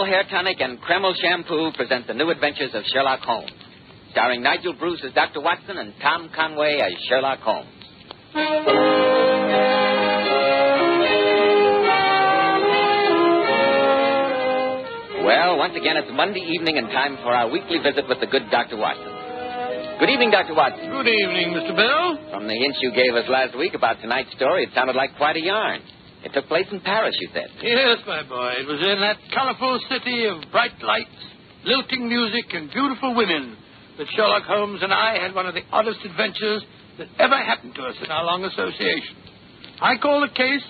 Kreml Hair Tonic and Kreml Shampoo present the new adventures of Sherlock Holmes, starring Nigel Bruce as Dr. Watson and Tom Conway as Sherlock Holmes. Well, once again, it's Monday evening and time for our weekly visit with the good Dr. Watson. Good evening, Dr. Watson. Good evening, Mr. Bell. From the hint you gave us last week about tonight's story, it sounded like quite a yarn. It took place in Paris, you said. Yes, my boy. It was in that colorful city of bright lights, lilting music, and beautiful women that Sherlock Holmes and I had one of the oddest adventures that ever happened to us in our long association. I call the case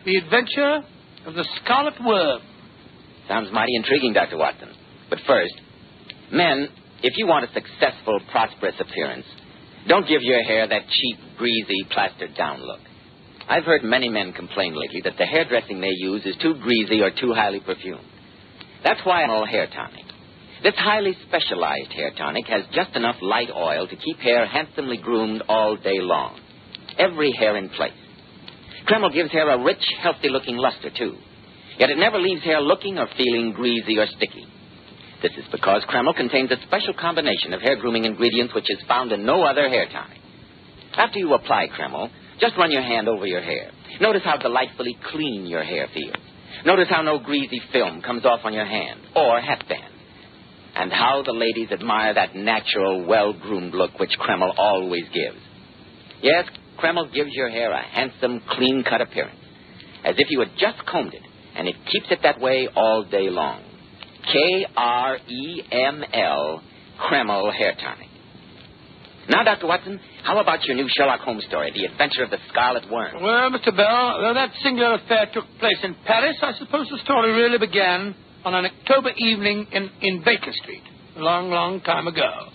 The Adventure of the Scarlet Worm. Sounds mighty intriguing, Dr. Watson. But first, men, if you want a successful, prosperous appearance, don't give your hair that cheap, greasy, plastered-down look. I've heard many men complain lately that the hairdressing they use is too greasy or too highly perfumed. That's why I'm hair tonic. This highly specialized hair tonic has just enough light oil to keep hair handsomely groomed all day long. Every hair in place. Kreml gives hair a rich, healthy-looking luster, too. Yet it never leaves hair looking or feeling greasy or sticky. This is because Kreml contains a special combination of hair grooming ingredients which is found in no other hair tonic. After you apply Kreml, just run your hand over your hair. Notice how delightfully clean your hair feels. Notice how no greasy film comes off on your hand or hatband. And how the ladies admire that natural, well-groomed look which Kreml always gives. Yes, Kreml gives your hair a handsome, clean-cut appearance, as if you had just combed it, and it keeps it that way all day long. Kreml, Kreml Hair Tonic. Now, Dr. Watson, how about your new Sherlock Holmes story, The Adventure of the Scarlet Worm? Well, Mr. Bell, though that singular affair took place in Paris, I suppose the story really began on an October evening in Baker Street, a long, long time ago.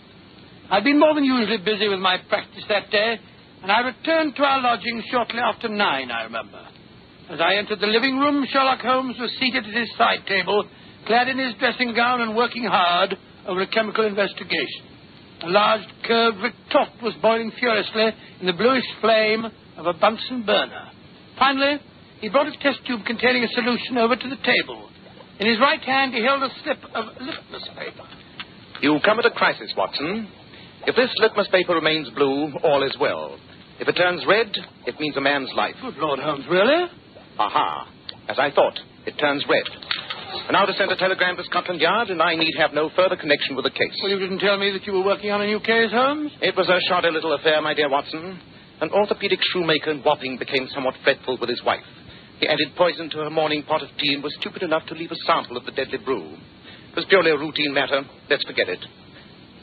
I'd been more than usually busy with my practice that day, and I returned to our lodgings shortly after 9, I remember. As I entered the living room, Sherlock Holmes was seated at his side table, clad in his dressing gown and working hard over a chemical investigation. A large curved retort was boiling furiously in the bluish flame of a Bunsen burner. Finally, he brought a test tube containing a solution over to the table. In his right hand, he held a slip of litmus paper. You come at a crisis, Watson. If this litmus paper remains blue, all is well. If it turns red, it means a man's life. Good Lord, Holmes, really? Aha. As I thought, it turns red. And now to send a telegram to Scotland Yard, and I need have no further connection with the case. Well, you didn't tell me that you were working on a new case, Holmes? It was a shoddy little affair, my dear Watson. An orthopedic shoemaker in Wapping became somewhat fretful with his wife. He added poison to her morning pot of tea and was stupid enough to leave a sample of the deadly brew. It was purely a routine matter. Let's forget it.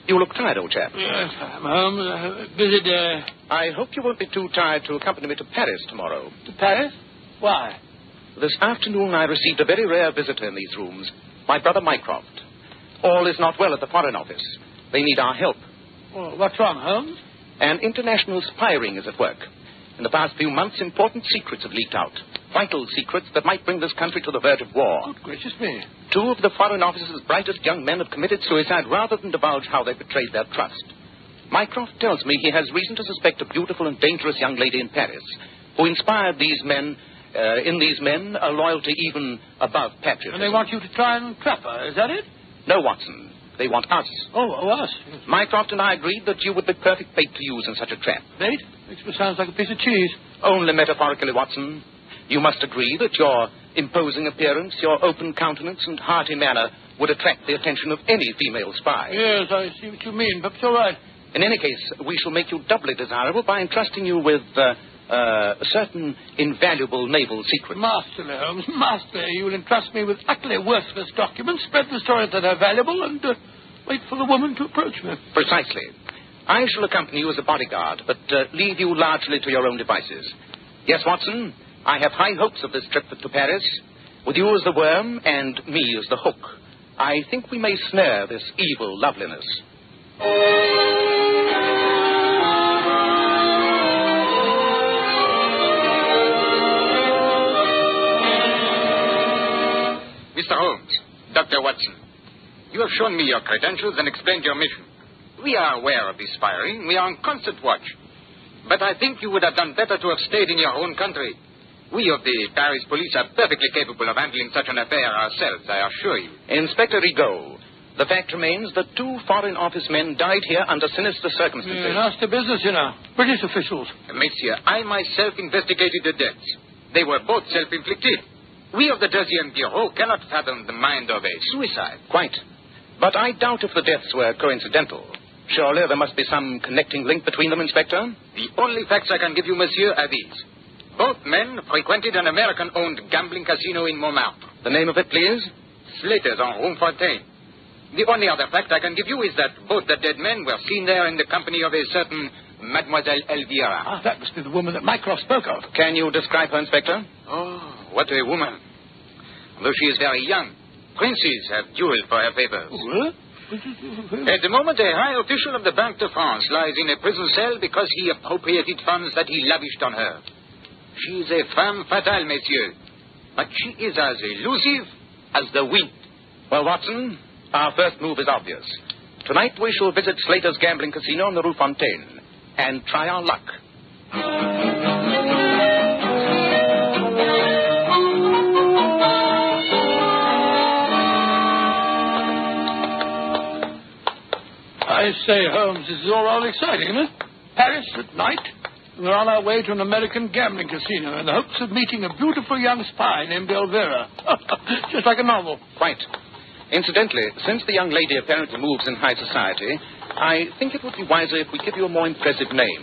You look tired, old chap. Yes, I'm Holmes. Busy day. I hope you won't be too tired to accompany me to Paris tomorrow. To Paris? Why? This afternoon I received a very rare visitor in these rooms, my brother Mycroft. All is not well at the Foreign Office. They need our help. Well, what's wrong, Holmes? An international spy ring is at work. In the past few months, important secrets have leaked out. Vital secrets that might bring this country to the verge of war. Good gracious me. 2 of the Foreign Office's brightest young men have committed suicide rather than divulge how they betrayed their trust. Mycroft tells me he has reason to suspect a beautiful and dangerous young lady in Paris who inspired these men... in these men, a loyalty even above patriotism. And they want you to try and trap her, is that it? No, Watson. They want us. Oh, us? Yes. Mycroft and I agreed that you would be perfect bait to use in such a trap. Bait? Makes me sound like a piece of cheese. Only metaphorically, Watson. You must agree that your imposing appearance, your open countenance and hearty manner would attract the attention of any female spy. Yes, I see what you mean, but it's all right. In any case, we shall make you doubly desirable by entrusting you with... certain invaluable naval secrets. Masterly, Holmes, masterly. You will entrust me with utterly worthless documents, spread the stories that are valuable, and wait for the woman to approach me. Precisely. I shall accompany you as a bodyguard, but leave you largely to your own devices. Yes, Watson, I have high hopes of this trip to Paris. With you as the worm and me as the hook, I think we may snare this evil loveliness. Mr. Holmes, Dr. Watson, you have shown me your credentials and explained your mission. We are aware of this firing. We are on constant watch. But I think you would have done better to have stayed in your own country. We of the Paris police are perfectly capable of handling such an affair ourselves, I assure you. Inspector Rigaud, the fact remains that 2 Foreign Office men died here under sinister circumstances. Nasty business, you know. British officials. Monsieur, I myself investigated the deaths. They were both self-inflicted. We of the 2nd Bureau cannot fathom the mind of a suicide. Quite. But I doubt if the deaths were coincidental. Surely there must be some connecting link between them, Inspector? The only facts I can give you, monsieur, are these. Both men frequented an American-owned gambling casino in Montmartre. The name of it, please? Slater's on Rue Fontaine. The only other fact I can give you is that both the dead men were seen there in the company of a certain Mademoiselle Elvira. Ah, that must be the woman that Mycroft spoke of. Can you describe her, Inspector? Oh, what a woman. Though she is very young, princes have dueled for her favors. What? At the moment, a high official of the Banque de France lies in a prison cell because he appropriated funds that he lavished on her. She is a femme fatale, messieurs. But she is as elusive as the wind. Well, Watson, our first move is obvious. Tonight we shall visit Slater's gambling casino on the Rue Fontaine and try our luck. I say, Holmes, this is all rather exciting, isn't it? Paris at night. We're on our way to an American gambling casino in the hopes of meeting a beautiful young spy named Elvira. Just like a novel. Quite. Incidentally, since the young lady apparently moves in high society, I think it would be wiser if we give you a more impressive name.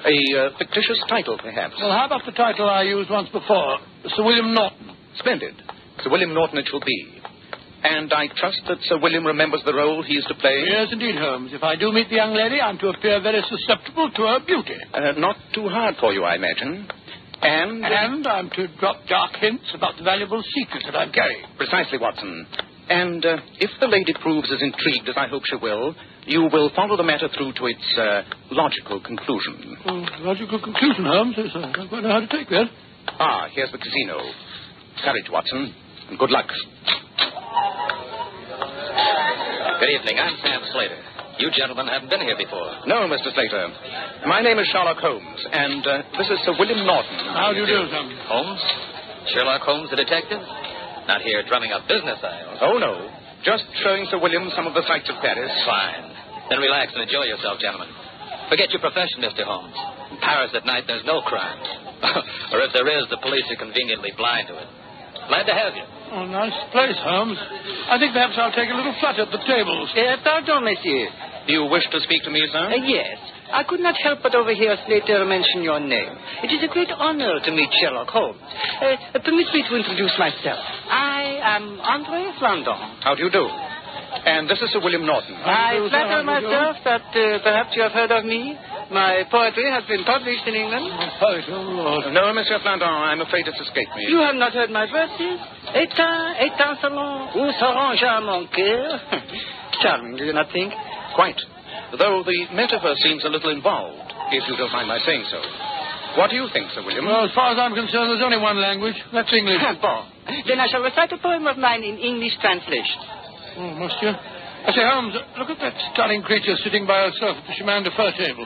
A fictitious title, perhaps. Well, how about the title I used once before? Sir William Norton. Splendid. Sir William Norton it shall be. And I trust that Sir William remembers the role he is to play? Yes, indeed, Holmes. If I do meet the young lady, I'm to appear very susceptible to her beauty. Not too hard for you, I imagine. And I'm to drop dark hints about the valuable secret that I'm carrying. Precisely, Watson. And if the lady proves as intrigued as I hope she will, you will follow the matter through to its logical conclusion. Logical conclusion, Holmes? Yes, I don't quite know how to take that. Ah, here's the casino. Courage, Watson, and good luck. Good evening. I'm Sam Slater. You gentlemen haven't been here before. No, Mr. Slater. My name is Sherlock Holmes, and this is Sir William Norton. How do you do, Sam? Holmes? Sherlock Holmes, the detective? Not here drumming up business, I hope. Oh, no. Just showing Sir William some of the sights of Paris. Fine. Then relax and enjoy yourself, gentlemen. Forget your profession, Mr. Holmes. In Paris at night, there's no crime. Or if there is, the police are conveniently blind to it. Glad to have you. Oh, nice place, Holmes. I think perhaps I'll take a little flutter at the tables. Pardon, monsieur. Do you wish to speak to me, sir? Yes. I could not help but overhear Slater mention your name. It is a great honor to meet Sherlock Holmes. Permit me to introduce myself. I am André Flandon. How do you do? And this is Sir William Norton. I flatter myself that perhaps you have heard of me. My poetry has been published in England. Poet, oh, Lord. No, Monsieur Flandon, I'm afraid it's escaped me. You have not heard my verses? Étincelant, où s'arrangea mon cœur. Charming, do you not think? Quite. Though the metaphor seems a little involved, if you don't mind my saying so. What do you think, Sir William? Well, as far as I'm concerned, there's only one language. That's English. Bon. Then I shall recite a poem of mine in English translation. Oh, must you? I say, Holmes, look at that stunning creature sitting by herself at the chemin de fer table.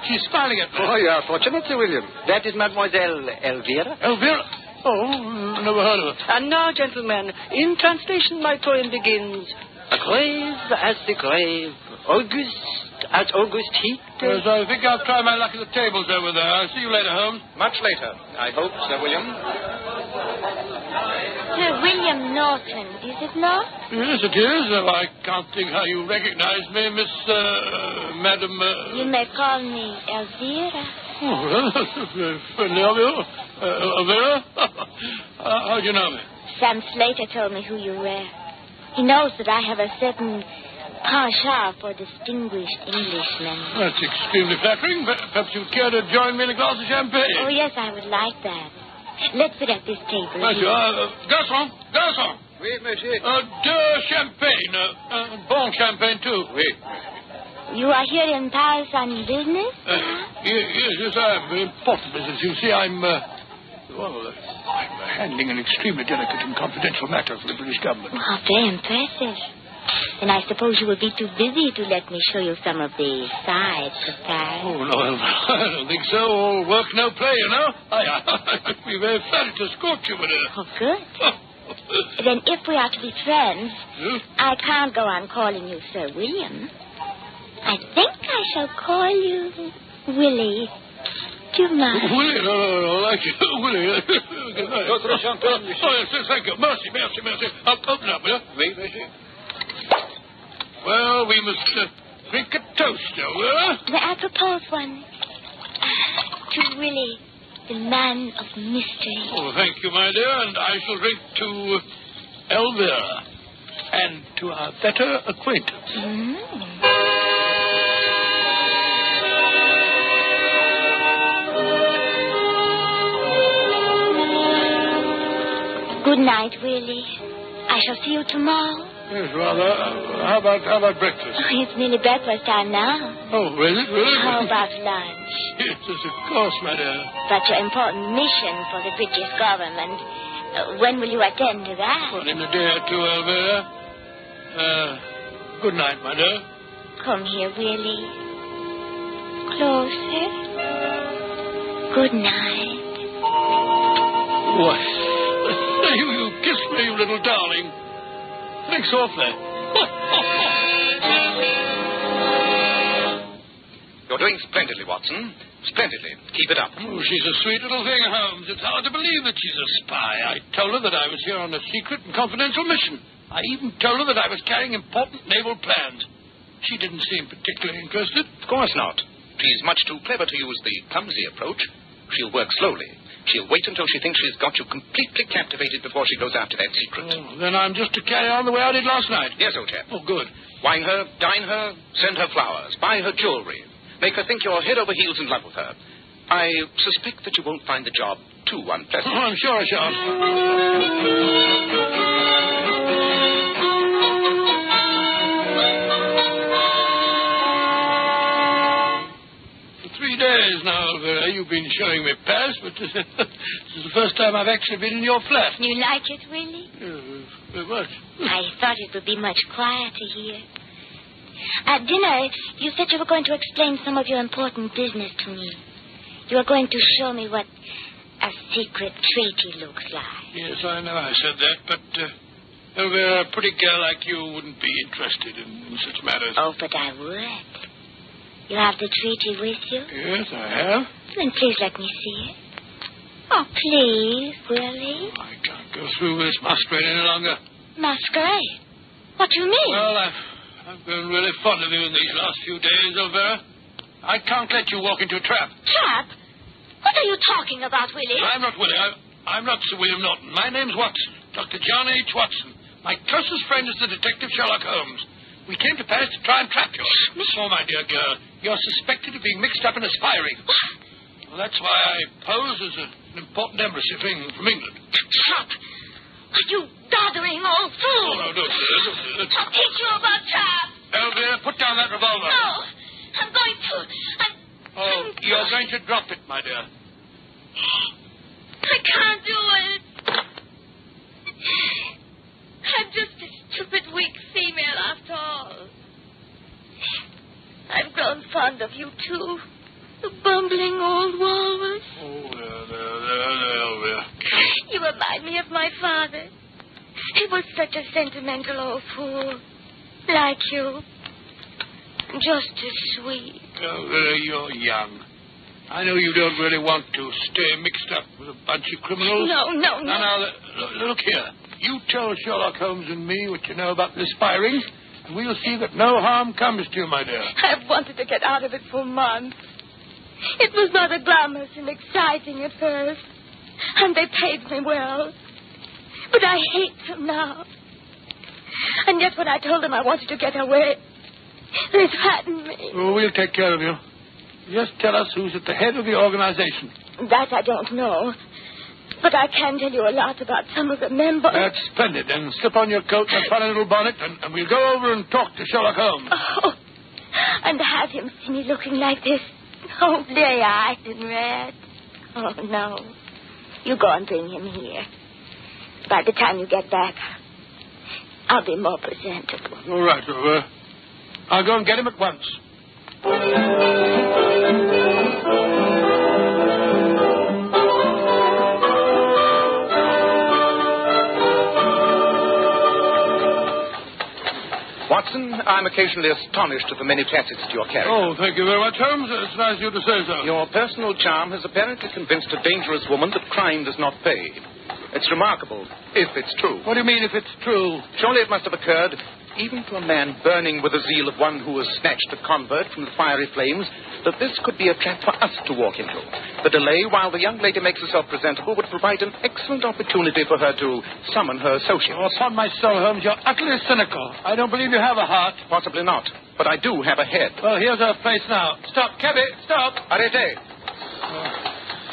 She's smiling at me. Oh, you are fortunate, Sir William. That is Mademoiselle Elvira. Elvira? Oh, never heard of her. And now, gentlemen, in translation, my poem begins, grave as the grave, August as August heat. Yes, I think I'll try my luck at the tables over there. I'll see you later, Holmes. Much later, I hope, Sir William. Sir William Norton, is it not? Yes, it is. I can't think how you recognize me, Miss, Madam... You may call me Elvira. Oh, well, that's very friendly of you. Elvira? How do you know me? Sam Slater told me who you were. He knows that I have a certain penchant for distinguished Englishmen. That's extremely flattering. Perhaps you'd care to join me in a glass of champagne. Oh, yes, I would like that. Let's sit at this table. Monsieur, garçon, garçon. Oui, monsieur. Deux champagne. Bon champagne, too. Oui. You are here in Paris on business? Yes, I am. Important business. You see, I'm handling an extremely delicate and confidential matter for the British government. Oh, how very impressive. then I suppose you will be too busy to let me show you some of the sights of Paris. Oh, no, I don't think so. All work, no play, you know. I'd be very flattered to escort you, but... Oh, good. Then if we are to be friends, I can't go on calling you Sir William. I think I shall call you Willie. Do you mind? Willie? No, like you. Willie. Votre champagne, monsieur. Oh, yes, thank you. Merci. Open up, will you? Oui, monsieur. Well, we must drink a toast, shall we? I propose one. To Willie, the man of mystery. Oh, thank you, my dear. And I shall drink to Elvira and to our better acquaintance. Good night, Willie. I shall see you tomorrow. Yes, rather. How about breakfast? Oh, it's nearly breakfast time now. Oh, really? How about lunch? Yes, of course, my dear. But your important mission for the British government, when will you attend to that? Well, in a day or two, Elvira. Good night, my dear. Come here, Willie. Closer. Good night. What? You kissed me, you little darling. Thanks awfully. You're doing splendidly, Watson. Splendidly. Keep it up. Oh, she's a sweet little thing, Holmes. It's hard to believe that she's a spy. I told her that I was here on a secret and confidential mission. I even told her that I was carrying important naval plans. She didn't seem particularly interested. Of course not. She's much too clever to use the clumsy approach. She'll work slowly. She'll wait until she thinks she's got you completely captivated before she goes after that secret. Oh, then I'm just to carry on the way I did last night. Yes, old chap. Oh, good. Wine her, dine her, send her flowers, buy her jewelry, make her think you're head over heels in love with her. I suspect that you won't find the job too unpleasant. Oh, I'm sure I shan't. For 3 days now, Elvira, you've been showing me Paris, but this is the first time I've actually been in your flat. You like it, Willie? Very much. I thought it would be much quieter here. At dinner, you said you were going to explain some of your important business to me. You were going to show me what a secret treaty looks like. Yes, I know I said that, but Elvira, a pretty girl like you wouldn't be interested in such matters. Oh, but I would. You have the treaty with you? Yes, I have. Then please let me see it. Oh, please, Willie. I can't go through with this masquerade any longer. Masquerade? What do you mean? Well, I've grown really fond of you in these last few days, Elvira. I can't let you walk into a trap. Trap? What are you talking about, Willie? I'm not Willie. I'm not Sir William Norton. My name's Watson. Dr. John H. Watson. My closest friend is the detective Sherlock Holmes. We came to Paris to try and trap you. Oh, my dear girl, you're suspected of being mixed up in a spy ring. Well, that's why I pose as an important embassy thing from England. Trap? Are you doddering old fool? Oh, no, don't do that. I'll teach you about trap. Elvira, put down that revolver. No, I'm going to. You're going to drop it, my dear. I can't do it. I'm just a stupid, weak female after all. I've grown fond of you, too. The bumbling old walrus. Oh, there, Elvira. You remind me of my father. He was such a sentimental old fool. Like you. Just as sweet. Elvira, you're young. I know you don't really want to stay mixed up with a bunch of criminals. No. Now, look here. You tell Sherlock Holmes and me what you know about this spy ring, and we'll see that no harm comes to you, my dear. I've wanted to get out of it for months. It was rather glamorous and exciting at first, and they paid me well. But I hate them now. And yet when I told them I wanted to get away, they threatened me. Oh, we'll take care of you. Just tell us who's at the head of the organization. That I don't know. But I can tell you a lot about some of the members. That's splendid. Then slip on your coat and a funny little bonnet, and we'll go over and talk to Sherlock Holmes. Oh, and have him see me looking like this. Oh, bleary-eyed and red. Oh, no. You go and bring him here. By the time you get back, I'll be more presentable. All right, Oliver. I'll go and get him at once. Watson, I'm occasionally astonished at the many facets to your character. Oh, thank you very much, Holmes. It's nice of you to say so. Your personal charm has apparently convinced a dangerous woman that crime does not pay. It's remarkable, if it's true. What do you mean, if it's true? Surely it must have occurred, even to a man burning with the zeal of one who has snatched a convert from the fiery flames, that this could be a trap for us to walk into. The delay while the young lady makes herself presentable would provide an excellent opportunity for her to summon her associates. Oh, upon my soul, Holmes, you're utterly cynical. I don't believe you have a heart. Possibly not, but I do have a head. Well, here's our place now. Stop, cabby, stop. Arrêtez.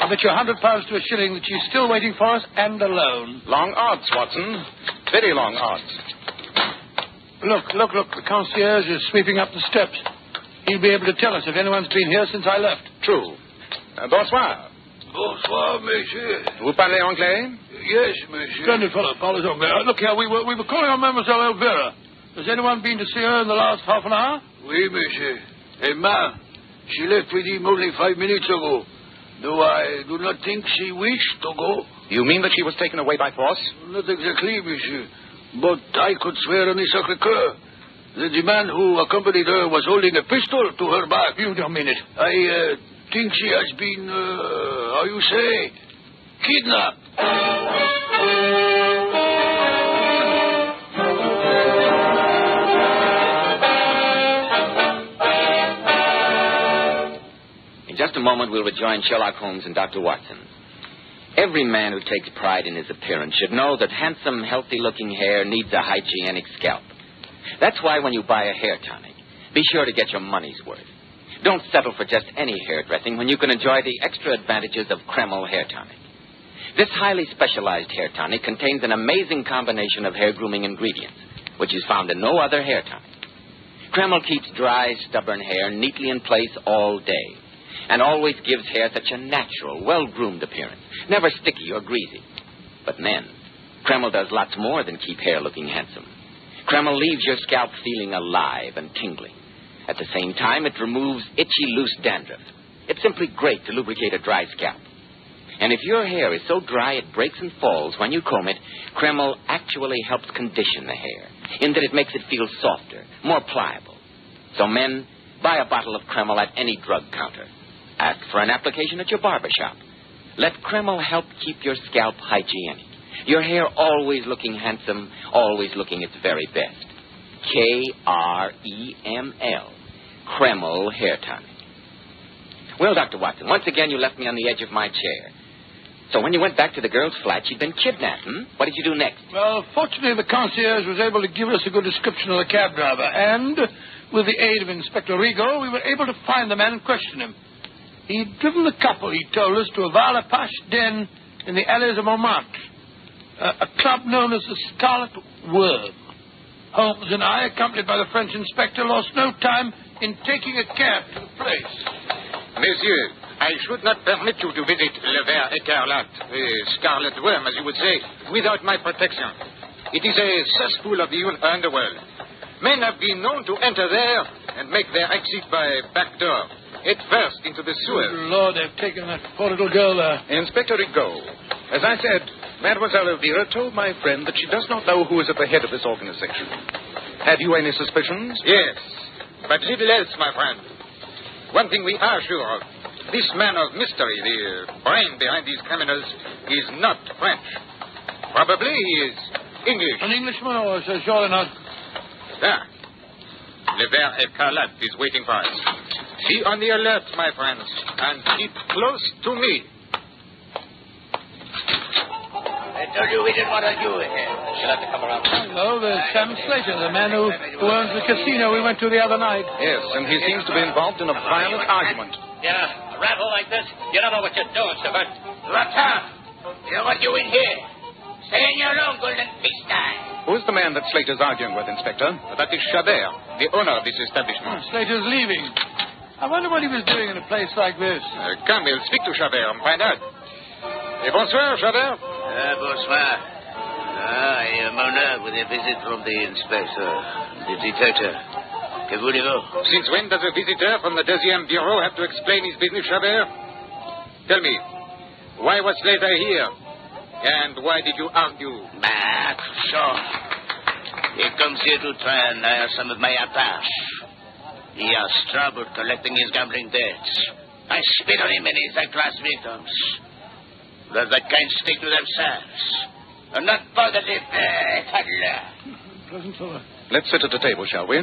I'll bet you £100 to a shilling that she's still waiting for us and alone. Long odds, Watson. Very long odds. Look. The concierge is sweeping up the steps. He'll be able to tell us if anyone's been here since I left. True. Bonsoir. Bonsoir, monsieur. Vous parlez anglais? Yes, monsieur. Splendid fellow, follows on there. Look here, we were calling on Mademoiselle Elvira. Has anyone been to see her in the last half an hour? Oui, monsieur. Emma, she left with him only 5 minutes ago. Though I do not think she wished to go. You mean that she was taken away by force? Not exactly, monsieur. But I could swear on the Sacré-Cœur that the man who accompanied her was holding a pistol to her back. You don't mean it. I think she has been, how you say, kidnapped. In just a moment, we'll rejoin Sherlock Holmes and Dr. Watson. Every man who takes pride in his appearance should know that handsome, healthy-looking hair needs a hygienic scalp. That's why when you buy a hair tonic, be sure to get your money's worth. Don't settle for just any hairdressing when you can enjoy the extra advantages of Kreml Hair Tonic. This highly specialized hair tonic contains an amazing combination of hair grooming ingredients, which is found in no other hair tonic. Kreml keeps dry, stubborn hair neatly in place all day, and always gives hair such a natural, well-groomed appearance, never sticky or greasy. But men, Kreml does lots more than keep hair looking handsome. Kreml leaves your scalp feeling alive and tingling. At the same time, it removes itchy, loose dandruff. It's simply great to lubricate a dry scalp. And if your hair is so dry it breaks and falls when you comb it, Kreml actually helps condition the hair, in that it makes it feel softer, more pliable. So men, buy a bottle of Kreml at any drug counter. Ask for an application at your barber shop. Let Kreml help keep your scalp hygienic. Your hair always looking handsome, always looking its very best. Kreml. Kreml Hair Tonic. Well, Dr. Watson, once again you left me on the edge of my chair. So when you went back to the girl's flat, she'd been kidnapped, What did you do next? Well, fortunately, the concierge was able to give us a good description of the cab driver, and with the aid of Inspector Rigaud, we were able to find the man and question him. He'd driven the couple, he told us, to a Val-a-Pache den in the alleys of Montmartre, a club known as the Scarlet Worm. Holmes and I, accompanied by the French inspector, lost no time in taking a cab to the place. Monsieur, I should not permit you to visit Le Ver Écarlate, Scarlet Worm, as you would say, without my protection. It is a cesspool of the underworld. Men have been known to enter there and make their exit by back door, head first into the sewers. Oh, Lord, they've taken that poor little girl there. Inspector Rigaud, as I said, Mademoiselle Elvira told my friend that she does not know who is at the head of this organization. Have you any suspicions? Yes, but little else, my friend. One thing we are sure of. This man of mystery, the brain behind these criminals, is not French. Probably he is English. An Englishman, or surely not? There. Le Ver Écarlate is waiting for us. Be on the alert, my friends, and keep close to me. I told you we didn't want to do it here. She'll have to come around. Hello, there's Sam Slater, the man who owns the casino we went to the other night. Yes, and he seems to be involved in a violent argument. Yeah, a rabble like this, you don't know what you're doing, Savant. Rathbone, you want you in here. Stay in your room, Golden Peace-time. Who's the man that Slater's arguing with, Inspector? That is Chabert, the owner of this establishment. Slater's leaving. I wonder what he was doing in a place like this. Come, we'll speak to Chabert and find out. Bonsoir, Chabert. Bonsoir. I am honored with a visit from the inspector, the detective. Que voulez-vous? Since when does a visitor from the Deuxième Bureau have to explain his business, Chabert? Tell me, why was Slater here? And why did you argue? Bah, sure. He comes here to try and hire some of my apache. He has trouble collecting his gambling debts. I spit on him and his class victims. Let the kind stick to themselves. And not bother the Pleasant fellow. Let's sit at the table, shall we?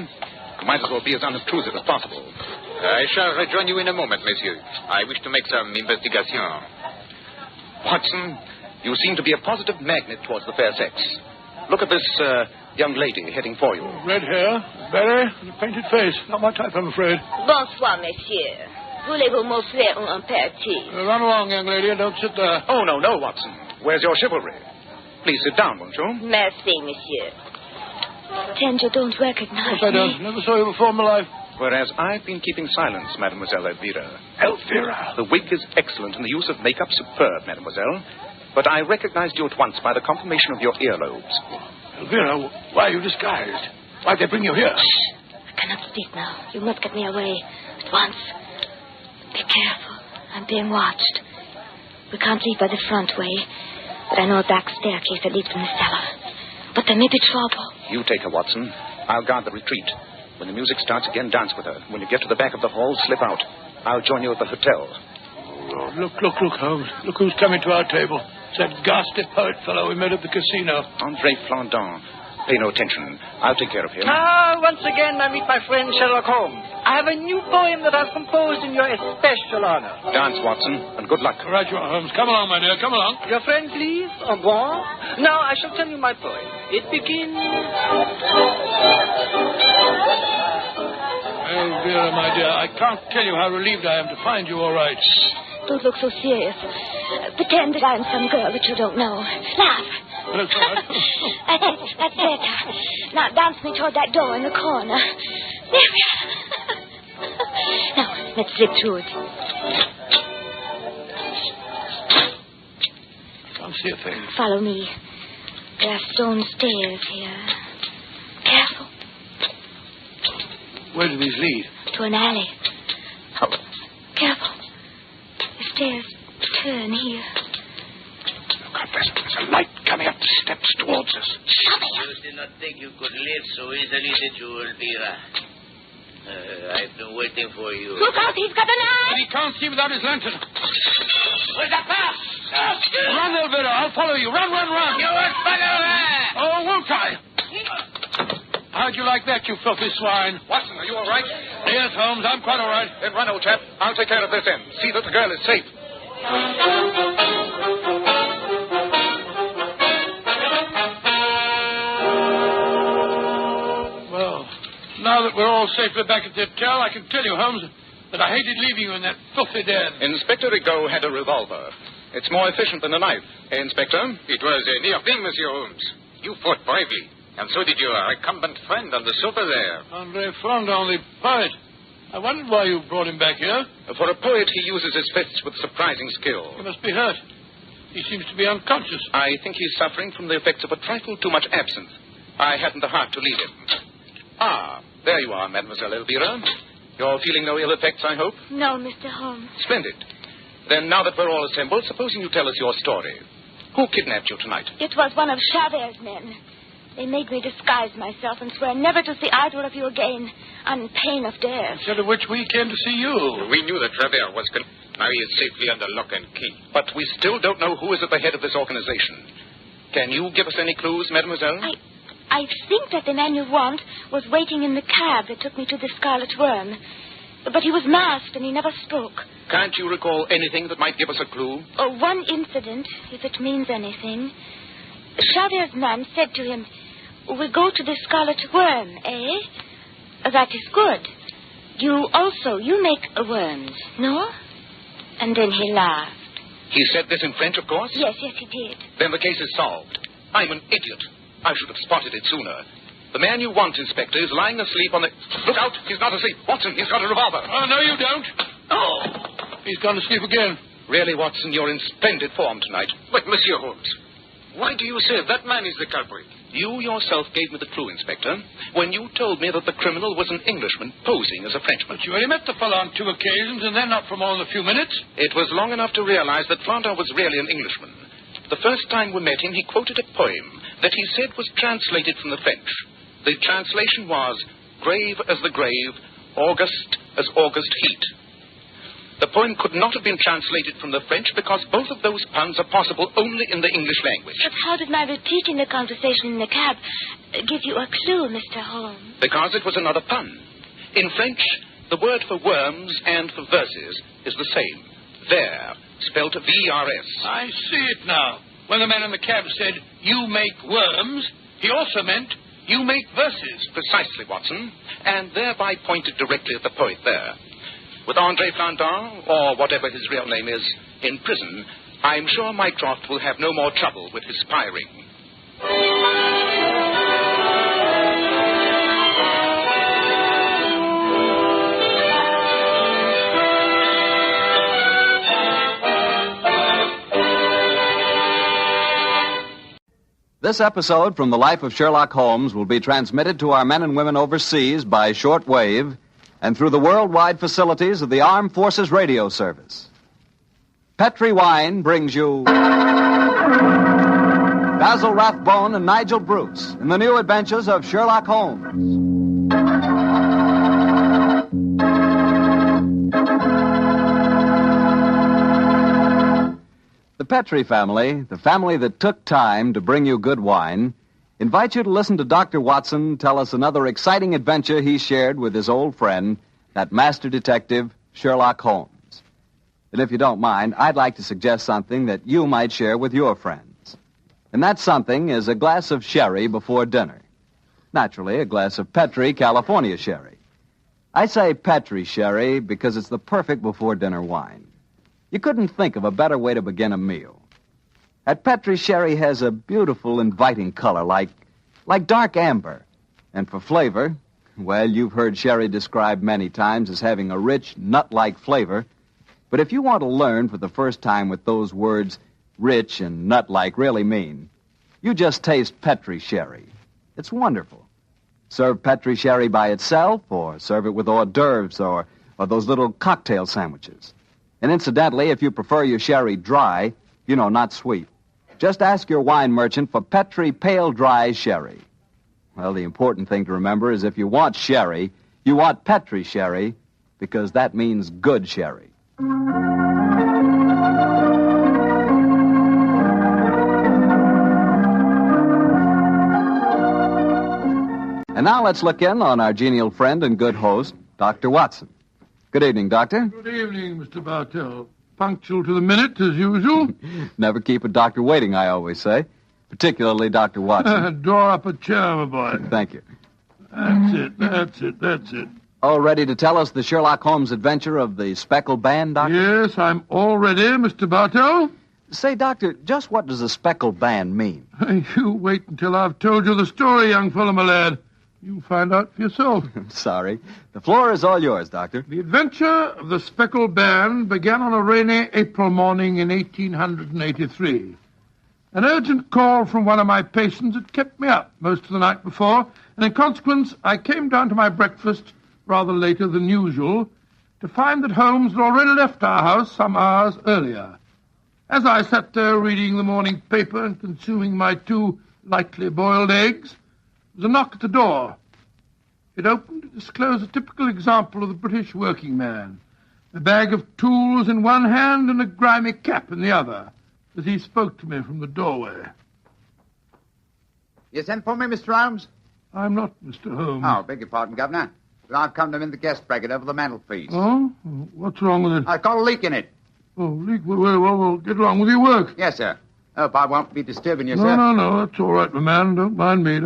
Might as well be as unobtrusive as possible. I shall rejoin you in a moment, monsieur. I wish to make some investigation. Watson, you seem to be a positive magnet towards the fair sex. Look at this young lady heading for you. Red hair, beret, and a painted face. Not my type, I'm afraid. Bonsoir, monsieur. Voulez-vous m'offrir un apéritif? Run along, young lady, and don't sit there. Oh, no, Watson. Where's your chivalry? Please sit down, won't you? Merci, monsieur. Pretend you don't recognize Yes, I don't. Never saw you before in my life. Whereas I've been keeping silence, Mademoiselle Elvira. Elvira. The wig is excellent and the use of makeup superb, Mademoiselle. But I recognized you at once by the conformation of your earlobes. Elvira, why are you disguised? Why'd they bring you here? Shh. I cannot speak now. You must get me away at once. Be careful. I'm being watched. We can't leave by the front way, but I know a back staircase that leads from the cellar. But there may be trouble. You take her, Watson. I'll guard the retreat. When the music starts again, dance with her. When you get to the back of the hall, slip out. I'll join you at the hotel. Oh, look, Holmes. Look who's coming to our table. It's that ghastly poet fellow we met at the casino. Andre Flandin. Pay no attention. I'll take care of him. Once again, I meet my friend Sherlock Holmes. I have a new poem that I've composed in your especial honor. Dance, Watson, and good luck. Right you are, Holmes. Come along, my dear. Come along. Your friend, please. Au revoir. Now, I shall tell you my poem. It begins... Elvira, my dear, I can't tell you how relieved I am to find you all right. Don't look so serious. Pretend that I'm some girl that you don't know. Laugh. That's all right. That's better. Now dance me toward that door in the corner. There we are. Now, let's slip through it. Can't see a thing. Follow me. There are stone stairs here. Careful. Where do these lead? To an alley. Oh, careful. The stairs turn here. God bless me. There's a light coming up the steps towards us. Show me. You did not think you could live so easily, did you, Elvira? I've been waiting for you. Look out, he's got an eye. But he can't see without his lantern. Where's that pass? Run, Elvira. I'll follow you. Run. You won't follow her. Oh, won't I? How'd you like that, you filthy swine? Watson, are you all right? Yes, Holmes, I'm quite all right. Then run, old chap. I'll take care of this end. See that the girl is safe. Well, now that we're all safely back at the hotel, I can tell you, Holmes, that I hated leaving you in that filthy den. Inspector Rigaud had a revolver. It's more efficient than a knife. Eh, Inspector? It was a near thing, Monsieur Holmes. You fought bravely. And so did your recumbent friend on the sofa there. Andre Flandin, the poet. I wondered why you brought him back here. For a poet, he uses his fists with surprising skill. He must be hurt. He seems to be unconscious. I think he's suffering from the effects of a trifle too much absinthe. I hadn't the heart to leave him. Ah, there you are, Mademoiselle Elvira. You're feeling no ill effects, I hope? No, Mr. Holmes. Splendid. Then now that we're all assembled, supposing you tell us your story. Who kidnapped you tonight? It was one of Chabert's men. They made me disguise myself and swear never to see either of you again on pain of death. Instead of which we came to see you. We knew that Travers was... Now he is safely under lock and key. But we still don't know who is at the head of this organization. Can you give us any clues, mademoiselle? I think that the man you want was waiting in the cab that took me to the Scarlet Worm. But he was masked and he never spoke. Can't you recall anything that might give us a clue? Oh, one incident, if it means anything. Chabert's man said to him, "We go to the Scarlet Worm, eh? That is good. You make worms, no?" And then he laughed. He said this in French, of course? Yes, he did. Then the case is solved. I'm an idiot. I should have spotted it sooner. The man you want, Inspector, is lying asleep on the... Look out! He's not asleep. Watson, he's got a revolver. Oh, no, you don't. Oh! He's gone to sleep again. Really, Watson, you're in splendid form tonight. But, Monsieur Holmes, Why do you say that man is the culprit? You yourself gave me the clue, Inspector, when you told me that the criminal was an Englishman posing as a Frenchman. But you only met the fellow on 2 occasions, and then not for more than a few minutes. It was long enough to realize that Flandin was really an Englishman. The first time we met him, he quoted a poem that he said was translated from the French. The translation was, grave as the grave, August as August heat. The poem could not have been translated from the French because both of those puns are possible only in the English language. But how did my repeating the conversation in the cab give you a clue, Mr. Holmes? Because it was another pun. In French, the word for worms and for verses is the same. Ver, spelt V-R-S. I see it now. When the man in the cab said, you make worms, he also meant, you make verses. Precisely, Watson. And thereby pointed directly at the poet there. With André Flandin, or whatever his real name is, in prison, I'm sure Mycroft will have no more trouble with his spy ring. This episode from the life of Sherlock Holmes will be transmitted to our men and women overseas by shortwave and through the worldwide facilities of the Armed Forces Radio Service. Petri Wine brings you Basil Rathbone and Nigel Bruce in the new adventures of Sherlock Holmes. The Petri family, the family that took time to bring you good wine, invite you to listen to Dr. Watson tell us another exciting adventure he shared with his old friend, that master detective, Sherlock Holmes. And if you don't mind, I'd like to suggest something that you might share with your friends. And that something is a glass of sherry before dinner. Naturally, a glass of Petri California sherry. I say Petri sherry because it's the perfect before-dinner wine. You couldn't think of a better way to begin a meal. That Petri sherry has a beautiful, inviting color, like dark amber. And for flavor, well, you've heard sherry described many times as having a rich, nut-like flavor. But if you want to learn for the first time what those words, rich and nut-like, really mean, you just taste Petri sherry. It's wonderful. Serve Petri sherry by itself, or serve it with hors d'oeuvres or those little cocktail sandwiches. And incidentally, if you prefer your sherry dry, not sweet, just ask your wine merchant for Petri Pale Dry Sherry. Well, the important thing to remember is if you want sherry, you want Petri sherry, because that means good sherry. And now let's look in on our genial friend and good host, Dr. Watson. Good evening, Doctor. Good evening, Mr. Bartell. Punctual to the minute, as usual. Never keep a doctor waiting, I always say. Particularly Dr. Watson. Draw up a chair, my boy. Thank you. That's it. All ready to tell us the Sherlock Holmes adventure of the speckled band, Doctor? Yes, I'm all ready, Mr. Bartell. Say, Doctor, just what does a speckled band mean? You wait until I've told you the story, young fellow, my lad. You'll find out for yourself. Sorry. The floor is all yours, Doctor. The adventure of the speckled band began on a rainy April morning in 1883. An urgent call from one of my patients had kept me up most of the night before, and in consequence, I came down to my breakfast rather later than usual to find that Holmes had already left our house some hours earlier. As I sat there reading the morning paper and consuming my 2 lightly boiled eggs, there was a knock at the door. It opened to disclose a typical example of the British working man, a bag of tools in one hand and a grimy cap in the other, as he spoke to me from the doorway. You sent for me, Mr. Holmes? I'm not Mr. Holmes. Oh, beg your pardon, Governor. But I've come to him in the guest bracket over the mantelpiece. Oh? What's wrong with it? I've got a leak in it. Oh, leak? Well, get along with your work. Yes, sir. Hope I won't be disturbing you, No, sir. No, that's all right, my man. Don't mind me.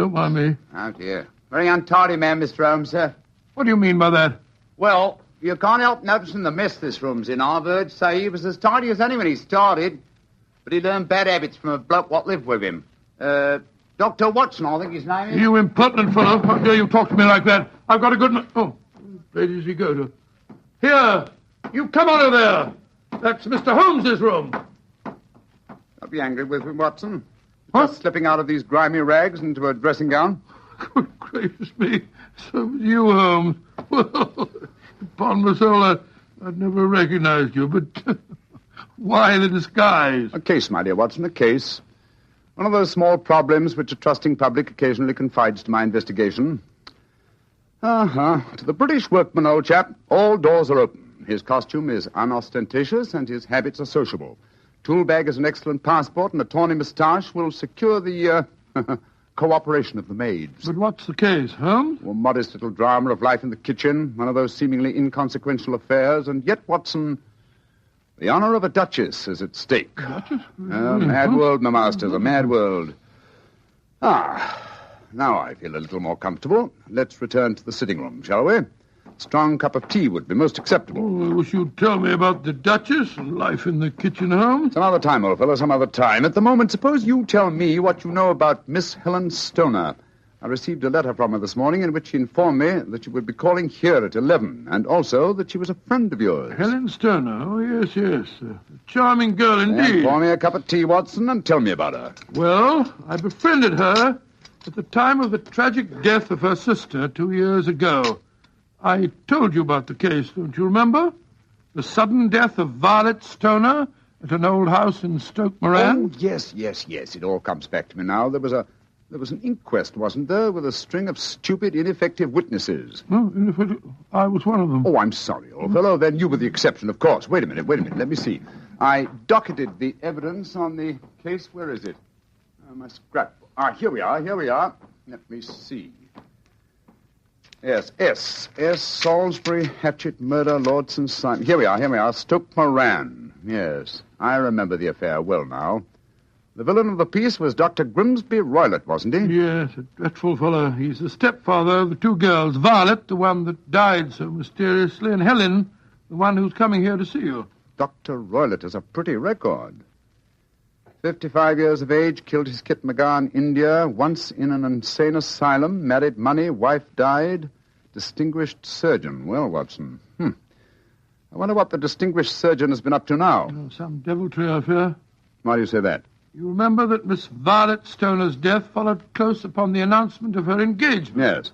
Oh, dear. Very untidy man, Mr. Holmes, sir. What do you mean by that? Well, you can't help noticing the mess this room's in. I've heard say he was as tidy as any when he started, but he learned bad habits from a bloke what lived with him. Dr. Watson, I think his name is. You impertinent fellow. How dare you talk to me like that? I've got a good... Oh, where does he go to? Here! You come out of there! That's Mr. Holmes's room. Don't be angry with him, Watson. What? Just slipping out of these grimy rags into a dressing gown? Good gracious me. So was you, Holmes. Well, upon my soul, I'd never recognized you, but why the disguise? A case, my dear Watson, a case. One of those small problems which a trusting public occasionally confides to my investigation. To the British workman, old chap, all doors are open. His costume is unostentatious and his habits are sociable. Tool bag is an excellent passport, and a tawny moustache will secure the cooperation of the maids. But what's the case, Holmes? A modest little drama of life in the kitchen, one of those seemingly inconsequential affairs, and yet, Watson, the honor of a duchess is at stake. Duchess? A mad world, my masters, a mad world. Now I feel a little more comfortable. Let's return to the sitting room, shall we? Strong cup of tea would be most acceptable. Oh, I wish you'd tell me about the Duchess and life in the kitchen, Holmes. Some other time, old fellow, some other time. At the moment, suppose you tell me what you know about Miss Helen Stoner. I received a letter from her this morning in which she informed me that she would be calling here at 11, and also that she was a friend of yours. Helen Stoner? Oh, yes. A charming girl indeed. Pour me a cup of tea, Watson, and tell me about her. Well, I befriended her at the time of the tragic death of her sister 2 years ago. I told you about the case, don't you remember? The sudden death of Violet Stoner at an old house in Stoke Moran. Oh, yes. It all comes back to me now. There was an inquest, wasn't there, with a string of stupid, ineffective witnesses. Oh, ineffective? I was one of them. Oh, I'm sorry, old fellow. Then you were the exception, of course. Wait a minute. Let me see. I docketed the evidence on the case. Where is it? My scrapbook. Here we are. Let me see. Yes, S. Salisbury, Hatchet, Murder, Lord St. Simon. Here we are. Stoke Moran. Yes, I remember the affair well now. The villain of the piece was Dr. Grimsby Roylott, wasn't he? Yes, a dreadful fellow. He's the stepfather of the two girls. Violet, the one that died so mysteriously, and Helen, the one who's coming here to see you. Dr. Roylott has a pretty record. 55 years of age, killed his kit Magar in India, once in an insane asylum, married money, wife died, distinguished surgeon. Well, Watson, I wonder what the distinguished surgeon has been up to now. Some deviltry, I fear. Why do you say that? You remember that Miss Violet Stoner's death followed close upon the announcement of her engagement? Yes.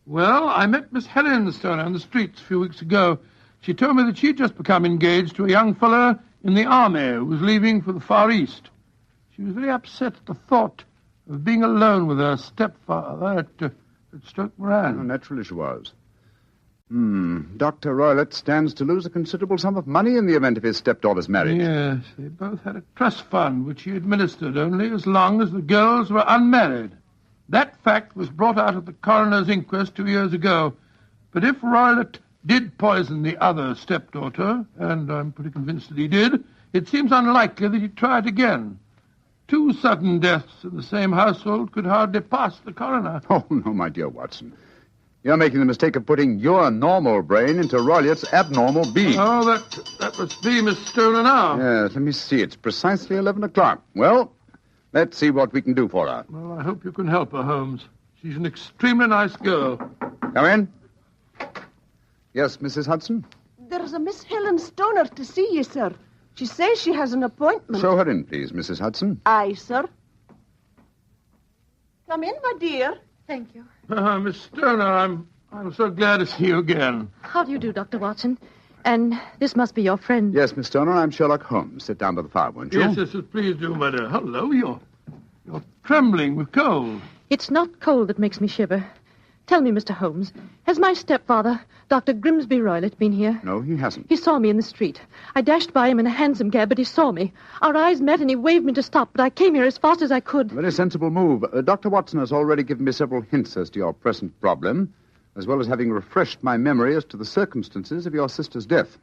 Well, I met Miss Helen Stoner in the streets a few weeks ago. She told me that she'd just become engaged to a young fellow in the army who was leaving for the Far East. She was very upset at the thought of being alone with her stepfather at Stoke Moran. Oh, naturally she was. Dr. Roylott stands to lose a considerable sum of money in the event of his stepdaughter's marriage. Yes, they both had a trust fund which he administered only as long as the girls were unmarried. That fact was brought out at the coroner's inquest 2 years ago. But if Roylott did poison the other stepdaughter, and I'm pretty convinced that he did, it seems unlikely that he'd try it again. 2 sudden deaths in the same household could hardly pass the coroner. Oh, no, my dear Watson. You're making the mistake of putting your normal brain into Roylott's abnormal being. Oh, that must be Miss Stoner now. Yes, let me see. It's precisely 11 o'clock. Well, let's see what we can do for her. Well, I hope you can help her, Holmes. She's an extremely nice girl. Come in. Yes, Mrs. Hudson? There's a Miss Helen Stoner to see you, sir. She says she has an appointment. Show her in, please, Mrs. Hudson. Aye, sir. Come in, my dear. Thank you. Miss Stoner, I'm so glad to see you again. How do you do, Dr. Watson? And this must be your friend. Yes, Miss Stoner, I'm Sherlock Holmes. Sit down by the fire, won't you? Yes, please do, my dear. Hello, you're trembling with cold. It's not cold that makes me shiver. Tell me, Mr. Holmes, has my stepfather, Dr. Grimsby Roylott, been here? No, he hasn't. He saw me in the street. I dashed by him in a hansom cab, but he saw me. Our eyes met and he waved me to stop, but I came here as fast as I could. Very sensible move. Dr. Watson has already given me several hints as to your present problem, as well as having refreshed my memory as to the circumstances of your sister's death.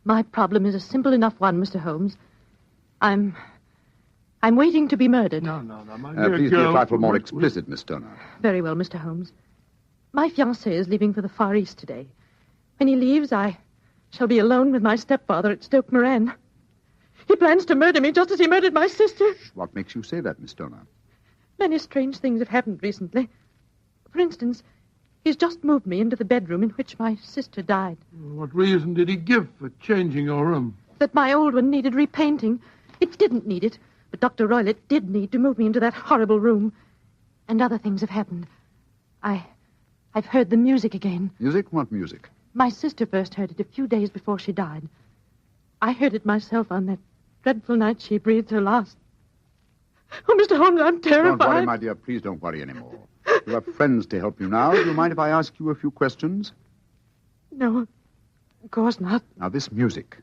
My problem is a simple enough one, Mr. Holmes. I'm waiting to be murdered. No, my dear please girl. be a trifle more explicit, Miss Stoner. Very well, Mr. Holmes. My fiancé is leaving for the Far East today. When he leaves, I shall be alone with my stepfather at Stoke Moran. He plans to murder me just as he murdered my sister. What makes you say that, Miss Stoner? Many strange things have happened recently. For instance, he's just moved me into the bedroom in which my sister died. What reason did he give for changing your room? That my old one needed repainting. It didn't need it. But Dr. Roylott did need to move me into that horrible room. And other things have happened. I've heard the music again. Music? What music? My sister first heard it a few days before she died. I heard it myself on that dreadful night she breathed her last. Oh, Mr. Holmes, I'm terrified. Don't worry, my dear. Please don't worry anymore. You have friends to help you now. Do you mind if I ask you a few questions? No, of course not. Now, this music,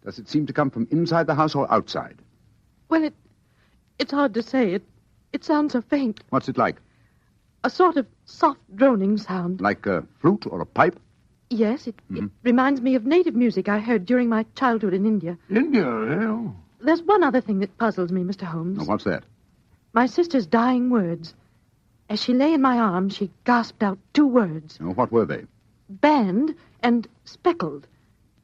does it seem to come from inside the house or outside? Well, it's hard to say. It sounds so faint. What's it like? A sort of soft droning sound. Like a flute or a pipe? Yes, it reminds me of native music I heard during my childhood in India. India, eh? Oh. There's one other thing that puzzles me, Mr. Holmes. Oh, what's that? My sister's dying words. As she lay in my arms, she gasped out 2 words. Oh, what were they? Banned and speckled.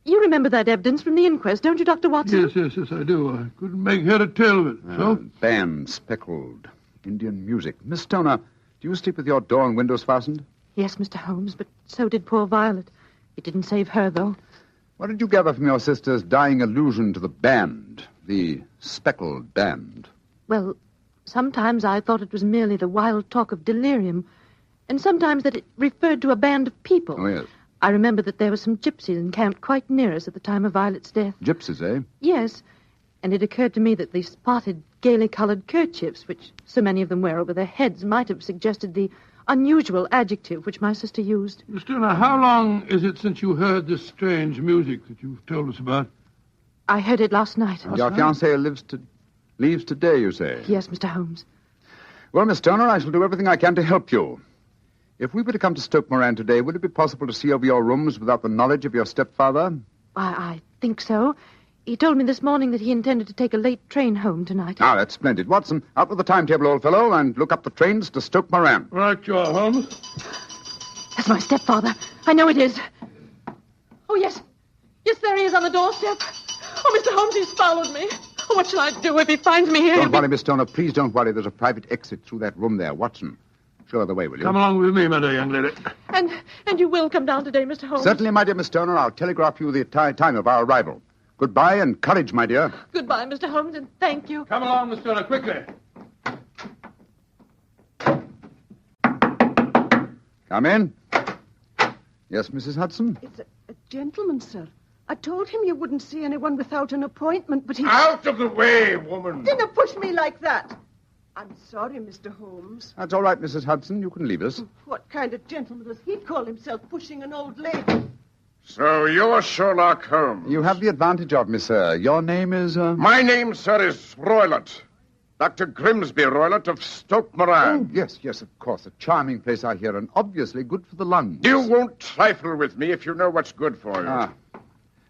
You remember that evidence from the inquest, don't you, Dr. Watson? Yes, I do. I couldn't make head or tail of it. So? Band, speckled, Indian music. Miss Stoner, do you sleep with your door and windows fastened? Yes, Mr. Holmes, but so did poor Violet. It didn't save her, though. What did you gather from your sister's dying allusion to the band, the speckled band? Well, sometimes I thought it was merely the wild talk of delirium, and sometimes that it referred to a band of people. Oh, yes. I remember that there were some gypsies encamped quite near us at the time of Violet's death. Gypsies, eh? Yes, and it occurred to me that the spotted, gaily coloured kerchiefs, which so many of them wear over their heads, might have suggested the unusual adjective which my sister used. Miss Stoner, how long is it since you heard this strange music that you've told us about? I heard it last night. Your fiancé leaves today, you say? Yes, Mr. Holmes. Well, Miss Turner, I shall do everything I can to help you. If we were to come to Stoke Moran today, would it be possible to see over your rooms without the knowledge of your stepfather? I think so. He told me this morning that he intended to take a late train home tonight. Ah, that's splendid. Watson, out with the timetable, old fellow, and look up the trains to Stoke Moran. Right, you are, Holmes. That's my stepfather. I know it is. Oh, yes. Yes, there he is on the doorstep. Oh, Mr. Holmes, he's followed me. Oh, what shall I do if he finds me here? Don't worry, Miss Stoner. Please don't worry. There's a private exit through that room there. Watson, show her the way, will you? Come along with me, my dear young lady. And you will come down today, Mr. Holmes? Certainly, my dear Miss Stoner. I'll telegraph you the time of our arrival. Goodbye and courage, my dear. Goodbye, Mr. Holmes, and thank you. Come along, Miss Stoner, quickly. Come in. Yes, Mrs. Hudson? It's a gentleman, sir. I told him you wouldn't see anyone without an appointment, but he... Out of the way, woman! Didn't push me like that. I'm sorry, Mr. Holmes. That's all right, Mrs. Hudson. You can leave us. What kind of gentleman does he call himself, pushing an old lady? So you're Sherlock Holmes. You have the advantage of me, sir. Your name is... My name, sir, is Roylott. Dr. Grimsby Roylott of Stoke Moran. Oh, yes, of course. A charming place, I hear, and obviously good for the lungs. You won't trifle with me if you know what's good for you.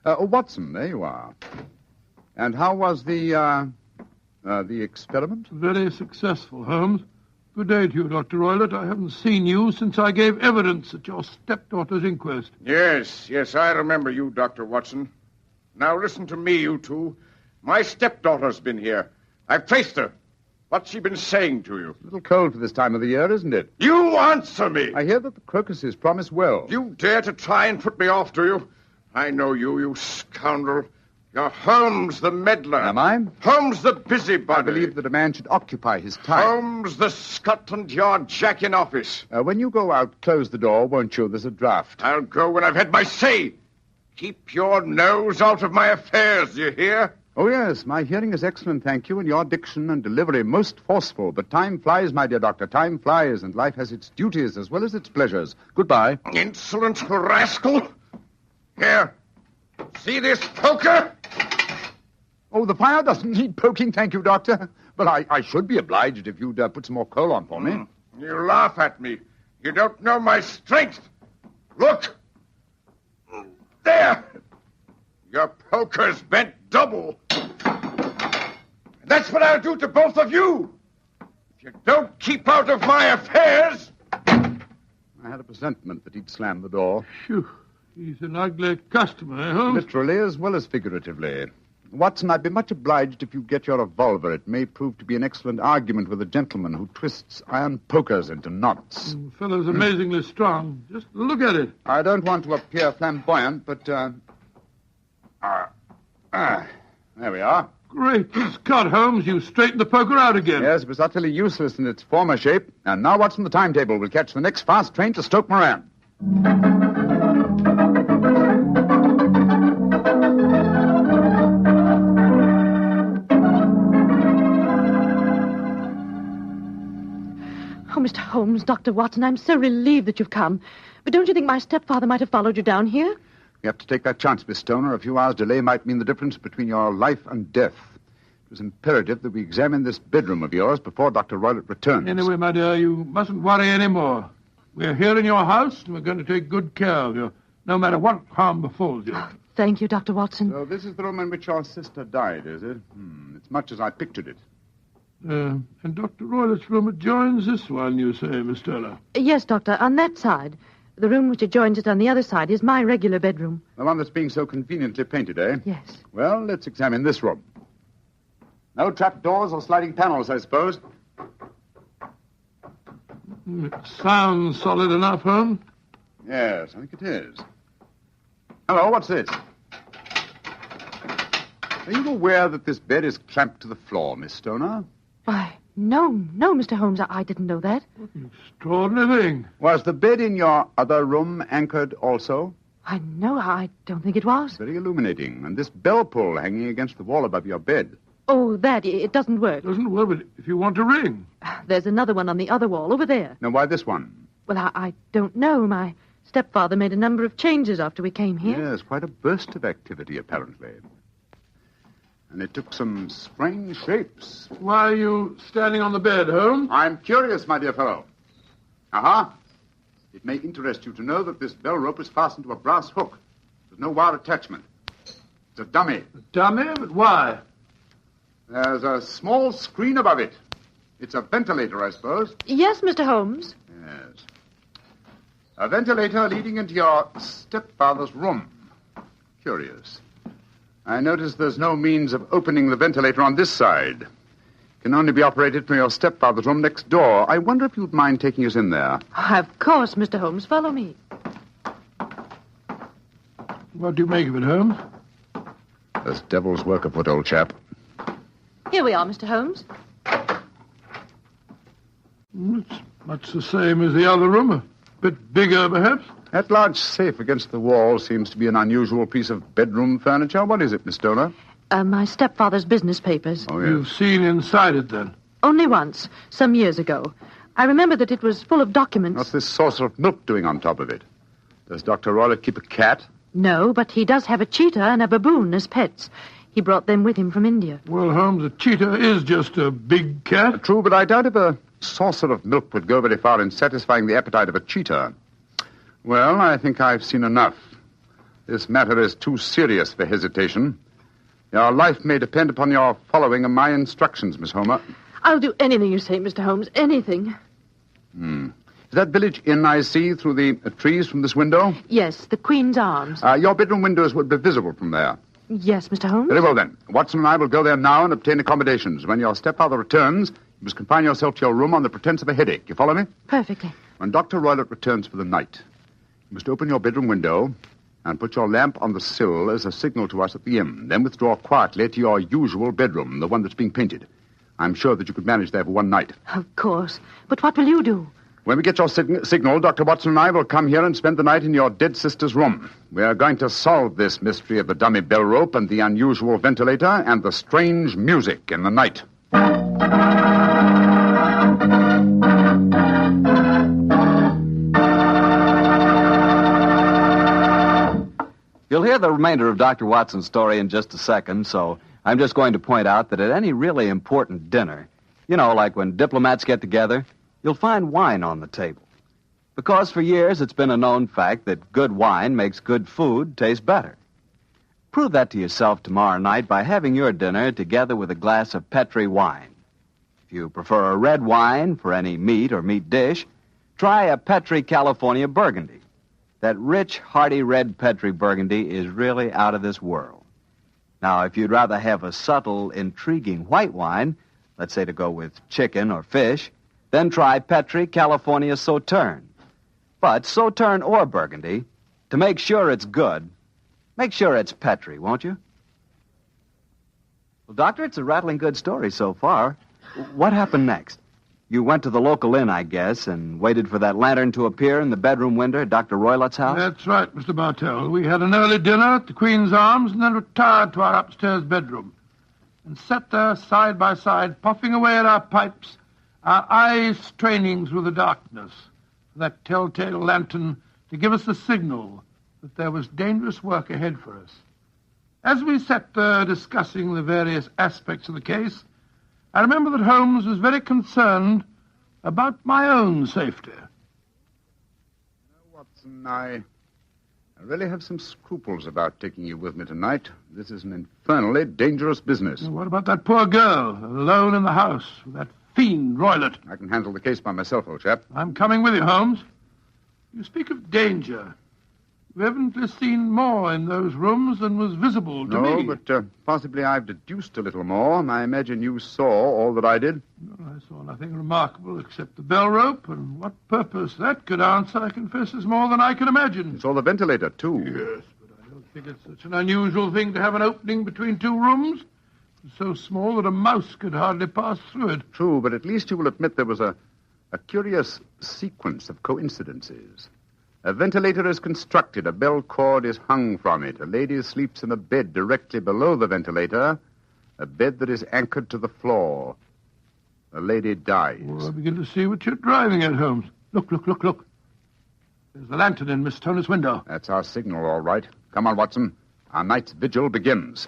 Watson, there you are. And how was the experiment? Very successful, Holmes. Good day to you, Dr. Roylott. I haven't seen you since I gave evidence at your stepdaughter's inquest. Yes, I remember you, Dr. Watson. Now listen to me, you two. My stepdaughter's been here. I've traced her. What's she been saying to you? A little cold for this time of the year, isn't it? You answer me! I hear that the crocuses promise well. You dare to try and put me off, do you? I know you, you scoundrel. You're Holmes the meddler. Am I? Holmes the busybody. I believe that a man should occupy his time. Holmes the Scotland Yard Jack in office. When you go out, close the door, won't you? There's a draft. I'll go when I've had my say. Keep your nose out of my affairs, you hear? Oh, yes, my hearing is excellent, thank you, and your diction and delivery most forceful. But time flies, my dear doctor, time flies, and life has its duties as well as its pleasures. Goodbye. Insolent rascal. Here, see this poker? Oh, the fire doesn't need poking, thank you, Doctor. But I should be obliged if you'd put some more coal on for me. You laugh at me. You don't know my strength. Look. There. Your poker's bent double. That's what I'll do to both of you. If you don't keep out of my affairs. I had a presentiment that he'd slam the door. Phew. He's an ugly customer, eh, Holmes? Literally as well as figuratively. Watson, I'd be much obliged if you get your revolver. It may prove to be an excellent argument with a gentleman who twists iron pokers into knots. The fellow's amazingly strong. Just look at it. I don't want to appear flamboyant, but... there we are. Great Scott, Holmes, you straightened the poker out again. Yes, it was utterly useless in its former shape. And now what's on the timetable? We'll catch the next fast train to Stoke Moran. Oh, Mr. Holmes, Dr. Watson, I'm so relieved that you've come. But don't you think my stepfather might have followed you down here? You have to take that chance, Miss Stoner. A few hours' delay might mean the difference between your life and death. It was imperative that we examine this bedroom of yours before Dr. Roylott returns. Anyway, my dear, you mustn't worry any more. We're here in your house, and we're going to take good care of you, no matter what harm befalls you. Thank you, Dr. Watson. So this is the room in which your sister died, is it? It's much as I pictured it. And Dr. Roylott's room adjoins this one, you say, Miss Turner? Yes, Doctor, on that side. The room which adjoins it on the other side is my regular bedroom. The one that's being so conveniently painted, eh? Yes. Well, let's examine this room. No trapdoors or sliding panels, I suppose. It sounds solid enough, Holmes. Yes, I think it is. Hello, what's this? Are you aware that this bed is clamped to the floor, Miss Stoner? Why, no, Mr. Holmes, I didn't know that. Extraordinary thing. Was the bed in your other room anchored also? I don't think it was. Very illuminating. And this bell pull hanging against the wall above your bed. Oh, it doesn't work. Doesn't work, but if you want to ring. There's another one on the other wall over there. Now, why this one? Well, I don't know. My stepfather made a number of changes after we came here. Yes, quite a burst of activity, apparently. And it took some strange shapes. Why are you standing on the bed, Holmes? I'm curious, my dear fellow. Aha. It may interest you to know that this bell rope is fastened to a brass hook. There's no wire attachment. It's a dummy. A dummy? But why? There's a small screen above it. It's a ventilator, I suppose. Yes, Mr. Holmes. Yes. A ventilator leading into your stepfather's room. Curious. I notice there's no means of opening the ventilator on this side. It can only be operated from your stepfather's room next door. I wonder if you'd mind taking us in there. Of course, Mr. Holmes. Follow me. What do you make of it, Holmes? There's devil's work afoot, old chap. Here we are, Mr. Holmes. It's much the same as the other room. A bit bigger, perhaps. That large safe against the wall seems to be an unusual piece of bedroom furniture. What is it, Miss Stoner? My stepfather's business papers. Oh, yes. You've seen inside it, then? Only once, some years ago. I remember that it was full of documents. What's this saucer of milk doing on top of it? Does Dr. Roylott keep a cat? No, but he does have a cheetah and a baboon as pets. He brought them with him from India. Well, Holmes, a cheetah is just a big cat. True, but I doubt if a saucer of milk would go very far in satisfying the appetite of a cheetah. Well, I think I've seen enough. This matter is too serious for hesitation. Your life may depend upon your following of my instructions, Miss Homer. I'll do anything you say, Mr. Holmes, anything. Is that village inn I see through the trees from this window? Yes, the Queen's Arms. Your bedroom windows would be visible from there. Yes, Mr. Holmes. Very well, then. Watson and I will go there now and obtain accommodations. When your stepfather returns, you must confine yourself to your room on the pretense of a headache. You follow me? Perfectly. When Dr. Roylott returns for the night, you must open your bedroom window and put your lamp on the sill as a signal to us at the inn. Then withdraw quietly to your usual bedroom, the one that's being painted. I'm sure that you could manage there for one night. Of course. But what will you do? When we get your signal, Dr. Watson and I will come here and spend the night in your dead sister's room. We are going to solve this mystery of the dummy bell rope and the unusual ventilator and the strange music in the night. You'll hear the remainder of Dr. Watson's story in just a second, so I'm just going to point out that at any really important dinner, you know, like when diplomats get together, you'll find wine on the table. Because for years it's been a known fact that good wine makes good food taste better. Prove that to yourself tomorrow night by having your dinner together with a glass of Petri wine. If you prefer a red wine for any meat or meat dish, try a Petri California Burgundy. That rich, hearty red Petri Burgundy is really out of this world. Now, if you'd rather have a subtle, intriguing white wine, let's say to go with chicken or fish, then try Petri California Sauterne. But Sauterne or Burgundy, to make sure it's good, make sure it's Petri, won't you? Well, Doctor, it's a rattling good story so far. What happened next? You went to the local inn, I guess, and waited for that lantern to appear in the bedroom window at Dr. Roylott's house? That's right, Mr. Bartell. We had an early dinner at the Queen's Arms and then retired to our upstairs bedroom and sat there side by side, puffing away at our pipes, our eyes straining through the darkness for that telltale lantern to give us the signal that there was dangerous work ahead for us. As we sat there discussing the various aspects of the case, I remember that Holmes was very concerned about my own safety. Watson, I really have some scruples about taking you with me tonight. This is an infernally dangerous business. What about that poor girl, alone in the house, with that fiend Roylott? I can handle the case by myself, old chap. I'm coming with you, Holmes. You speak of danger. You've evidently seen more in those rooms than was visible to me. No, but possibly I've deduced a little more. I imagine you saw all that I did. No, I saw nothing remarkable except the bell rope, and what purpose that could answer, I confess, is more than I can imagine. You saw the ventilator, too. Yes, but I don't think it's such an unusual thing to have an opening between two rooms. It's so small that a mouse could hardly pass through it. True, but at least you will admit there was a curious sequence of coincidences. A ventilator is constructed. A bell cord is hung from it. A lady sleeps in a bed directly below the ventilator, a bed that is anchored to the floor. The lady dies. Well, I begin to see what you're driving at, Holmes. Look. There's the lantern in Miss Toner's window. That's our signal, all right. Come on, Watson. Our night's vigil begins.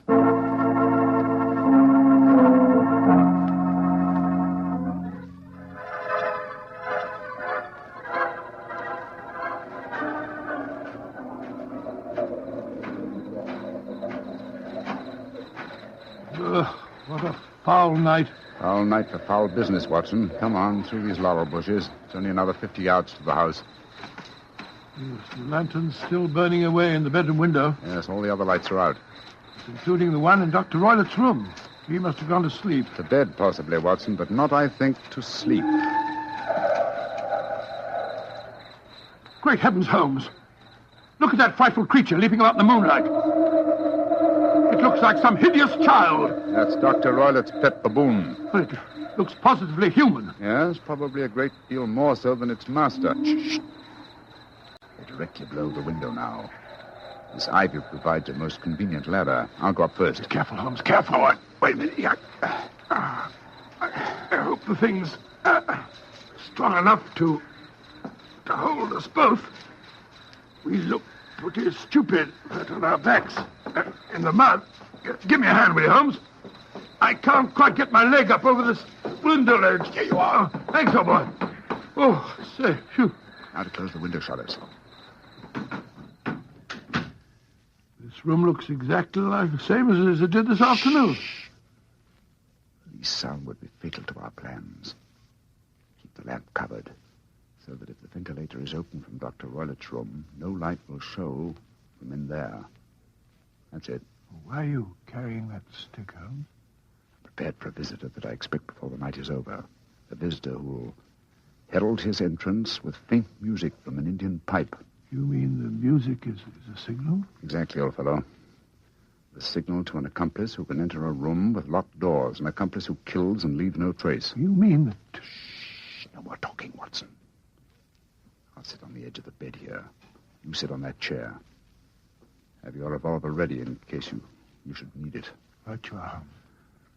What a foul night. Foul night for foul business, Watson. Come on, through these laurel bushes. It's only another 50 yards to the house. Yes, the lantern's still burning away in the bedroom window. Yes, all the other lights are out. Including the one in Dr. Roylott's room. He must have gone to sleep. To bed, possibly, Watson, but not, I think, to sleep. Great heavens, Holmes. Look at that frightful creature leaping about in the moonlight. It looks like some hideous child. That's Dr. Roylott's pet baboon. Well, it looks positively human. Yes, probably a great deal more so than its master. Shh. They're directly below the window now. This ivy provides a most convenient ladder. I'll go up first. Careful, Holmes, careful. Wait a minute. I hope the thing's strong enough to hold us both. We look pretty stupid on our backs in the mud. Give me a hand, will you, Holmes? I can't quite get my leg up over this window ledge. Here you are. Thanks, old boy. Oh, say, phew. Now to close the window shutters. This room looks exactly like the same as it did this afternoon. Least sound would be fatal to our plans. Keep the lamp covered, so that if the ventilator is open from Dr. Roylott's room, no light will show from in there. That's it. Why are you carrying that stick, Holmes? Prepared for a visitor that I expect before the night is over. A visitor who will herald his entrance with faint music from an Indian pipe. You mean the music is a signal? Exactly, old fellow. The signal to an accomplice who can enter a room with locked doors, an accomplice who kills and leaves no trace. You mean that... Shh, no more talking, Watson. I'll sit on the edge of the bed here. You sit on that chair. Have your revolver ready in case you should need it. Right you are.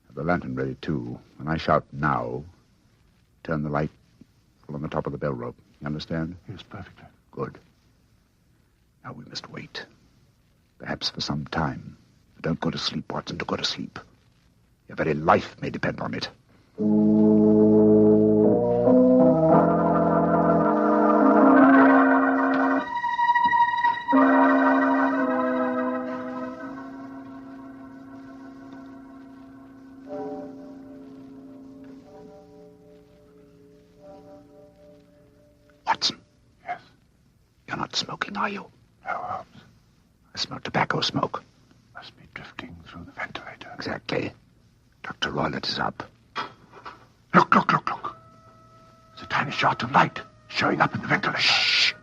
Have the lantern ready, too. When I shout now, turn the light full on the top of the bell rope. You understand? Yes, perfectly. Good. Now we must wait. Perhaps for some time. But don't go to sleep, Watson. Don't go to sleep. Your very life may depend on it. Watson. Yes? You're not smoking, are you? No, Holmes. I smell tobacco smoke. Must be drifting through the ventilator. Exactly. Dr. Roylott is up. Look. It's a tiny shot of light showing up in the ventilator. Shh.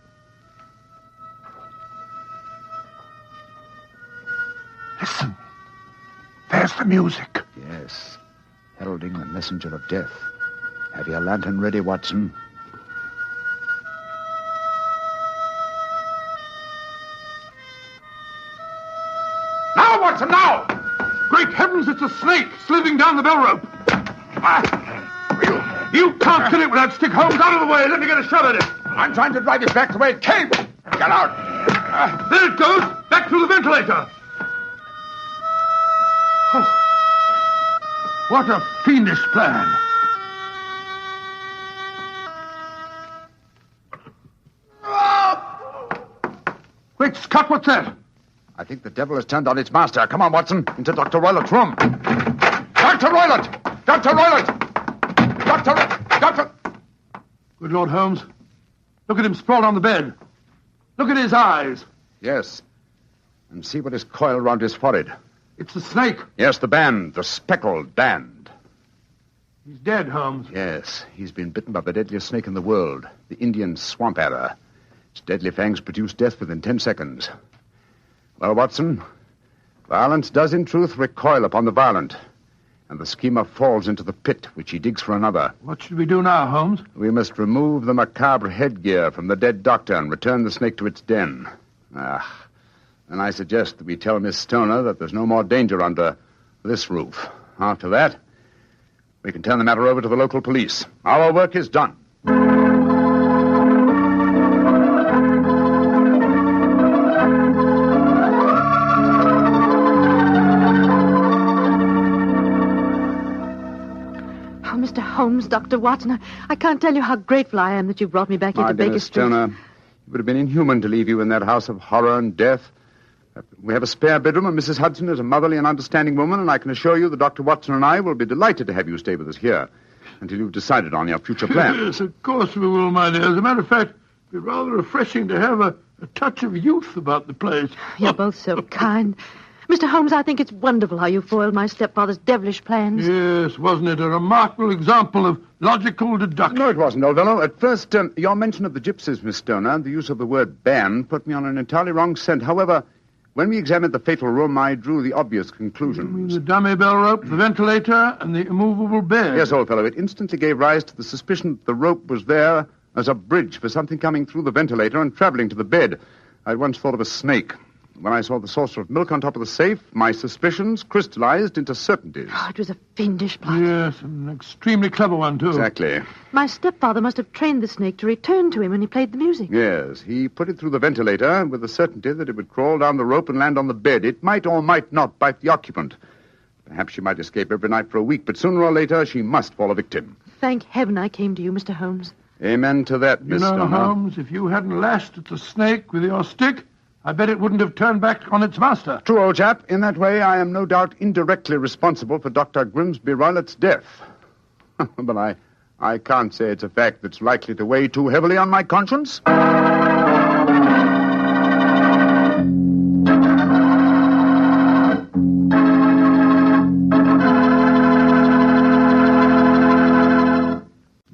Listen. There's the music. Yes. Heralding the messenger of death. Have your lantern ready, Watson? Now, Watson, now! Great heavens, it's a snake slithering down the bell rope. You can't kill it with that stick, Holmes. Out of the way. Let me get a shot at it. I'm trying to drive it back the way it came. Get out. There it goes. Back through the ventilator. Oh. What a fiendish plan. Quick, Scott, what's that? I think the devil has turned on its master. Come on, Watson, into Dr. Roylott's room. Dr. Roylott! Dr. Roylott! Doctor! Good Lord, Holmes. Look at him sprawled on the bed. Look at his eyes. Yes. And see what is coiled around his forehead. It's the snake. Yes, the band. The speckled band. He's dead, Holmes. Yes, he's been bitten by the deadliest snake in the world, the Indian swamp adder. Its deadly fangs produce death within 10 seconds. Well, Watson, violence does in truth recoil upon the violent, and the schemer falls into the pit which he digs for another. What should we do now, Holmes? We must remove the macabre headgear from the dead doctor and return the snake to its den. And I suggest that we tell Miss Stoner that there's no more danger under this roof. After that, we can turn the matter over to the local police. Our work is done. Mr. Holmes, Dr. Watson, I can't tell you how grateful I am that you brought me back here to Baker Street. Stoner, it would have been inhuman to leave you in that house of horror and death. We have a spare bedroom, and Mrs. Hudson is a motherly and understanding woman, and I can assure you that Dr. Watson and I will be delighted to have you stay with us here until you've decided on your future plans. Yes, of course we will, my dear. As a matter of fact, it'd be rather refreshing to have a touch of youth about the place. You're both so kind. Mr. Holmes, I think it's wonderful how you foiled my stepfather's devilish plans. Yes, wasn't it a remarkable example of logical deduction? No, it wasn't, old fellow. At first, your mention of the gypsies, Miss Stoner, the use of the word band, put me on an entirely wrong scent. However, when we examined the fatal room, I drew the obvious conclusions. You mean the dummy bell rope, the ventilator, and the immovable bed? Yes, old fellow. It instantly gave rise to the suspicion that the rope was there as a bridge for something coming through the ventilator and traveling to the bed. I'd once thought of a snake. When I saw the saucer of milk on top of the safe, my suspicions crystallized into certainties. Oh, it was a fiendish plot. Yes, an extremely clever one, too. Exactly. My stepfather must have trained the snake to return to him when he played the music. Yes, he put it through the ventilator with the certainty that it would crawl down the rope and land on the bed. It might or might not bite the occupant. Perhaps she might escape every night for a week, but sooner or later she must fall a victim. Thank heaven I came to you, Mr. Holmes. Amen to that, Miss Stoner. Holmes, if you hadn't lashed at the snake with your stick, I bet it wouldn't have turned back on its master. True, old chap. In that way, I am no doubt indirectly responsible for Dr. Grimsby Roylott's death. But I can't say it's a fact that's likely to weigh too heavily on my conscience.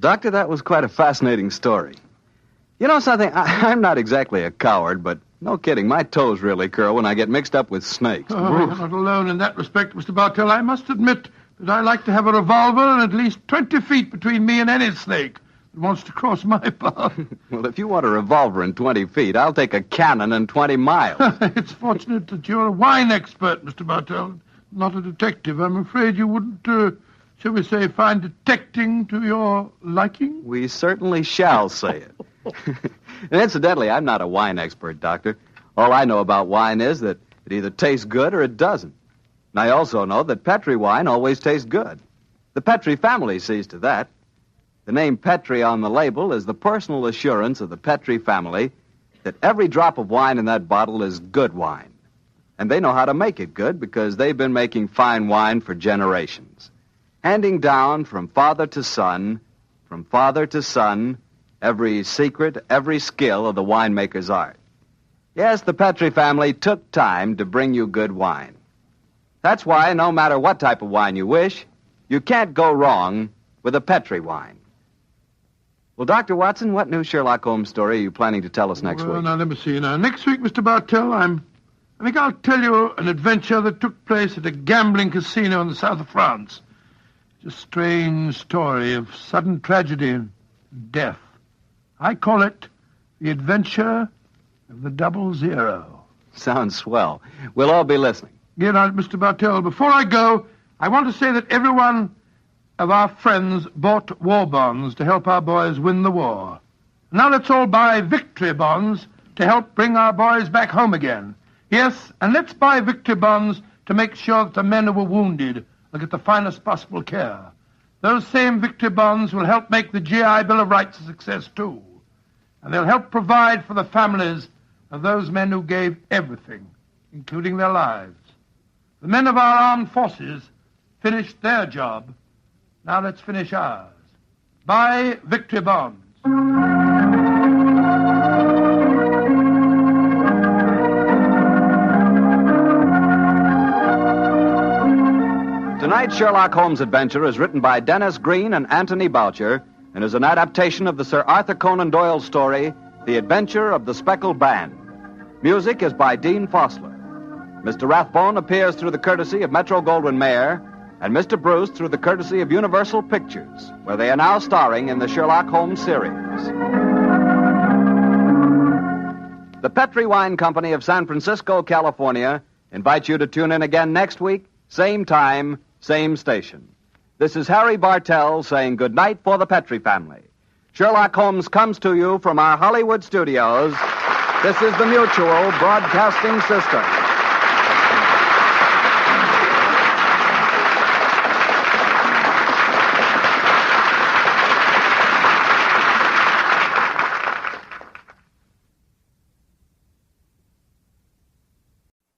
Doctor, that was quite a fascinating story. You know something? I'm not exactly a coward, but no kidding, my toes really curl when I get mixed up with snakes. Oh, you're not alone in that respect, Mr. Bartell. I must admit that I like to have a revolver and at least 20 feet between me and any snake that wants to cross my path. Well, if you want a revolver in 20 feet, I'll take a cannon in 20 miles. It's fortunate that you're a wine expert, Mr. Bartell, not a detective. I'm afraid you wouldn't, shall we say, find detecting to your liking? We certainly shall say it. And incidentally, I'm not a wine expert, Doctor. All I know about wine is that it either tastes good or it doesn't. And I also know that Petri wine always tastes good. The Petri family sees to that. The name Petri on the label is the personal assurance of the Petri family that every drop of wine in that bottle is good wine. And they know how to make it good because they've been making fine wine for generations. Handing down from father to son, every secret, every skill of the winemaker's art. Yes, the Petri family took time to bring you good wine. That's why, no matter what type of wine you wish, you can't go wrong with a Petri wine. Well, Dr. Watson, what new Sherlock Holmes story are you planning to tell us next week? Now, let me see. Now, next week, Mr. Bartell, I'm I think I'll tell you an adventure that took place at a gambling casino in the south of France. It's a strange story of sudden tragedy and death. I call it The Adventure of the 00. Sounds swell. We'll all be listening. Good night, Mr. Bartell. Before I go, I want to say that every one of our friends bought war bonds to help our boys win the war. Now let's all buy victory bonds to help bring our boys back home again. Yes, and let's buy victory bonds to make sure that the men who were wounded will get the finest possible care. Those same victory bonds will help make the GI Bill of Rights a success, too. And they'll help provide for the families of those men who gave everything, including their lives. The men of our armed forces finished their job. Now let's finish ours. Buy victory bonds. Tonight's Sherlock Holmes adventure is written by Dennis Green and Anthony Boucher and is an adaptation of the Sir Arthur Conan Doyle story, The Adventure of the Speckled Band. Music is by Dean Fossler. Mr. Rathbone appears through the courtesy of Metro-Goldwyn-Mayer and Mr. Bruce through the courtesy of Universal Pictures, where they are now starring in the Sherlock Holmes series. The Petri Wine Company of San Francisco, California, invites you to tune in again next week, same time, same station. This is Harry Bartell saying good night for the Petri family. Sherlock Holmes comes to you from our Hollywood studios. This is the Mutual Broadcasting System.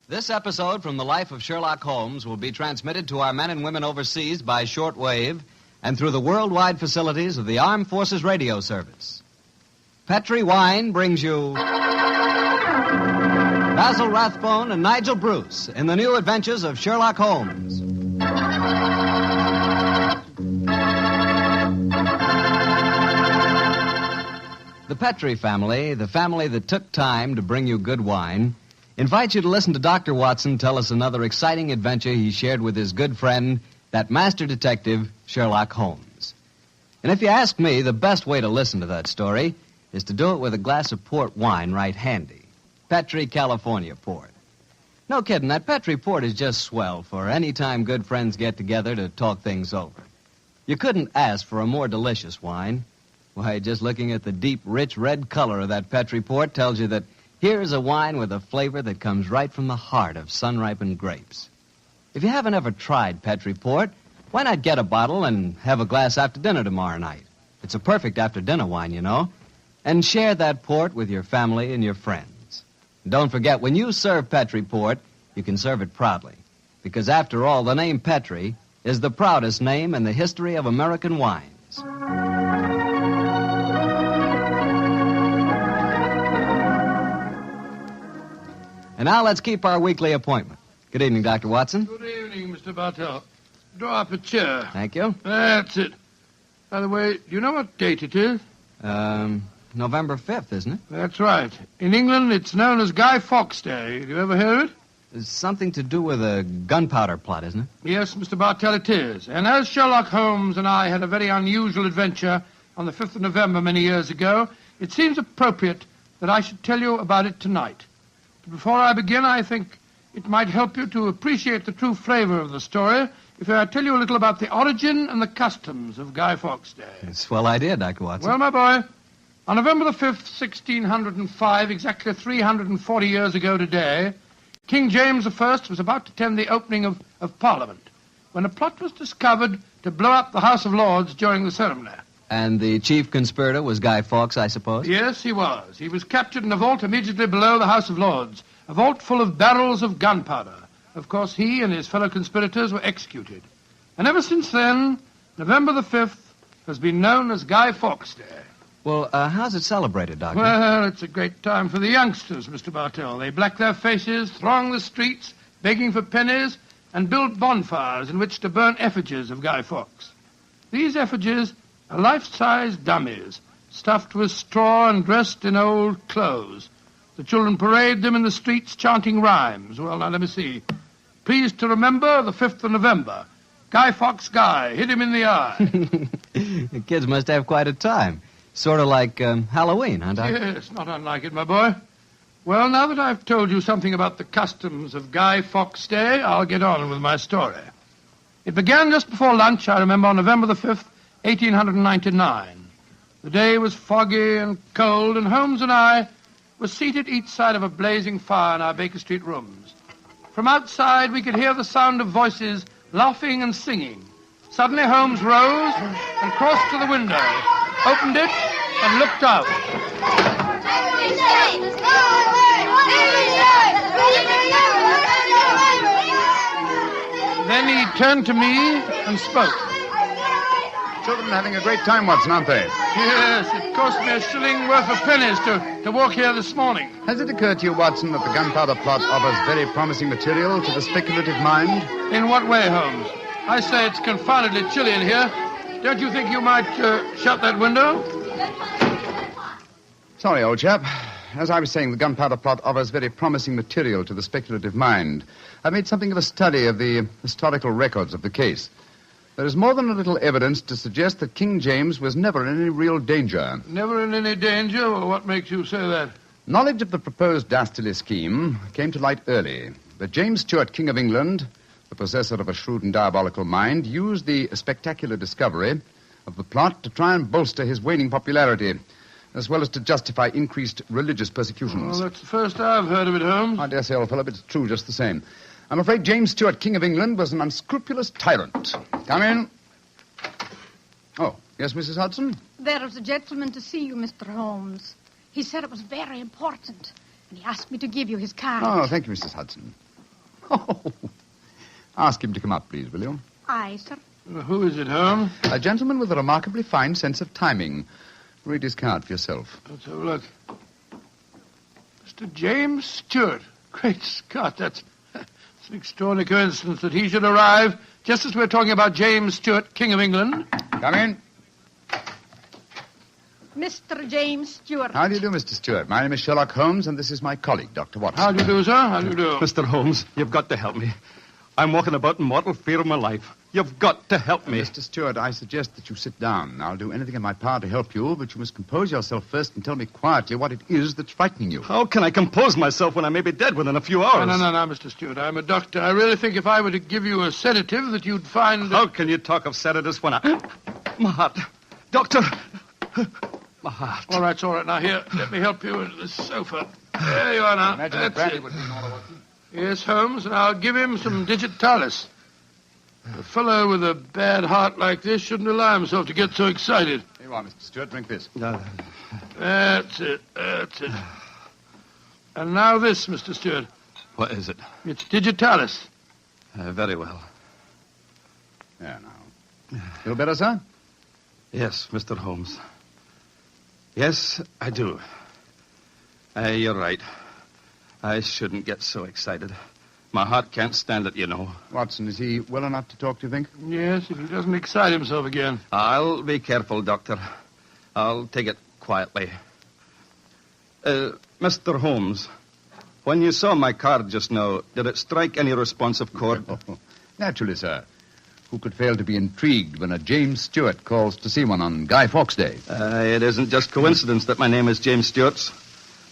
This episode from the life of Sherlock Holmes will be transmitted to our men and women overseas by shortwave and through the worldwide facilities of the Armed Forces Radio Service. Petri Wine brings you Basil Rathbone and Nigel Bruce in the new adventures of Sherlock Holmes. The Petri family, the family that took time to bring you good wine, invites you to listen to Dr. Watson tell us another exciting adventure he shared with his good friend, that master detective, Sherlock Holmes. And if you ask me, the best way to listen to that story is to do it with a glass of port wine right handy. Petri California port. No kidding, that Petri port is just swell for any time good friends get together to talk things over. You couldn't ask for a more delicious wine. Why, just looking at the deep, rich red color of that Petri port tells you that here's a wine with a flavor that comes right from the heart of sun-ripened grapes. If you haven't ever tried Petri Port, why not get a bottle and have a glass after dinner tomorrow night? It's a perfect after-dinner wine, you know. And share that port with your family and your friends. And don't forget, when you serve Petri Port, you can serve it proudly. Because after all, the name Petri is the proudest name in the history of American wines. And now let's keep our weekly appointment. Good evening, Dr. Watson. Good evening, Mr. Bartell. Draw up a chair. Thank you. That's it. By the way, do you know what date it is? November 5th, isn't it? That's right. In England, it's known as Guy Fawkes Day. Have you ever heard of it? It's something to do with a gunpowder plot, isn't it? Yes, Mr. Bartell, it is. And as Sherlock Holmes and I had a very unusual adventure on the 5th of November many years ago, it seems appropriate that I should tell you about it tonight. But before I begin, I think it might help you to appreciate the true flavor of the story if I tell you a little about the origin and the customs of Guy Fawkes Day. It's a swell idea, Dr. Watson. Well, my boy, on November the 5th, 1605, exactly 340 years ago today, King James I was about to attend the opening of Parliament when a plot was discovered to blow up the House of Lords during the ceremony. And the chief conspirator was Guy Fawkes, I suppose? Yes, he was. He was captured in a vault immediately below the House of Lords, a vault full of barrels of gunpowder. Of course, he and his fellow conspirators were executed. And ever since then, November the 5th has been known as Guy Fawkes Day. Well, how's it celebrated, Doctor? Well, it's a great time for the youngsters, Mr. Bartell. They black their faces, throng the streets, begging for pennies, and build bonfires in which to burn effigies of Guy Fawkes. These effigies are life-size dummies, stuffed with straw and dressed in old clothes. The children parade them in the streets chanting rhymes. Well, now, let me see. Pleased to remember the 5th of November. Guy Fawkes Guy, hit him in the eye. The kids must have quite a time. Sort of like Halloween, huh, Doc? Yes, not unlike it, my boy. Well, now that I've told you something about the customs of Guy Fawkes Day, I'll get on with my story. It began just before lunch, I remember, on November the 5th, 1899. The day was foggy and cold, and Holmes and I were seated each side of a blazing fire in our Baker Street rooms. From outside, we could hear the sound of voices laughing and singing. Suddenly, Holmes rose and crossed to the window, opened it, and looked out. Then he turned to me and spoke. Children are having a great time, Watson, aren't they? Yes, it cost me a shilling worth of pennies to walk here this morning. Has it occurred to you, Watson, that the gunpowder plot offers very promising material to the speculative mind? In what way, Holmes? I say it's confoundedly chilly in here. Don't you think you might shut that window? Sorry, old chap. As I was saying, the gunpowder plot offers very promising material to the speculative mind. I made something of a study of the historical records of the case. There is more than a little evidence to suggest that King James was never in any real danger. Never in any danger? Well, what makes you say that? Knowledge of the proposed dastardly scheme came to light early. But James Stuart, King of England, the possessor of a shrewd and diabolical mind, used the spectacular discovery of the plot to try and bolster his waning popularity, as well as to justify increased religious persecutions. Well, that's the first I've heard of it, Holmes. I dare say, old fellow, but it's true just the same. I'm afraid James Stuart, King of England, was an unscrupulous tyrant. Come in. Oh, yes, Mrs. Hudson? There is a gentleman to see you, Mr. Holmes. He said it was very important, and he asked me to give you his card. Oh, thank you, Mrs. Hudson. Oh, ask him to come up, please, will you? Aye, sir. Who is it, Holmes? A gentleman with a remarkably fine sense of timing. Read his card for yourself. Let's have a look. Mr. James Stuart. Great Scott, that's an extraordinary coincidence that he should arrive just as we're talking about James Stuart, King of England. Come in. Mr. James Stuart. How do you do, Mr. Stuart? My name is Sherlock Holmes, and this is my colleague, Dr. Watson. How do you do, sir? How do you do? Mr. Holmes, you've got to help me. I'm walking about in mortal fear of my life. You've got to help me. Mr. Stuart, I suggest that you sit down. I'll do anything in my power to help you, but you must compose yourself first and tell me quietly what it is that's frightening you. How can I compose myself when I may be dead within a few hours? No, Mr. Stuart. I'm a doctor. I really think if I were to give you a sedative that you'd find... How can you talk of sedatives when I... My heart. Doctor. My heart. All right. Now, here, let me help you into the sofa. There you are now. Imagine That's brandy it. would be in order, Watson. Yes, Holmes, and I'll give him some digitalis. A fellow with a bad heart like this shouldn't allow himself to get so excited. Here you are, Mr. Stuart. Drink this. That's it. And now this, Mr. Stuart. What is it? It's digitalis. Very well. There now. Feel better, sir? Yes, Mr. Holmes. Yes, I do. You're right. I shouldn't get so excited. My heart can't stand it, you know. Watson, is he well enough to talk, do you think? Yes, if he doesn't excite himself again. I'll be careful, Doctor. I'll take it quietly. Mr. Holmes, when you saw my card just now, did it strike any responsive chord? Naturally, sir. Who could fail to be intrigued when a James Stuart calls to see one on Guy Fawkes Day? It isn't just coincidence that my name is James Stuart.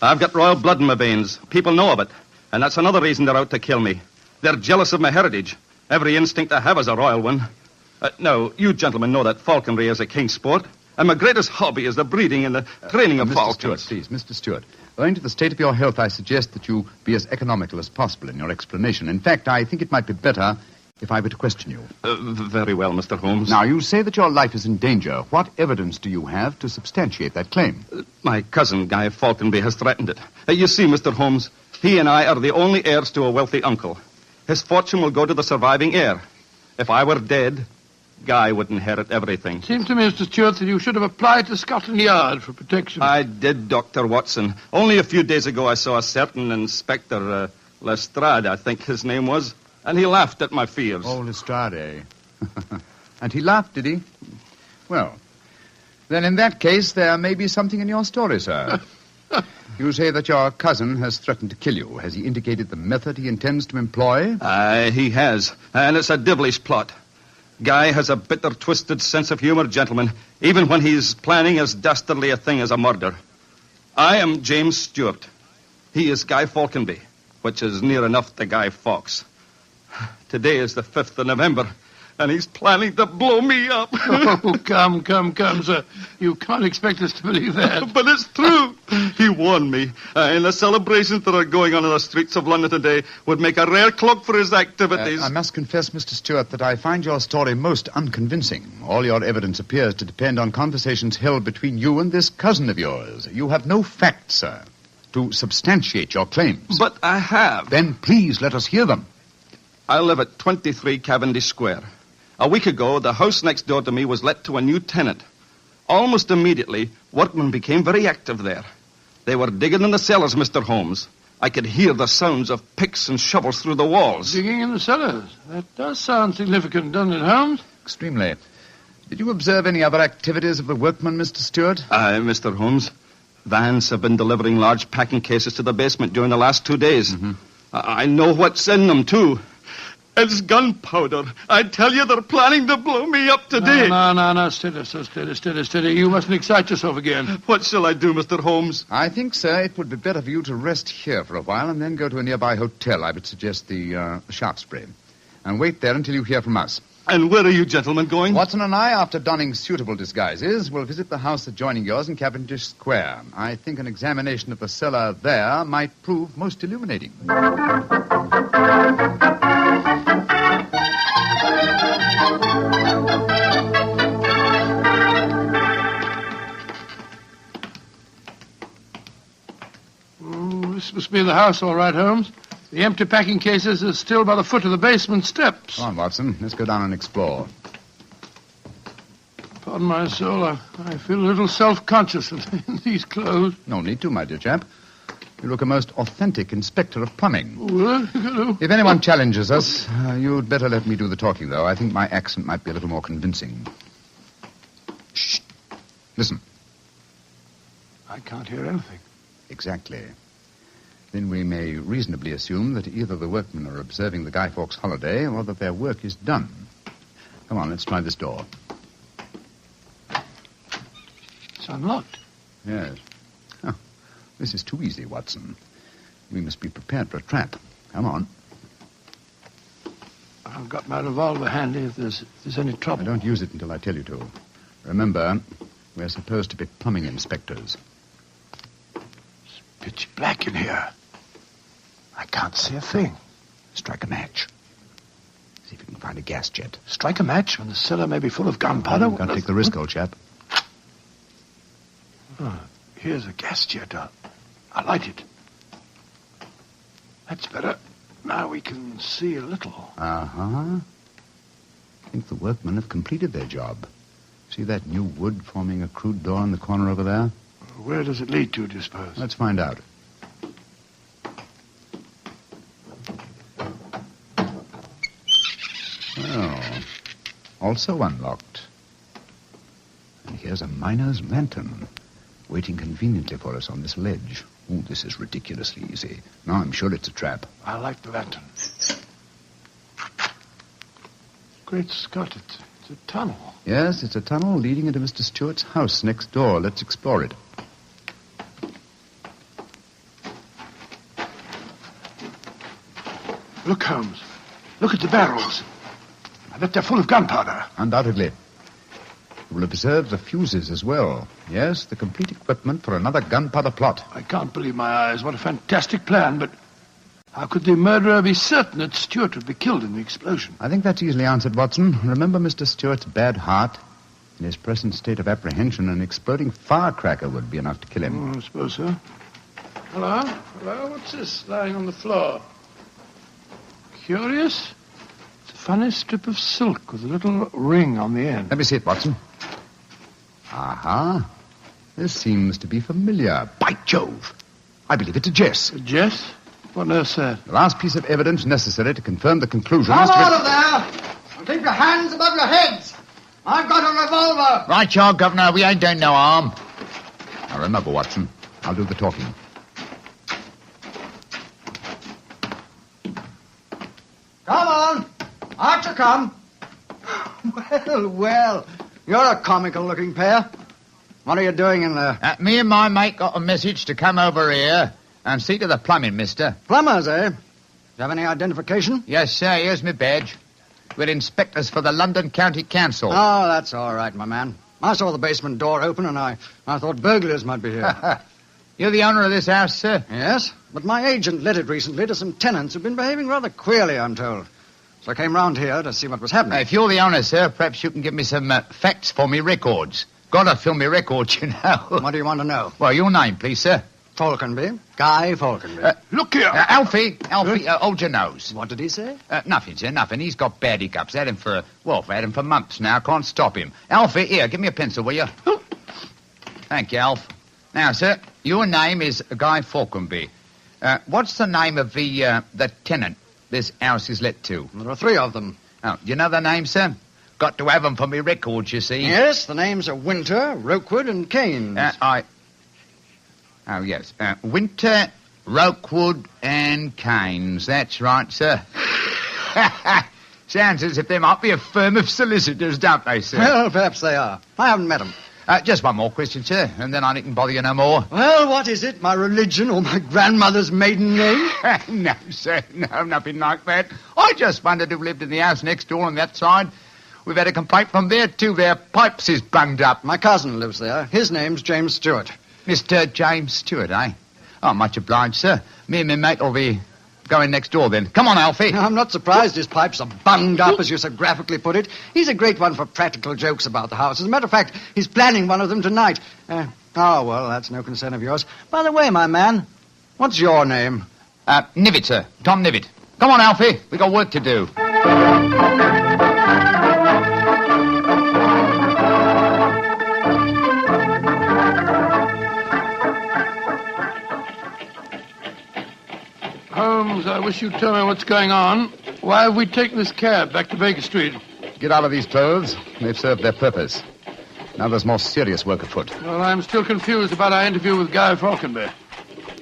I've got royal blood in my veins. People know of it. And that's another reason they're out to kill me. They're jealous of my heritage. Every instinct I have is a royal one. Now, you gentlemen know that falconry is a king's sport. And my greatest hobby is the breeding and the training of falcons. Stuart, please, Mr. Stuart. Owing to the state of your health, I suggest that you be as economical as possible in your explanation. In fact, I think it might be better if I were to question you. Very well, Mr. Holmes. Now, you say that your life is in danger. What evidence do you have to substantiate that claim? My cousin, Guy Falconby, has threatened it. You see, Mr. Holmes, he and I are the only heirs to a wealthy uncle. His fortune will go to the surviving heir. If I were dead, Guy would inherit everything. Seems to me, Mr. Stuart, that you should have applied to Scotland Yard for protection. I did, Dr. Watson. Only a few days ago I saw a certain Inspector Lestrade, I think his name was, and he laughed at my fears. Oh, Lestrade. And he laughed, did he? Well, then in that case, there may be something in your story, sir. You say that your cousin has threatened to kill you. Has he indicated the method he intends to employ? He has. And it's a devilish plot. Guy has a bitter, twisted sense of humor, gentlemen, even when he's planning as dastardly a thing as a murder. I am James Stewart. He is Guy Falconby, which is near enough to Guy Fawkes. Today is the 5th of November, and he's planning to blow me up. Oh, come, sir. You can't expect us to believe that. But it's true. He warned me. And the celebrations that are going on in the streets of London today would make a rare cloak for his activities. I must confess, Mr. Stewart, that I find your story most unconvincing. All your evidence appears to depend on conversations held between you and this cousin of yours. You have no facts, sir, to substantiate your claims. But I have. Then please let us hear them. I live at 23 Cavendish Square. A week ago, the house next door to me was let to a new tenant. Almost immediately, workmen became very active there. They were digging in the cellars, Mr. Holmes. I could hear the sounds of picks and shovels through the walls. Digging in the cellars? That does sound significant, doesn't it, Holmes? Extremely. Did you observe any other activities of the workmen, Mr. Stewart? Mr. Holmes. Vans have been delivering large packing cases to the basement during the last 2 days. Mm-hmm. I know what's in them, too. It's gunpowder. I tell you, they're planning to blow me up today. No. Steady. You mustn't excite yourself again. What shall I do, Mr. Holmes? I think, sir, it would be better for you to rest here for a while and then go to a nearby hotel. I would suggest the Shaftesbury. And wait there until you hear from us. And where are you gentlemen going? Watson and I, after donning suitable disguises, will visit the house adjoining yours in Cavendish Square. I think an examination of the cellar there might prove most illuminating. This must be the house, all right, Holmes. The empty packing cases are still by the foot of the basement steps. Come on, Watson. Let's go down and explore. Pardon my soul, I feel a little self-conscious in these clothes. No need to, my dear chap. You look a most authentic inspector of plumbing. Hello. If anyone challenges us, you'd better let me do the talking, though. I think my accent might be a little more convincing. Shh. Listen. I can't hear anything. Exactly. Then we may reasonably assume that either the workmen are observing the Guy Fawkes holiday or that their work is done. Come on, let's try this door. It's unlocked. Yes. Oh, this is too easy, Watson. We must be prepared for a trap. Come on. I've got my revolver handy if there's any trouble. I don't use it until I tell you to. Remember, we're supposed to be plumbing inspectors. It's pitch black in here. I can't see a thing. Strike a match. See if you can find a gas jet. Strike a match when the cellar may be full of gunpowder? Can't take the risk, old chap. Oh, here's a gas jet. I light it. That's better. Now we can see a little. Uh-huh. I think the workmen have completed their job. See that new wood forming a crude door in the corner over there? Where does it lead to, do you suppose? Let's find out. Oh, also unlocked. And here's a miner's lantern, waiting conveniently for us on this ledge. Oh, this is ridiculously easy. Now I'm sure it's a trap. I like the lantern. Great Scott, it's a tunnel. Yes, it's a tunnel leading into Mr. Stewart's house next door. Let's explore it. Look, Holmes. Look at the barrels. I bet they're full of gunpowder. Undoubtedly. You will observe the fuses as well. Yes, the complete equipment for another gunpowder plot. I can't believe my eyes. What a fantastic plan, but how could the murderer be certain that Stewart would be killed in the explosion? I think that's easily answered, Watson. Remember Mr. Stewart's bad heart? In his present state of apprehension, an exploding firecracker would be enough to kill him. Oh, I suppose so. Hello? What's this lying on the floor? Curious. It's a funny strip of silk with a little ring on the end. Let me see it, Watson. Aha. This seems to be familiar. By Jove. I believe it's a Jess. A Jess? What on earth's that? The last piece of evidence necessary to confirm the conclusion Come is to out of there! And keep your hands above your heads! I've got a revolver! Right, you are, Governor. We ain't doing no harm. Now remember, Watson, I'll do the talking. Come on. Archer, come. Well. You're a comical-looking pair. What are you doing in there? Me and my mate got a message to come over here and see to the plumbing, mister. Plumbers, eh? Do you have any identification? Yes, sir. Here's my badge. We're inspectors for the London County Council. Oh, that's all right, my man. I saw the basement door open, and I thought burglars might be here. You're the owner of this house, sir? Yes, but my agent let it recently to some tenants who've been behaving rather queerly, I'm told. So I came round here to see what was happening. If you're the owner, sir, perhaps you can give me some facts for me records. Gotta fill me records, you know. What do you want to know? Well, your name, please, sir. Falconby. Guy Falconby. Look here. Alfie, hold your nose. What did he say? Nothing, sir, nothing. He's got bad hiccups. Had him for months now. Can't stop him. Alfie, here, give me a pencil, will you? Thank you, Alf. Now, sir, your name is Guy Falconby. What's the name of the tenant this house is let to? There are 3 of them. Oh, do you know the name, sir? Got to have them for me records, you see. Yes, the names are Winter, Rokewood, and Keynes. Oh, yes. Winter, Rokewood, and Keynes. That's right, sir. Sounds as if they might be a firm of solicitors, don't they, sir? Well, perhaps they are. I haven't met them. Just one more question, sir, and then I needn't bother you no more. Well, what is it? My religion or my grandmother's maiden name? No, sir, no, nothing like that. I just wondered who lived in the house next door on that side. We've had a complaint from there, too. Their pipes is bunged up. My cousin lives there. His name's James Stewart. Mr. James Stewart, eh? Oh, much obliged, sir. Me and my mate will be going next door, then. Come on, Alfie. I'm not surprised his pipes are bunged up, as you so graphically put it. He's a great one for practical jokes about the house. As a matter of fact, he's planning one of them tonight. Well, that's no concern of yours. By the way, my man, what's your name? Nivitt, sir. Tom Nivitt. Come on, Alfie. We got work to do. Holmes, I wish you'd tell me what's going on. Why have we taken this cab back to Baker Street? Get out of these clothes. They've served their purpose. Now there's more serious work afoot. Well, I'm still confused about our interview with Guy Falconby.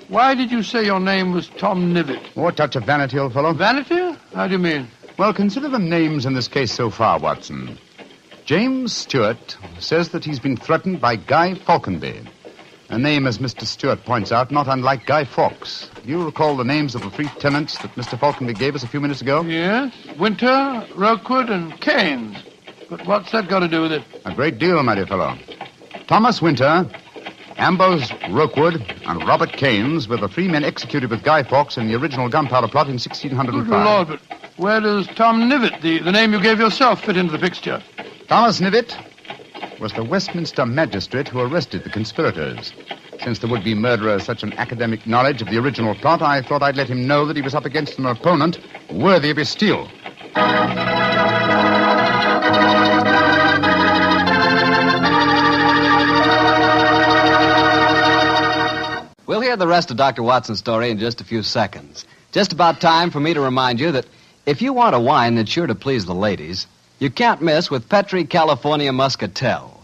Why did you say your name was Tom Nivitt? Oh, a touch of vanity, old fellow. Vanity? How do you mean? Well, consider the names in this case so far, Watson. James Stewart says that he's been threatened by Guy Falconby. A name, as Mr. Stewart points out, not unlike Guy Fawkes. Do you recall the names of the 3 tenants that Mr. Falconby gave us a few minutes ago? Yes. Winter, Rokewood, and Keynes. But what's that got to do with it? A great deal, my dear fellow. Thomas Winter, Ambrose Rokewood, and Robert Keynes were the 3 men executed with Guy Fawkes in the original gunpowder plot in 1605. Good Lord, but where does Tom Nivitt, the name you gave yourself, fit into the picture? Thomas Nivitt was the Westminster magistrate who arrested the conspirators. Since the would-be murderer has such an academic knowledge of the original plot, I thought I'd let him know that he was up against an opponent worthy of his steel. We'll hear the rest of Dr. Watson's story in just a few seconds. Just about time for me to remind you that if you want a wine that's sure to please the ladies, you can't miss with Petri California Muscatel.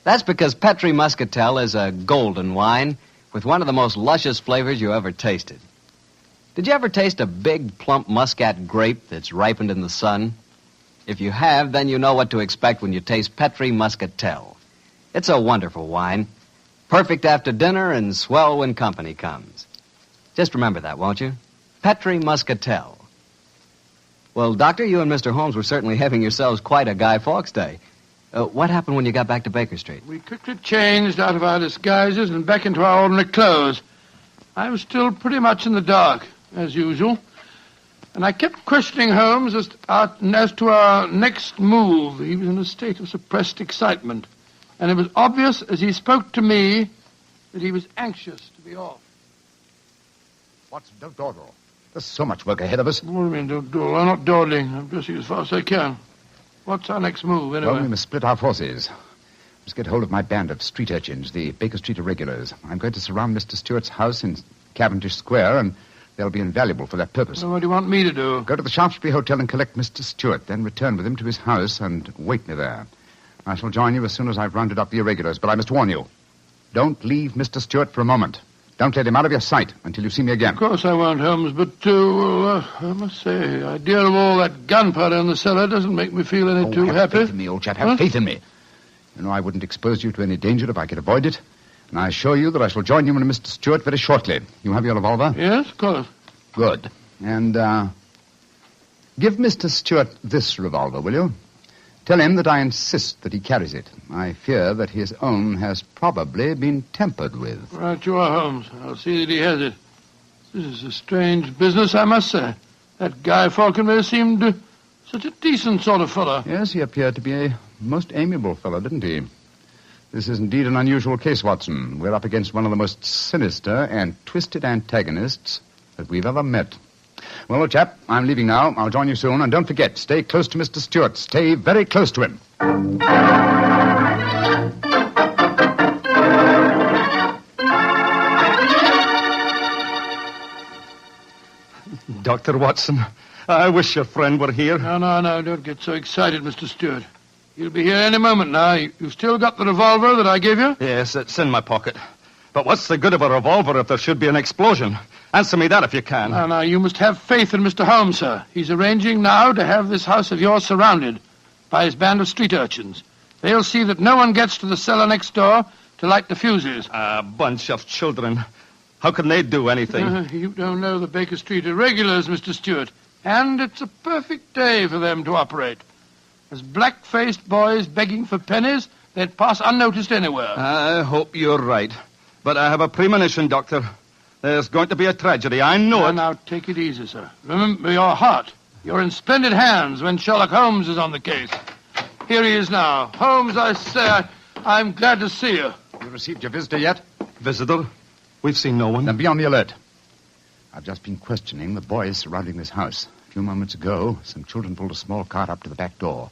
That's because Petri Muscatel is a golden wine with one of the most luscious flavors you ever tasted. Did you ever taste a big, plump Muscat grape that's ripened in the sun? If you have, then you know what to expect when you taste Petri Muscatel. It's a wonderful wine, perfect after dinner and swell when company comes. Just remember that, won't you? Petri Muscatel. Well, Doctor, you and Mr. Holmes were certainly having yourselves quite a Guy Fawkes day. What happened when you got back to Baker Street? We quickly changed out of our disguises and back into our ordinary clothes. I was still pretty much in the dark, as usual. And I kept questioning Holmes as to our next move. He was in a state of suppressed excitement. And it was obvious as he spoke to me that he was anxious to be off. Watson, don't dawdle. There's so much work ahead of us. What do you mean, don't dawdle? I'm not dawdling. I'm dressing as fast as I can. What's our next move, anyway? Well, we must split our forces. Must get hold of my band of street urchins, the Baker Street Irregulars. I'm going to surround Mr. Stewart's house in Cavendish Square, and they'll be invaluable for that purpose. Well, what do you want me to do? Go to the Shaftesbury Hotel and collect Mr. Stewart, then return with him to his house and wait me there. I shall join you as soon as I've rounded up the irregulars, but I must warn you, don't leave Mr. Stewart for a moment. Don't let him out of your sight until you see me again. Of course I won't, Holmes, but, I must say, the idea of all that gunpowder in the cellar doesn't make me feel any too have happy. faith in me, old chap. Have faith in me. You know, I wouldn't expose you to any danger if I could avoid it. And I assure you that I shall join you and Mr. Stewart very shortly. You have your revolver? Yes, of course. Good. And, give Mr. Stewart this revolver, will you? Tell him that I insist that he carries it. I fear that his own has probably been tampered with. Right you are, Holmes. I'll see that he has it. This is a strange business, I must say. That Guy Falconberry seemed such a decent sort of fellow. Yes, he appeared to be a most amiable fellow, didn't he? This is indeed an unusual case, Watson. We're up against one of the most sinister and twisted antagonists that we've ever met. Well, old chap, I'm leaving now. I'll join you soon. And don't forget, stay close to Mr. Stewart. Stay very close to him. Dr. Watson, I wish your friend were here. No, don't get so excited, Mr. Stewart. He'll be here any moment now. You've still got the revolver that I gave you? Yes, it's in my pocket. But what's the good of a revolver if there should be an explosion? Answer me that if you can. No, you must have faith in Mr. Holmes, sir. He's arranging now to have this house of yours surrounded by his band of street urchins. They'll see that no one gets to the cellar next door to light the fuses. A bunch of children. How can they do anything? You don't know the Baker Street irregulars, Mr. Stewart. And it's a perfect day for them to operate. As black-faced boys begging for pennies, they'd pass unnoticed anywhere. I hope you're right. But I have a premonition, Doctor. There's going to be a tragedy. I know it. Now, take it easy, sir. Remember your heart. You're in splendid hands when Sherlock Holmes is on the case. Here he is now. Holmes, I say, I'm glad to see you. You received your visitor yet? Visitor? We've seen no one. Then be on the alert. I've just been questioning the boys surrounding this house. A few moments ago, some children pulled a small cart up to the back door.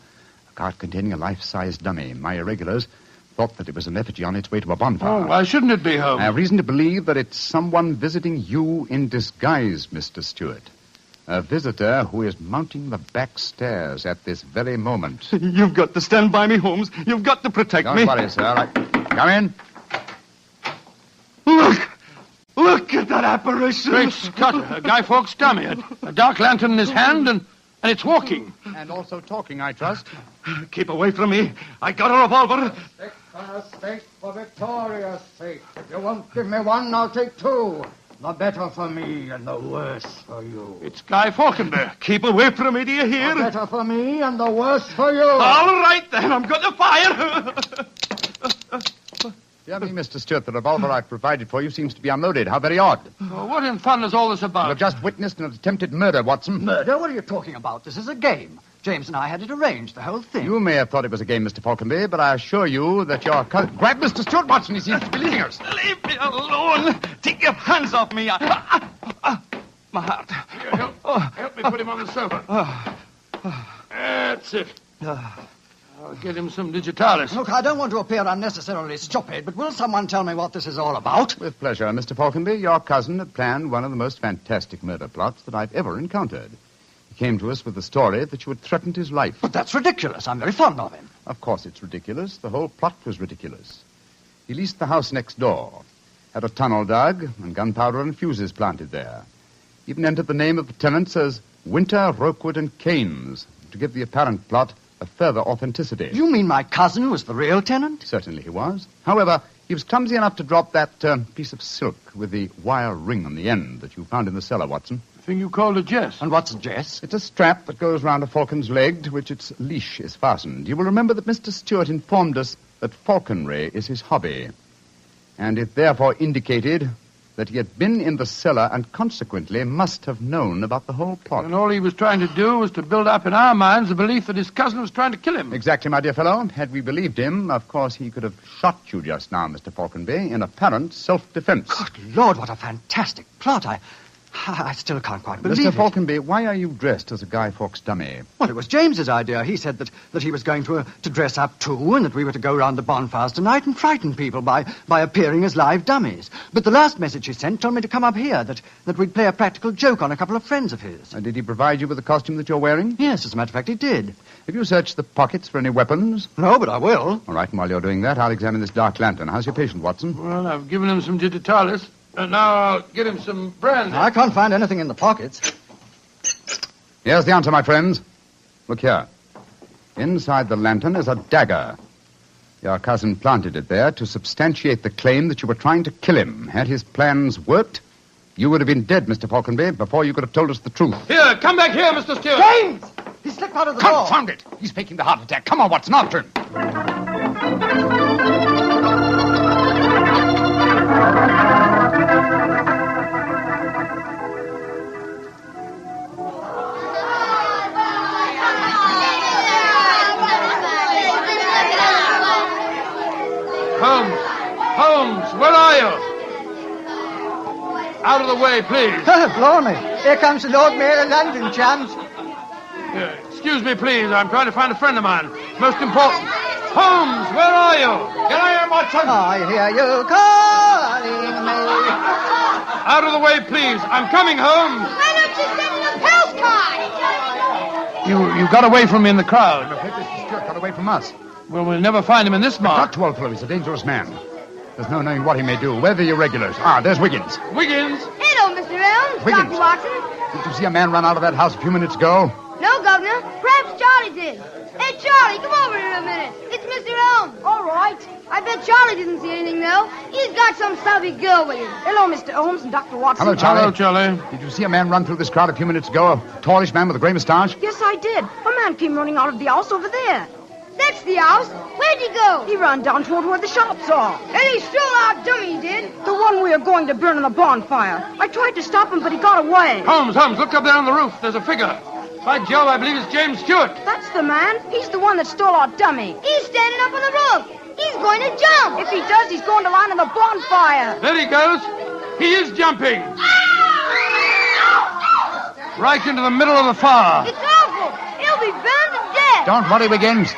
A cart containing a life-size dummy. My irregulars thought that it was an effigy on its way to a bonfire. Oh, why shouldn't it be, Holmes? I have reason to believe that it's someone visiting you in disguise, Mr. Stewart. A visitor who is mounting the back stairs at this very moment. You've got to stand by me, Holmes. You've got to protect me. Don't worry, sir. Come in. Look at that apparition. Great Scott, a Guy Fawkes dummy. A dark lantern in his hand, and it's walking. And also talking, I trust. Keep away from me. I got a revolver. Stick for a stake for Victoria's sake. If you won't give me one, I'll take two. The better for me and the worse for you. It's Guy Falconberry. Keep away from me, do you hear? The better for me and the worse for you. All right, then. I'm going to fire. Dear me, Mr. Stewart, the revolver I've provided for you seems to be unloaded. How very odd. Oh, what in fun is all this about? You've just witnessed an attempted murder, Watson. Murder? What are you talking about? This is a game. James and I had it arranged, the whole thing. You may have thought it was a game, Mr. Falconberry, but I assure you that your cousin... Grab Mr. Stewart, Watson. He seems to be leaving us. Leave me alone. Take your hands off me. My heart. Here, help me put him on the sofa. That's it. I'll get him some digitalis. Look, I don't want to appear unnecessarily stupid, but will someone tell me what this is all about? With pleasure, Mr. Falconberry. Your cousin had planned one of the most fantastic murder plots that I've ever encountered. He came to us with the story that you had threatened his life. But that's ridiculous. I'm very fond of him. Of course it's ridiculous. The whole plot was ridiculous. He leased the house next door, had a tunnel dug, and gunpowder and fuses planted there. Even entered the name of the tenants as Winter, Rokewood, and Keynes to give the apparent plot a further authenticity. You mean my cousin was the real tenant? Certainly he was. However, he was clumsy enough to drop that piece of silk with the wire ring on the end that you found in the cellar, Watson. The thing you called a jess. And what's a jess? It's a strap that goes round a falcon's leg to which its leash is fastened. You will remember that Mr. Stewart informed us that falconry is his hobby, and it therefore indicated that he had been in the cellar and consequently must have known about the whole plot. And all he was trying to do was to build up in our minds the belief that his cousin was trying to kill him. Exactly, my dear fellow. Had we believed him, of course, he could have shot you just now, Mr. Falconberry, in apparent self-defense. Good Lord, what a fantastic plot. I still can't quite believe Mr. it. Falconberry, why are you dressed as a Guy Fawkes dummy? Well, it was James's idea. He said that he was going to dress up too, and that we were to go round the bonfires tonight and frighten people by appearing as live dummies. But the last message he sent told me to come up here, that we'd play a practical joke on a couple of friends of his. And did he provide you with the costume that you're wearing? Yes, as a matter of fact, he did. Have you searched the pockets for any weapons? No, but I will. All right, and while you're doing that, I'll examine this dark lantern. How's your patient, Watson? Well, I've given him some digitalis. Now I'll get him some brandy. I can't find anything in the pockets. Here's the answer, my friends. Look here. Inside the lantern is a dagger. Your cousin planted it there to substantiate the claim that you were trying to kill him. Had his plans worked, you would have been dead, Mr. Falconby, before you could have told us the truth. Here, come back here, Mr. Stewart. James! He slipped out of the door. Confound it! He's faking the heart attack. Come on, Watson, after him. Holmes, where are you? Out of the way, please. Blimey. Here comes the Lord Mayor of London, chums. Excuse me, please. I'm trying to find a friend of mine. Most important. Holmes, where are you? Here I am, Watson. I hear you calling me. Out of the way, please. I'm coming, Holmes. Why don't you send in a postcard? You got away from me in the crowd. I'm afraid Mr. Stewart got away from us. Well, we'll never find him in this mark. Not too old fellow. He's a dangerous man. There's no knowing what he may do. Where are the irregulars? There's Wiggins. Wiggins? Hello, Mr. Elms. Wiggins. Dr. Watson. Did you see a man run out of that house a few minutes ago? No, Governor. Perhaps Charlie did. Hey, Charlie, come over here a minute. It's Mr. Elms. All right. I bet Charlie didn't see anything, though. He's got some savvy girl with him. Hello, Mr. Holmes and Dr. Watson. Hello, Charlie. Hello, Charlie. Did you see a man run through this crowd a few minutes ago? A tallish man with a gray moustache? Yes, I did. A man came running out of the house over there. That's the house. Where'd he go? He ran down toward where the shops are. And he stole our dummy, he did. The one we are going to burn in the bonfire. I tried to stop him, but he got away. Holmes, look up there on the roof. There's a figure. By Jove, I believe it's James Stewart. That's the man. He's the one that stole our dummy. He's standing up on the roof. He's going to jump. If he does, he's going to land in the bonfire. There he goes. He is jumping. Right into the middle of the fire. It's awful. He'll be burned to death. Don't worry, Wiggins.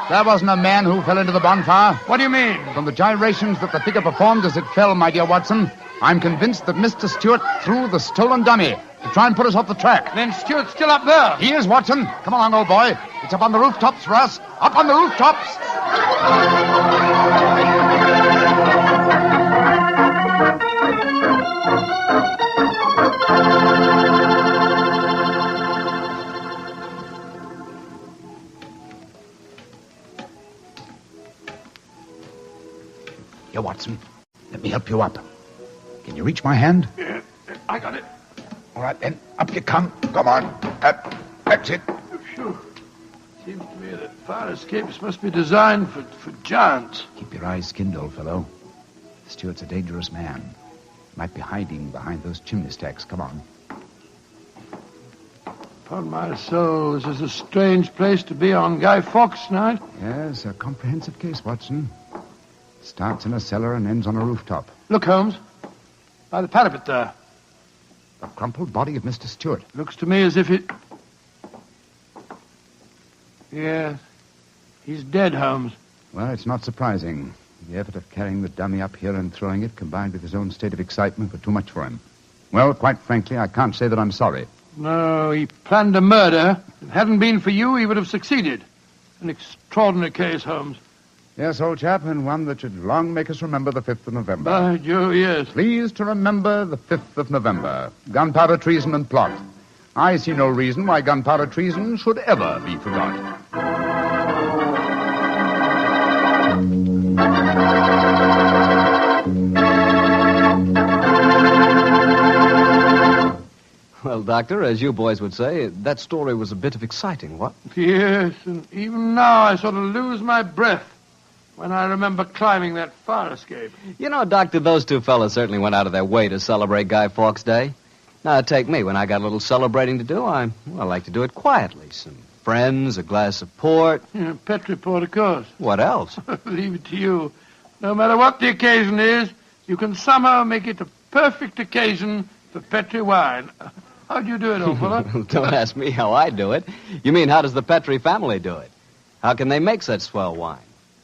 There wasn't a man who fell into the bonfire. What do you mean? From the gyrations that the figure performed as it fell, my dear Watson, I'm convinced that Mr. Stewart threw the stolen dummy to try and put us off the track. Then Stewart's still up there. He is, Watson. Come along, old boy. It's up on the rooftops for us. Up on the rooftops. Here, Watson. Let me help you up. Can you reach my hand? Yeah, I got it. All right, then. Up you come. Come on. That's it. Phew. Seems to me that fire escapes must be designed for giants. Keep your eyes skinned, old fellow. Stewart's a dangerous man. Might be hiding behind those chimney stacks. Come on. Upon my soul, this is a strange place to be on Guy Fawkes night. Yes, a comprehensive case, Watson. Starts in a cellar and ends on a rooftop. Look, Holmes. By the parapet there. The crumpled body of Mr. Stewart. Looks to me as if it... Yes. He's dead, Holmes. Well, it's not surprising. The effort of carrying the dummy up here and throwing it, combined with his own state of excitement, were too much for him. Well, quite frankly, I can't say that I'm sorry. No, he planned a murder. If it hadn't been for you, he would have succeeded. An extraordinary case, Holmes. Yes, old chap, and one that should long make us remember the 5th of November. By Jove, yes. Please to remember the 5th of November. Gunpowder treason and plot. I see no reason why gunpowder treason should ever be forgot. Well, Doctor, as you boys would say, that story was a bit of exciting, what? Yes, and even now I sort of lose my breath when I remember climbing that fire escape. You know, Doctor, those two fellas certainly went out of their way to celebrate Guy Fawkes Day. Now, take me. When I got a little celebrating to do, I like to do it quietly. Some friends, a glass of port. Yeah, Petri port, of course. What else? Leave it to you. No matter what the occasion is, you can somehow make it a perfect occasion for Petri wine. How do you do it, old fella? Don't ask me how I do it. You mean, how does the Petri family do it? How can they make such swell wine?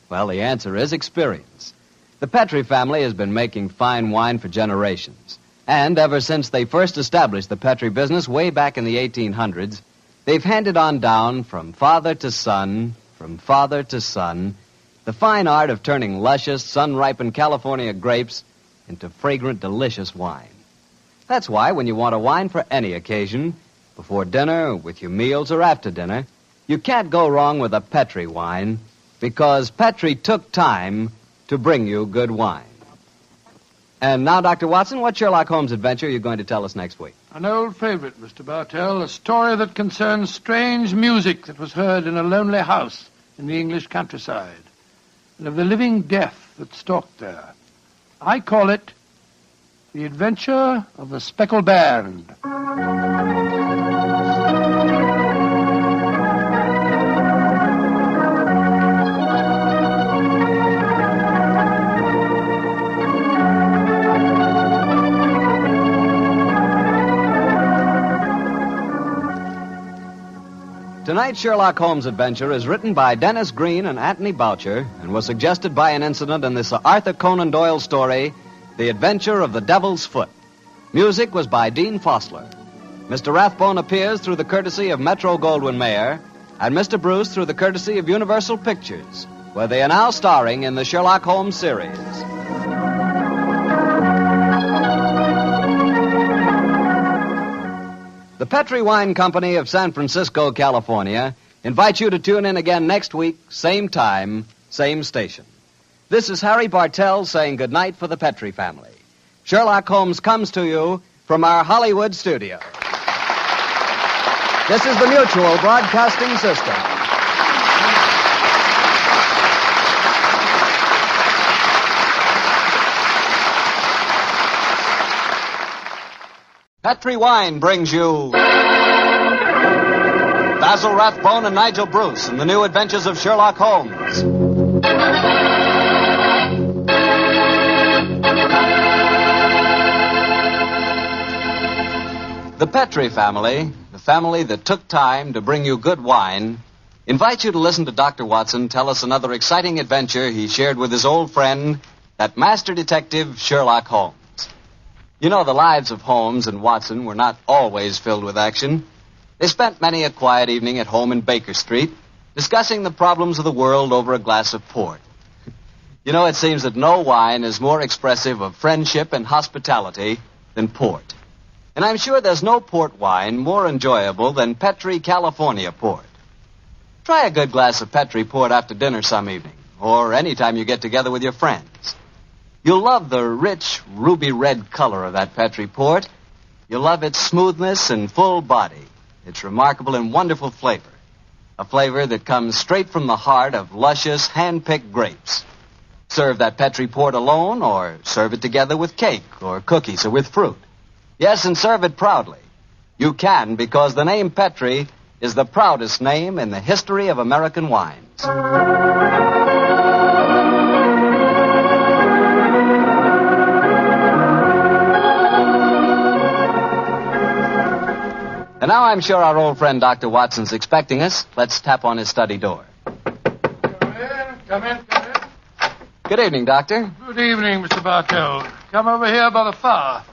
Well, the answer is experience. The Petri family has been making fine wine for generations. And ever since they first established the Petri business way back in the 1800s, they've handed on down from father to son, the fine art of turning luscious, sun-ripened California grapes into fragrant, delicious wine. That's why when you want a wine for any occasion, before dinner, with your meals, or after dinner, you can't go wrong with a Petri wine, because Petri took time to bring you good wine. And now, Dr. Watson, what Sherlock Holmes adventure are you going to tell us next week? An old favorite, Mr. Bartell, a story that concerns strange music that was heard in a lonely house in the English countryside, and of the living death that stalked there. I call it The Adventure of the Speckled Band. Tonight's Sherlock Holmes adventure is written by Dennis Green and Anthony Boucher and was suggested by an incident in this Arthur Conan Doyle story, The Adventure of the Devil's Foot. Music was by Dean Fossler. Mr. Rathbone appears through the courtesy of Metro-Goldwyn-Mayer and Mr. Bruce through the courtesy of Universal Pictures, where they are now starring in the Sherlock Holmes series. The Petri Wine Company of San Francisco, California, invites you to tune in again next week, same time, same station. This is Harry Bartell saying goodnight for the Petri family. Sherlock Holmes comes to you from our Hollywood studio. This is the Mutual Broadcasting System. Petri Wine brings you Basil Rathbone and Nigel Bruce in the new adventures of Sherlock Holmes. The Petri family, the family that took time to bring you good wine, invites you to listen to Dr. Watson tell us another exciting adventure he shared with his old friend, that master detective Sherlock Holmes. You know, the lives of Holmes and Watson were not always filled with action. They spent many a quiet evening at home in Baker Street, discussing the problems of the world over a glass of port. You know, it seems that no wine is more expressive of friendship and hospitality than port. And I'm sure there's no port wine more enjoyable than Petri California port. Try a good glass of Petri port after dinner some evening, or any time you get together with your friends. You'll love the rich, ruby red color of that Petri port. You'll love its smoothness and full body, its remarkable and wonderful flavor. A flavor that comes straight from the heart of luscious, hand-picked grapes. Serve that Petri port alone, or serve it together with cake or cookies or with fruit. Yes, and serve it proudly. You can, because the name Petri is the proudest name in the history of American wines. And now I'm sure our old friend Dr. Watson's expecting us. Let's tap on his study door. Come in. Good evening, Doctor. Good evening, Mr. Bartell. Come over here by the fire.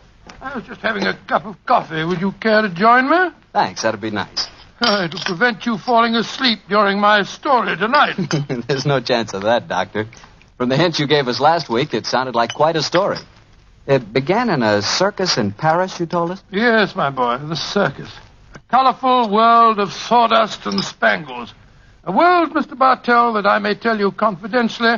I was just having a cup of coffee. Would you care to join me? Thanks, that'd be nice. It'll prevent you falling asleep during my story tonight. There's no chance of that, Doctor. From the hint you gave us last week, it sounded like quite a story. It began in a circus in Paris, you told us? Yes, my boy, the circus. A colorful world of sawdust and spangles. A world, Mr. Bartell, that I may tell you confidentially,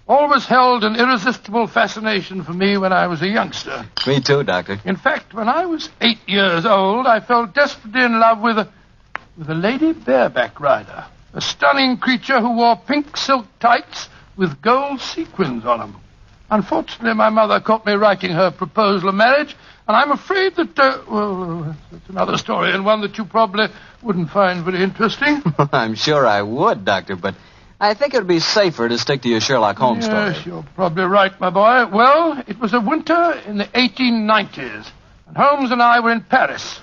always held an irresistible fascination for me when I was a youngster. Me too, Doctor. In fact, when I was 8 years old, I fell desperately in love with a lady bareback rider. A stunning creature who wore pink silk tights with gold sequins on them. Unfortunately, my mother caught me writing her proposal of marriage, and I'm afraid that, that's another story, and one that you probably wouldn't find very interesting. I'm sure I would, Doctor, but I think it would be safer to stick to your Sherlock Holmes story. Yes, you're probably right, my boy. Well, it was a winter in the 1890s, and Holmes and I were in Paris.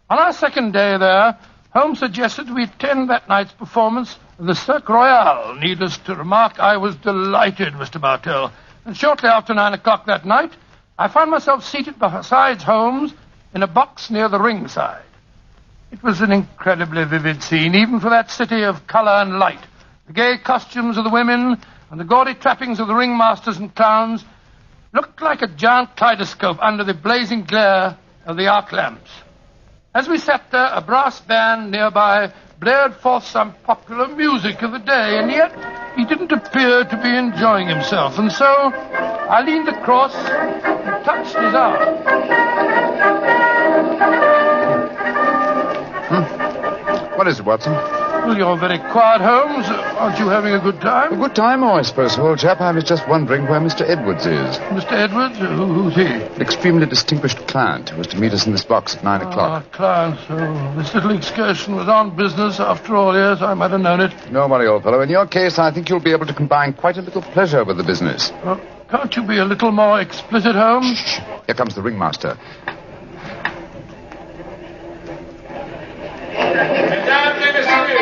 On our second day there, Holmes suggested we attend that night's performance of the Cirque Royale. Needless to remark, I was delighted, Mr. Bartell. And shortly after 9 o'clock that night, I found myself seated beside Holmes in a box near the ringside. It was an incredibly vivid scene, even for that city of color and light. The gay costumes of the women and the gaudy trappings of the ringmasters and clowns looked like a giant kaleidoscope under the blazing glare of the arc lamps. As we sat there, a brass band nearby blared forth some popular music of the day, and yet he didn't appear to be enjoying himself, and so I leaned across and touched his arm. What is it, Watson? Well, you're very quiet, Holmes. Aren't you having a good time? A good time, I suppose, old chap. I was just wondering where Mr. Edwards is. Mr. Edwards? Who's he? An extremely distinguished client who was to meet us in this box at 9 o'clock. Client. So this little excursion was on business after all. Yes, I might have known it. Don't worry, old fellow. In your case, I think you'll be able to combine quite a little pleasure with the business. Can't you be a little more explicit, Holmes? Shh. Here comes the ringmaster. Mesdames et messieurs,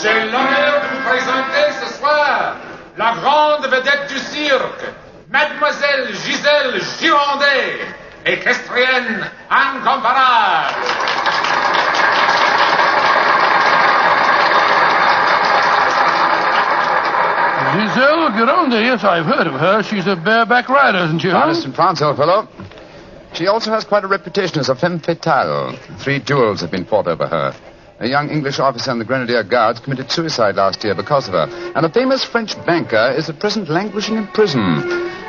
j'ai l'honneur de vous présenter ce soir la grande vedette du cirque, Mademoiselle Gisèle Girondet, équestrienne incomparable. Gisèle Girondet, yes, I've heard of her. She's a bareback rider, isn't she, Holmes? Honest in France, old fellow. She also has quite a reputation as a femme fatale. 3 duels have been fought over her. A young English officer in the Grenadier Guards committed suicide last year because of her. And a famous French banker is at present languishing in prison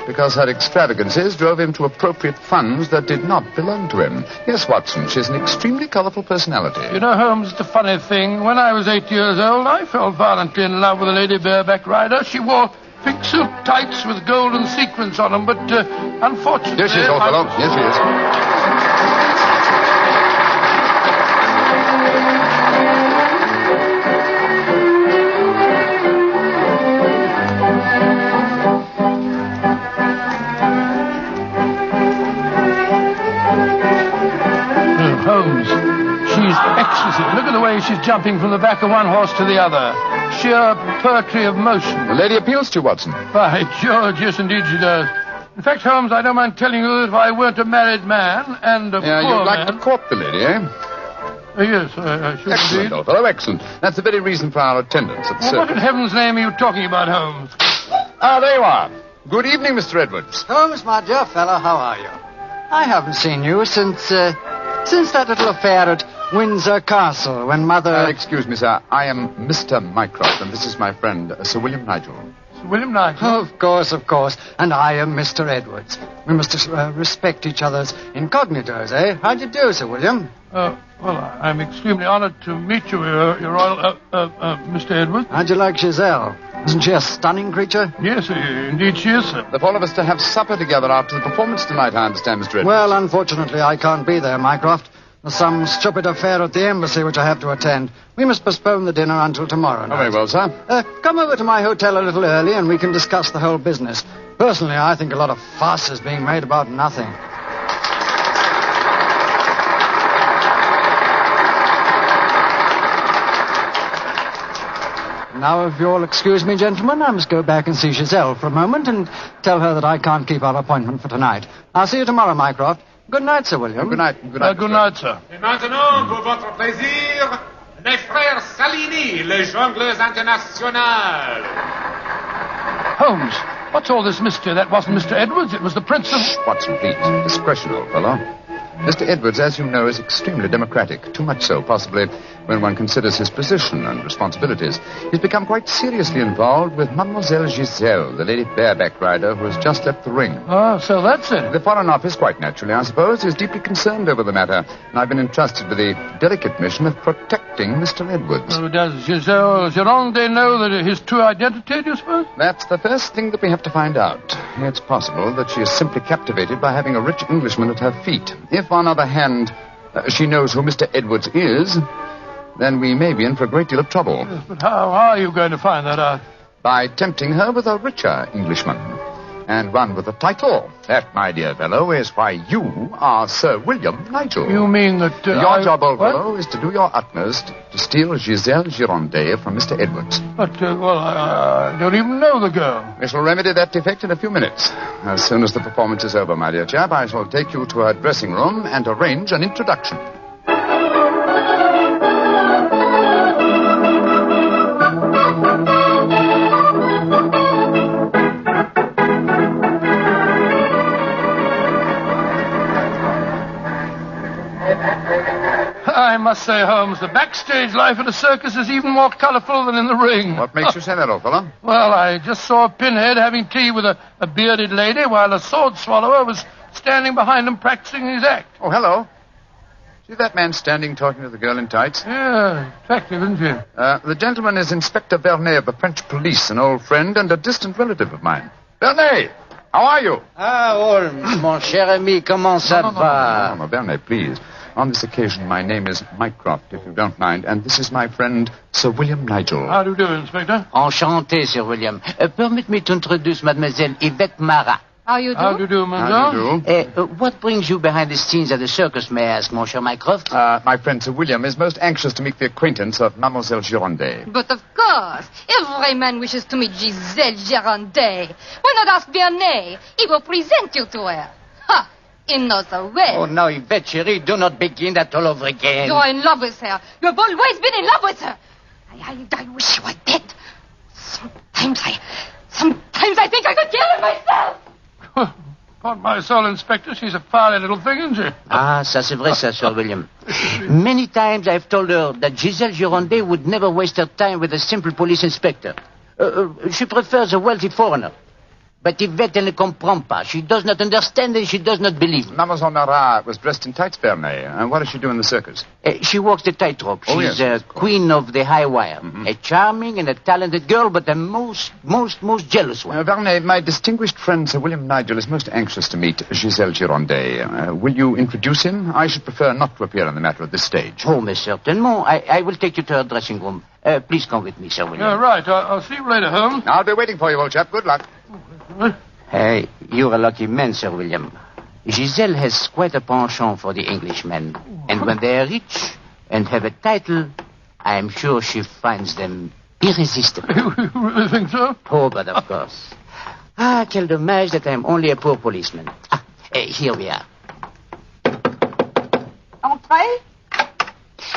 because her extravagances drove him to appropriate funds that did not belong to him. Yes, Watson, she's an extremely colourful personality. You know, Holmes, the funny thing, when I was 8 years old, I fell violently in love with a lady bareback rider. She wore pink silk tights with golden sequins on them, but unfortunately... Here she is, old fellow. Here she is. Holmes, she's exquisite. Look at the way she's jumping from the back of one horse to the other. Sheer poetry of motion. The lady appeals to you, Watson. By George, yes, indeed she does. In fact, Holmes, I don't mind telling you that if I weren't a married man and a poor you'd like man... to court the lady, eh? Yes, I should Excellent, indeed. old fellow, excellent. That's the very reason for our attendance at the Well, what circus. in heaven's name are you talking about, Holmes? Ah, there you are. Good evening, Mr. Edwards. Holmes, my dear fellow, how are you? I haven't seen you since that little affair at Windsor Castle when Mother... Excuse me, sir. I am Mr. Mycroft, and this is my friend, Sir William Nigel. Sir William Nigel? Of course. And I am Mr. Edwards. We must respect each other's incognitos, eh? How do you do, Sir William? Well, I'm extremely honored to meet you, Your Royal... Mr. Edwards. How'd you like Giselle? Isn't she a stunning creature? Yes, indeed she is, sir. The four of us to have supper together after the performance tonight, I understand, Mr. Edwards. Well, unfortunately, I can't be there, Mycroft. There's some stupid affair at the embassy which I have to attend. We must postpone the dinner until tomorrow night. Oh, very well, sir. Come over to my hotel a little early and we can discuss the whole business. Personally, I think a lot of fuss is being made about nothing. Now, if you'll excuse me, gentlemen, I must go back and see Giselle for a moment and tell her that I can't keep our appointment for tonight. I'll see you tomorrow, Mycroft. Good night, Sir William. Good night. Good night, sir. Et maintenant, pour votre plaisir, les frères Salini, les jongleurs internationaux. Holmes, what's all this mystery? That wasn't Mr. Edwards. It was the Prince of... Watson, please. Discretion, old fellow. Mr. Edwards, as you know, is extremely democratic. Too much so, possibly, when one considers his position and responsibilities. He's become quite seriously involved with Mademoiselle Giselle, the lady bareback rider who has just left the ring. Oh, so that's it. The Foreign Office, quite naturally, I suppose, is deeply concerned over the matter, and I've been entrusted with the delicate mission of protecting Mr. Edwards. So does Giselle Girondet know that his true identity, do you suppose? That's the first thing that we have to find out. It's possible that she is simply captivated by having a rich Englishman at her feet. If, on the other hand, she knows who Mr. Edwards is, then we may be in for a great deal of trouble. Yes, but how are you going to find that out? By tempting her with a richer Englishman. And one with a title. That, my dear fellow, is why you are Sir William Nigel. You mean that... your job, old fellow, is to do your utmost to steal Giselle Girondet from Mr. Edwards. But, I don't even know the girl. We shall remedy that defect in a few minutes. As soon as the performance is over, my dear chap, I shall take you to her dressing room and arrange an introduction. must say, Holmes, the backstage life at a circus is even more colorful than in the ring. What makes you say that, old fellow? Well, I just saw a pinhead having tea with a bearded lady while a sword swallower was standing behind him practicing his act. Oh, hello. See that man standing talking to the girl in tights? Yeah, attractive, isn't she? The gentleman is Inspector Vernet of the French police, an old friend and a distant relative of mine. Vernet, how are you? Ah, Holmes, mon cher ami, comment ça va? No, Vernet, please. On this occasion, my name is Mycroft, if you don't mind, and this is my friend, Sir William Nigel. How do you do, Inspector? Enchanté, Sir William. Permit me to introduce Mademoiselle Yvette Marat. How you do? How do you do, madame? What brings you behind the scenes at the circus, may I ask, Monsieur Mycroft? My friend Sir William is most anxious to make the acquaintance of Mademoiselle Girondet. But of course, every man wishes to meet Giselle Girondet. Why not ask Vernet? He will present you to her. Ha! He knows her well. Oh, now, Yvette, chérie, do not begin that all over again. You're in love with her. You've always been in love with her. I wish you were dead. Sometimes I think I could kill her myself. Upon my soul, Inspector, she's a fiery little thing, isn't she? Ah, ça c'est vrai, ça, Sir William. Many times I've told her that Giselle Girondet would never waste her time with a simple police inspector. She prefers a wealthy foreigner. But Yvette ne comprend pas. She does not understand and she does not believe. Mademoiselle Marat was dressed in tights, Vernet. And what does she do in the circus? She walks the tightrope. She's yes, queen of the high wire. Mm-hmm. A charming and a talented girl, but a most jealous one. Vernet, my distinguished friend Sir William Nigel is most anxious to meet Giselle Girondet. Will you introduce him? I should prefer not to appear on the matter at this stage. Oh, mais certainement. I will take you to her dressing room. Please come with me, Sir William. Yeah, right. I'll see you later, Holmes. I'll be waiting for you, old chap. Good luck. Hey, you're a lucky man, Sir William. Giselle has quite a penchant for the Englishmen. And when they are rich and have a title, I am sure she finds them irresistible. You really think so? Oh, but of course. Ah, quel dommage that I'm only a poor policeman. Here we are. Entrez.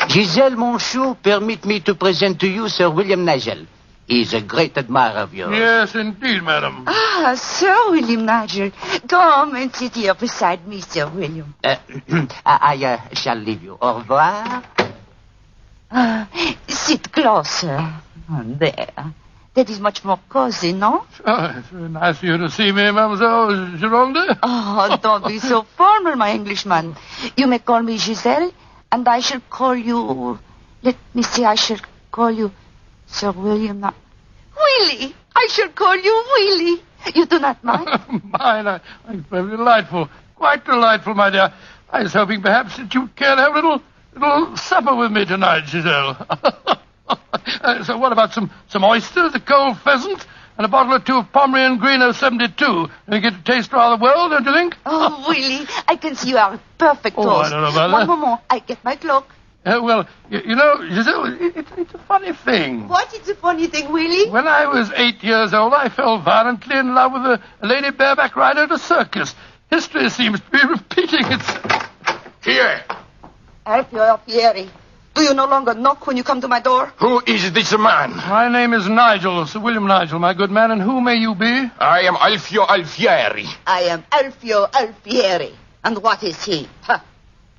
Giselle, mon chou, permit me to present to you Sir William Nigel. He's a great admirer of yours. Yes, indeed, madam. Ah, Sir William Nigel. Come and sit here beside me, Sir William. I shall leave you. Au revoir. Sit closer. There. That is much more cozy, no? Oh, it's very nice of you to see me, Mademoiselle Gironde. Oh, don't be so formal, my Englishman. You may call me Giselle, and I shall call you... Let me see, I shall call you... Sir William... Willie! I shall call you Willie. You do not mind? Mine, I'm very delightful. Quite delightful, my dear. I was hoping perhaps that you'd care to have a little supper with me tonight, Giselle. So what about some oysters, a cold pheasant, and a bottle or two of Pomeranian Green 072? And you get to taste rather well, don't you think? Oh, Willie, I can see you are a perfect host. I don't know about that. One moment, I get my cloak. Well, you know, Giselle, it's a funny thing. What is a funny thing, Willie? When I was 8 years old, I fell violently in love with a lady bareback rider at a circus. History seems to be repeating itself. Here. Alfieri. Do you no longer knock when you come to my door? Who is this man? My name is Nigel, Sir William Nigel, my good man, and who may you be? I am Alfio Alfieri. I am Alfio Alfieri. And what is he?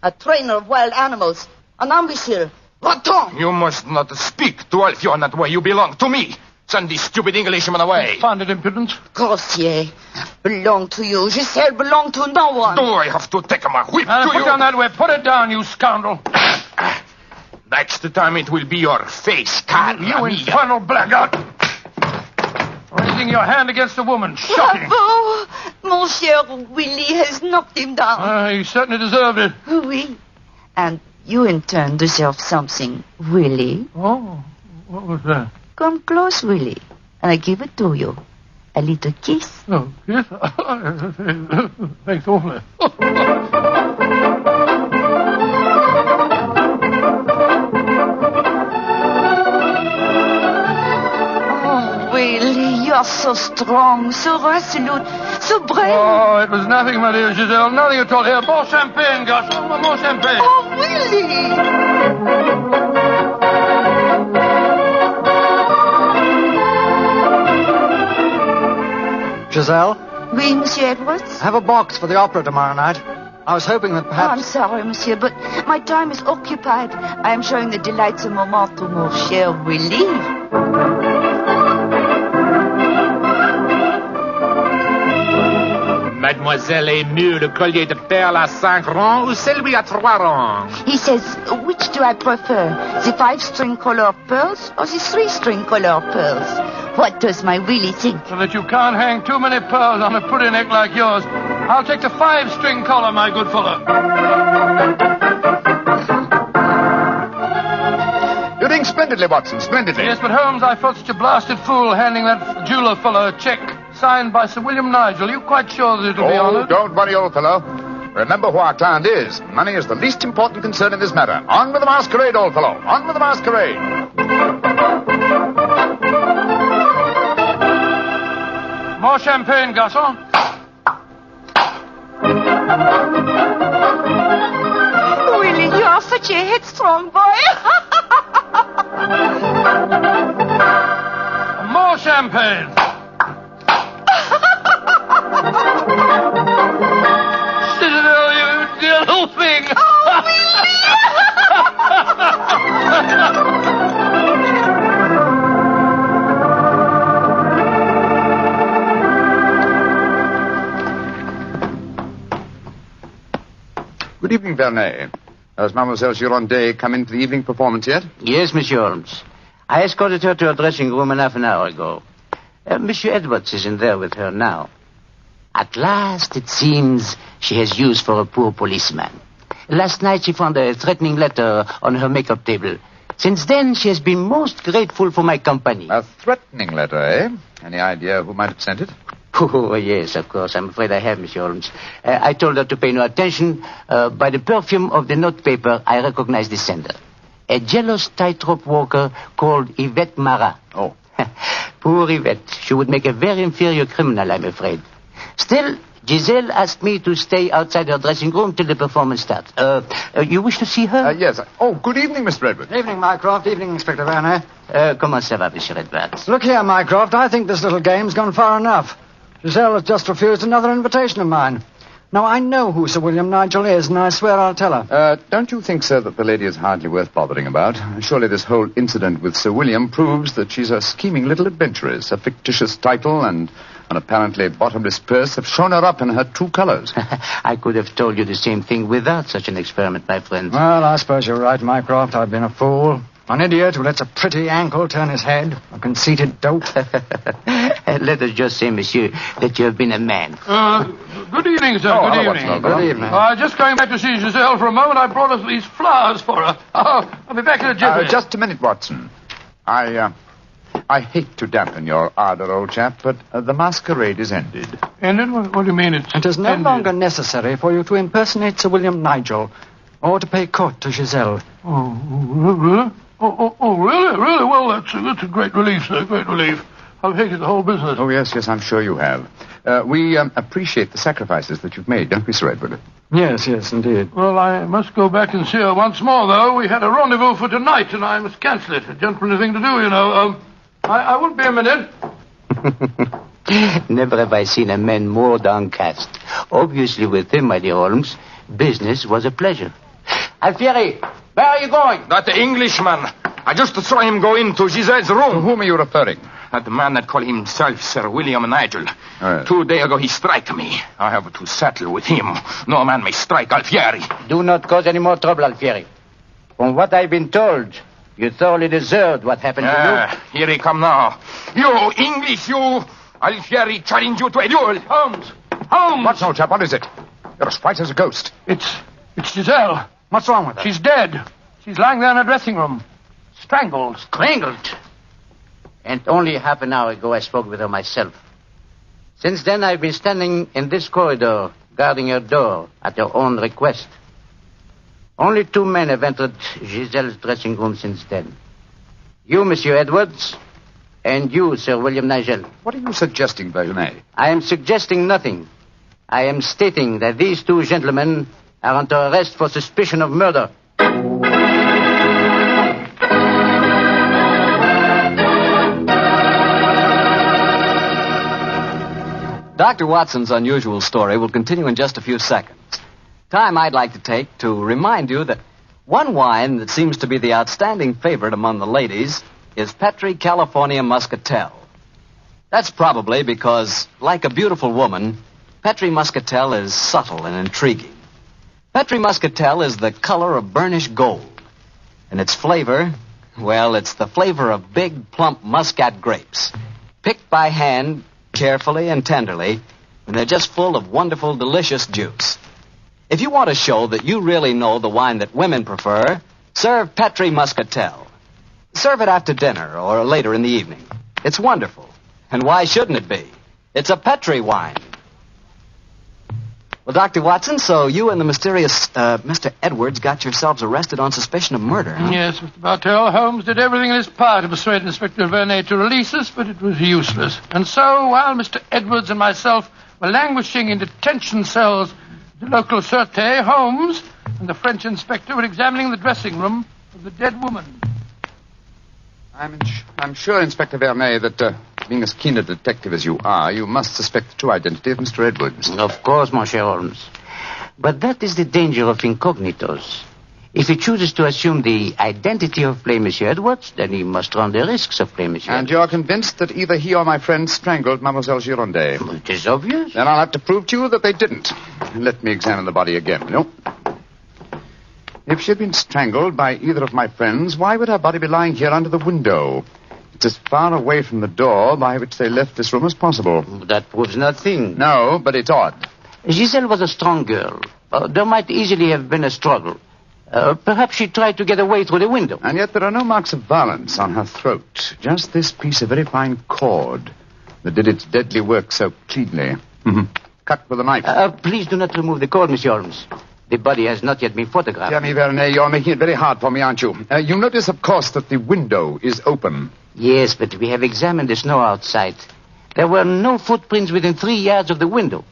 A trainer of wild animals. An imbecile. Va-t'en! You must not speak to Alfio in that way. You belong to me. Send this stupid Englishman away. Founded impudence. Grossier. Belong to you. Giselle belong to no one. Do I have to take my whip to put you? down that way. Put it down, you scoundrel. Next time it will be your face, cara You mia. infernal blackguard. Raising your hand against a woman. Shocking. Bravo! Monsieur Willie has knocked him down. He certainly deserved it. Oui. And you in turn deserve something, Willie. Oh, what was that? Come close, Willie, and I give it to you. A little kiss. Oh, kiss? Thanks awfully. Oh, Willie, you are so strong, so resolute, so brave. Oh, it was nothing, my dear Giselle. Nothing at all. Here, more champagne, gosh. More champagne. Oh, Willie! Giselle? Oui, Monsieur Edwards? I have a box for the opera tomorrow night. I was hoping that perhaps... Oh, I'm sorry, monsieur, but my time is occupied. I am showing the delights of moment to mon cher Willie. Mademoiselle aime mieux le collier de perles à 5 rangs ou celui à 3 rangs? He says, which do I prefer, the 5-string color pearls or the 3-string color pearls? What does my Willie think? So that you can't hang too many pearls on a pretty neck like yours. I'll take the 5-string collar, my good fellow. You're doing splendidly, Watson, splendidly. Yes, but Holmes, I felt such a blasted fool handing that jeweler fellow a check signed by Sir William Nigel. Are you quite sure that it'll be honoured? Don't worry, old fellow. Remember who our client is. Money is the least important concern in this matter. On with the masquerade, old fellow. On with the masquerade. More champagne, garçon. Willie, you are such a headstrong boy. More champagne. Citadel, you dear little thing. Oh, Willie! Good evening, Vernet. Has Mademoiselle Girondet come in for the evening performance yet? Yes, Monsieur Holmes. I escorted her to her dressing room half an hour ago. Monsieur Edwards is in there with her now. At last, it seems, she has use for a poor policeman. Last night, she found a threatening letter on her makeup table. Since then, she has been most grateful for my company. A threatening letter, eh? Any idea who might have sent it? Oh, yes, of course. I'm afraid I have, Monsieur Holmes. I told her to pay no attention. By the perfume of the notepaper, I recognized the sender. A jealous tightrope walker called Yvette Marat. Oh. Poor Yvette. She would make a very inferior criminal, I'm afraid. Still, Giselle asked me to stay outside her dressing room till the performance starts. You wish to see her? Yes. Oh, good evening, Mr. Edwards. Evening, Mycroft. Evening, Inspector Werner. Comment ça va, Monsieur Edwards? Look here, Mycroft. I think this little game's gone far enough. Giselle has just refused another invitation of mine. Now, I know who Sir William Nigel is, and I swear I'll tell her. Don't you think, sir, that the lady is hardly worth bothering about? Surely this whole incident with Sir William proves that she's a scheming little adventuress. A fictitious title and an apparently bottomless purse have shown her up in her true colors. I could have told you the same thing without such an experiment, my friend. Well, I suppose you're right, Mycroft. I've been a fool. An idiot who lets a pretty ankle turn his head. A conceited dope. Let us just say, monsieur, that you have been a man. Good evening, sir. Oh, good evening. Good evening. Just going back to see Giselle for a moment. I brought us these flowers for her. I'll be back in a jiffy. Just a minute, Watson. I hate to dampen your ardor, old chap, but the masquerade is ended. Ended? What do you mean it's It is no ended? longer necessary for you to impersonate Sir William Nigel or to pay court to Giselle. Oh, really? Oh, really? Really? Well, that's a great relief, sir. Great relief. I've hated the whole business. Oh, yes, I'm sure you have. We appreciate the sacrifices that you've made, don't we, Sir Edward? Yes, indeed. Well, I must go back and see her once more, though. We had a rendezvous for tonight, and I must cancel it. A gentlemanly thing to do, you know. I won't be a minute. Never have I seen a man more downcast. Obviously, with him, my dear Holmes, business was a pleasure. Alfieri, where are you going? That Englishman. I just saw him go into Giselle's room. To whom are you referring? That man that called himself Sir William Nigel. 2 days ago, he struck me. I have to settle with him. No man may strike Alfieri. Do not cause any more trouble, Alfieri. From what I've been told, you thoroughly deserved what happened to you. Here he come now. You, English, you. Alfieri challenge you to a duel. Holmes! What's no, chap? What is it? You're as white as a ghost. It's Giselle. What's wrong with her? She's dead. She's lying there in her dressing room. Strangled. Strangled? And only half an hour ago I spoke with her myself. Since then I've been standing in this corridor, guarding her door at her own request. Only 2 men have entered Giselle's dressing room since then. You, Monsieur Edwards, and you, Sir William Nigel. What are you suggesting, Basil? I am suggesting nothing. I am stating that these 2 gentlemen are under arrest for suspicion of murder. Dr. Watson's unusual story will continue in just a few seconds. time I'd like to take to remind you that one wine that seems to be the outstanding favorite among the ladies is Petri California Muscatel. That's probably because, like a beautiful woman, Petri Muscatel is subtle and intriguing. Petri Muscatel is the color of burnished gold. And its flavor, well, it's the flavor of big, plump Muscat grapes, picked by hand carefully and tenderly, and they're just full of wonderful, delicious juice. If you want to show that you really know the wine that women prefer, serve Petri Muscatel. Serve it after dinner or later in the evening. It's wonderful. And why shouldn't it be? It's a Petri wine. Well, Dr. Watson, so you and the mysterious Mr. Edwards got yourselves arrested on suspicion of murder, huh? Yes, Mr. Bartell. Holmes did everything in his power to persuade Inspector Vernet to release us, but it was useless. And so, while Mr. Edwards and myself were languishing in detention cells at the local Sûreté, Holmes and the French inspector were examining the dressing room of the dead woman. I'm sure, Inspector Vernet, that being as keen a detective as you are, you must suspect the true identity of Mr. Edwards. Of course, Monsieur Holmes. But that is the danger of incognitos. If he chooses to assume the identity of plain Monsieur Edwards, then he must run the risks of plain Monsieur And you're convinced that either he or my friend strangled Mademoiselle Girondet? It is obvious. Then I'll have to prove to you that they didn't. Let me examine the body again. No. If she had been strangled by either of my friends, why would her body be lying here under the window? It's as far away from the door by which they left this room as possible. That proves nothing. No, but it's odd. Giselle was a strong girl. There might easily have been a struggle. Perhaps she tried to get away through the window. And yet there are no marks of violence on her throat. Just this piece of very fine cord that did its deadly work so cleanly. Cut with a knife. Please do not remove the cord, Monsieur Holmes. The body has not yet been photographed. Dear me, Vernet, you're making it very hard for me, aren't you? You notice, of course, that the window is open. Yes, but we have examined the snow outside. There were no footprints within 3 yards of the window.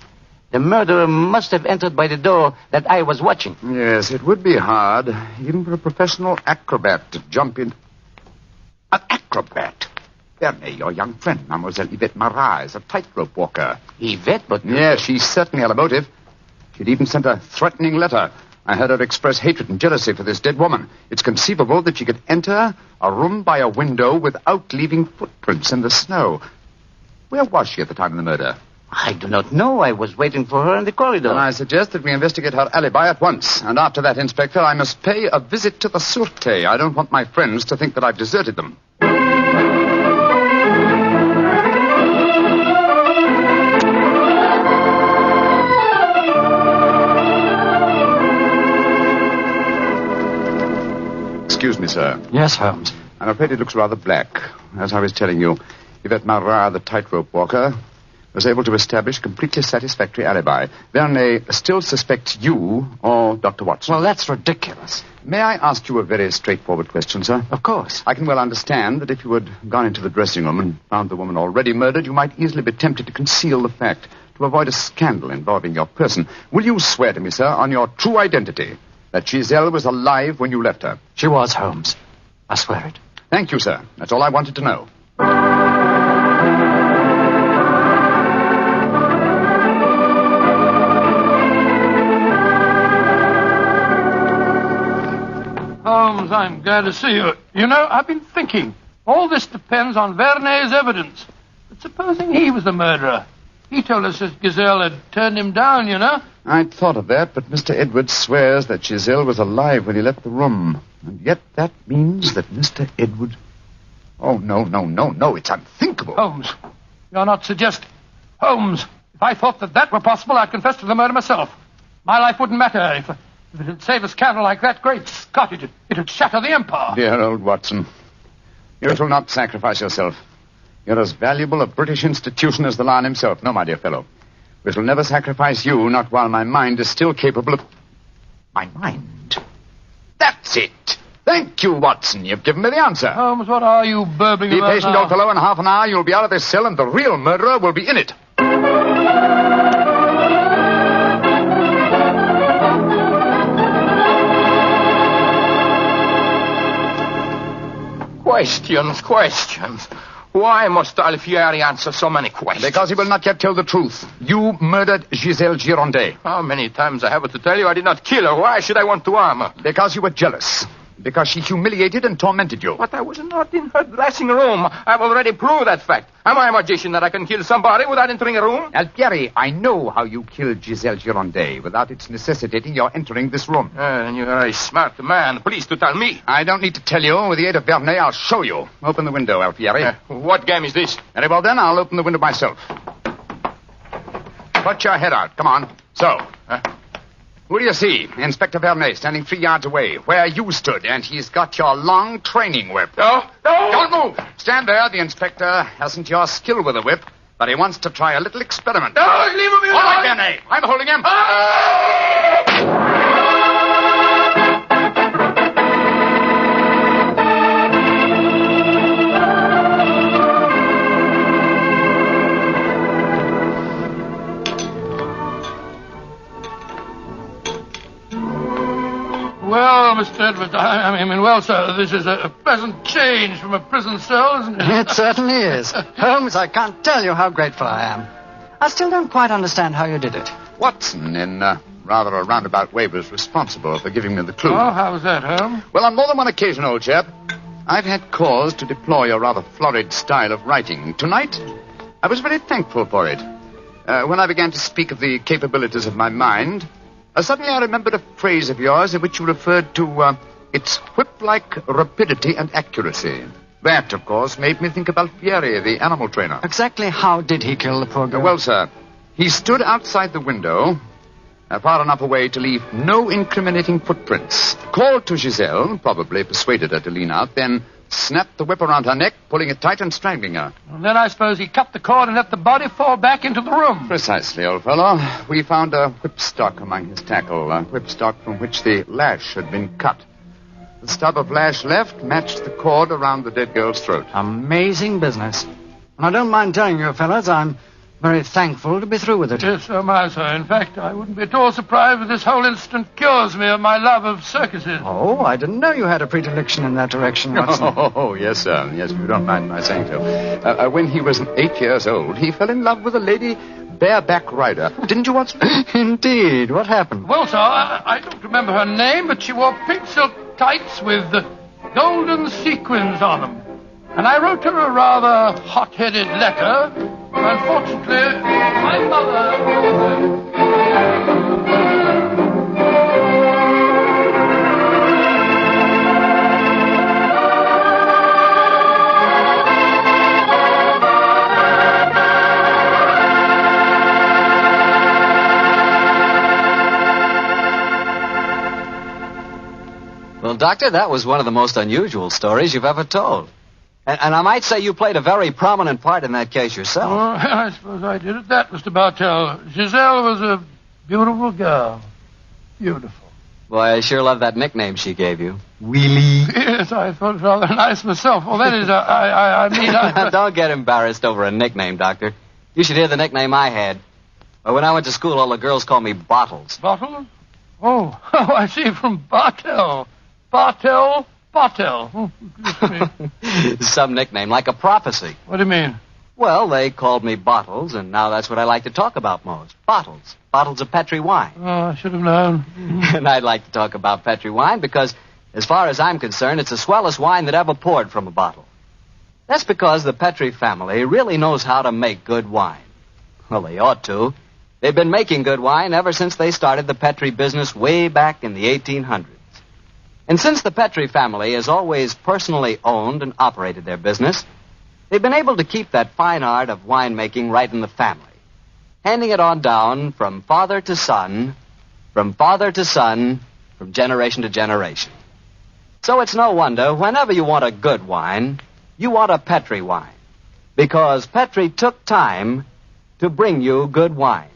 The murderer must have entered by the door that I was watching. Yes, it would be hard, even for a professional acrobat to jump in. An acrobat? Vernet, your young friend, Mademoiselle Yvette Marat, is a tightrope walker. Yvette, but... Yes, she certainly had a motive. She'd even sent a threatening letter. I heard her express hatred and jealousy for this dead woman. It's conceivable that she could enter a room by a window without leaving footprints in the snow. Where was she at the time of the murder? I do not know. I was waiting for her in the corridor. And I suggest that we investigate her alibi at once. And after that, Inspector, I must pay a visit to the Sûreté. I don't want my friends to think that I've deserted them. Excuse me, sir. Yes, Holmes. I'm afraid it looks rather black. As I was telling you, Yvette Marat, the tightrope walker, was able to establish a completely satisfactory alibi. Vernet still suspects you or Dr. Watson. Well, that's ridiculous. May I ask you a very straightforward question, sir? Of course. I can well understand that if you had gone into the dressing room and found the woman already murdered, you might easily be tempted to conceal the fact, to avoid a scandal involving your person. Will you swear to me, sir, on your true identity, that Giselle was alive when you left her? She was, Holmes. I swear it. Thank you, sir. That's all I wanted to know. Holmes, I'm glad to see you. You know, I've been thinking. All this depends on Vernet's evidence. But supposing he was the murderer. He told us that Giselle had turned him down, you know. I'd thought of that, but Mr. Edwards swears that Giselle was alive when he left the room. And yet that means that Mr. Edwards... Oh, no. It's unthinkable. Holmes, you're not suggesting. Holmes, if I thought that were possible, I'd confess to the murder myself. My life wouldn't matter if it'd save a scandal like that. Great Scott, it'd shatter the empire. Dear old Watson, you shall not sacrifice yourself. You're as valuable a British institution as the Lion himself. No, my dear fellow. We shall never sacrifice you, not while my mind is still capable of... My mind? That's it! Thank you, Watson. You've given me the answer. Holmes, what are you burbling Be about patient, now? old fellow. In half an hour, you'll be out of this cell, and the real murderer will be in it. Questions. Why must Alfieri answer so many questions? Because he will not yet tell the truth. You murdered Giselle Girondet. How many times I have to tell you I did not kill her? Why should I want to harm her? Because you were jealous. Because she humiliated and tormented you. But I was not in her dressing room. I've already proved that fact. Am I a magician that I can kill somebody without entering a room? Alfieri, I know how you killed Giselle Girondet without its necessitating your entering this room. And you're a smart man. Please to tell me. I don't need to tell you. With the aid of Vernet, I'll show you. Open the window, Alfieri. What game is this? Very well, then. I'll open the window myself. Put your head out. Come on. So. Who do you see? Inspector Vernet standing 3 yards away, where you stood, and he's got your long training whip. No! Don't move! Stand there. The inspector hasn't your skill with a whip, but he wants to try a little experiment. No, leave him alone! All right, Vernet. I'm holding him. Well, Mr. Edwards, I mean, well, sir, this is a pleasant change from a prison cell, isn't it? It certainly is. Holmes, I can't tell you how grateful I am. I still don't quite understand how you did it. Watson, in rather a roundabout way, was responsible for giving me the clue. Oh, how was that, Holmes? Well, on more than one occasion, old chap, I've had cause to deplore your rather florid style of writing. Tonight, I was very thankful for it. When I began to speak of the capabilities of my mind, suddenly I remembered a phrase of yours in which you referred to its whip-like rapidity and accuracy. That, of course, made me think of Alfieri, the animal trainer. Exactly how did he kill the poor girl? Well, sir, he stood outside the window, far enough away to leave no incriminating footprints. Called to Giselle, probably persuaded her to lean out, then snapped the whip around her neck, pulling it tight and strangling her. And then I suppose he cut the cord and let the body fall back into the room. Precisely, old fellow. We found a whipstock among his tackle, a whipstock from which the lash had been cut. The stub of lash left matched the cord around the dead girl's throat. Amazing business. And I don't mind telling you, fellas, I'm very thankful to be through with it. Yes, so am I, sir. In fact, I wouldn't be at all surprised if this whole incident cures me of my love of circuses. Oh, I didn't know you had a predilection in that direction, Watson. Oh, yes, sir. Yes, if you don't mind my saying so. When he was 8 years old, he fell in love with a lady bareback rider. Didn't you, Watson? Indeed. What happened? Well, sir, I don't remember her name, but she wore pink silk tights with golden sequins on them. And I wrote her a rather hot-headed letter. Unfortunately, my mother... Well, Doctor, that was one of the most unusual stories you've ever told. And I might say you played a very prominent part in that case yourself. Oh, I suppose I did at that, Mr. Bartell. Giselle was a beautiful girl. Beautiful. Boy, I sure love that nickname she gave you. Wheelie. Yes, I thought it rather nice myself. Well, that is, I mean... Don't get embarrassed over a nickname, Doctor. You should hear the nickname I had. When I went to school, all the girls called me Bottles. Bottles? Oh, I see, from Bartell. Bartell? Oh, some nickname, like a prophecy. What do you mean? Well, they called me Bottles, and now that's what I like to talk about most. Bottles. Bottles of Petri wine. Oh, I should have known. And I'd like to talk about Petri wine because, as far as I'm concerned, it's the swellest wine that ever poured from a bottle. That's because the Petri family really knows how to make good wine. Well, they ought to. They've been making good wine ever since they started the Petri business way back in the 1800s. And since the Petri family has always personally owned and operated their business, they've been able to keep that fine art of winemaking right in the family, handing it on down from father to son, from generation to generation. So it's no wonder, whenever you want a good wine, you want a Petri wine, because Petri took time to bring you good wine.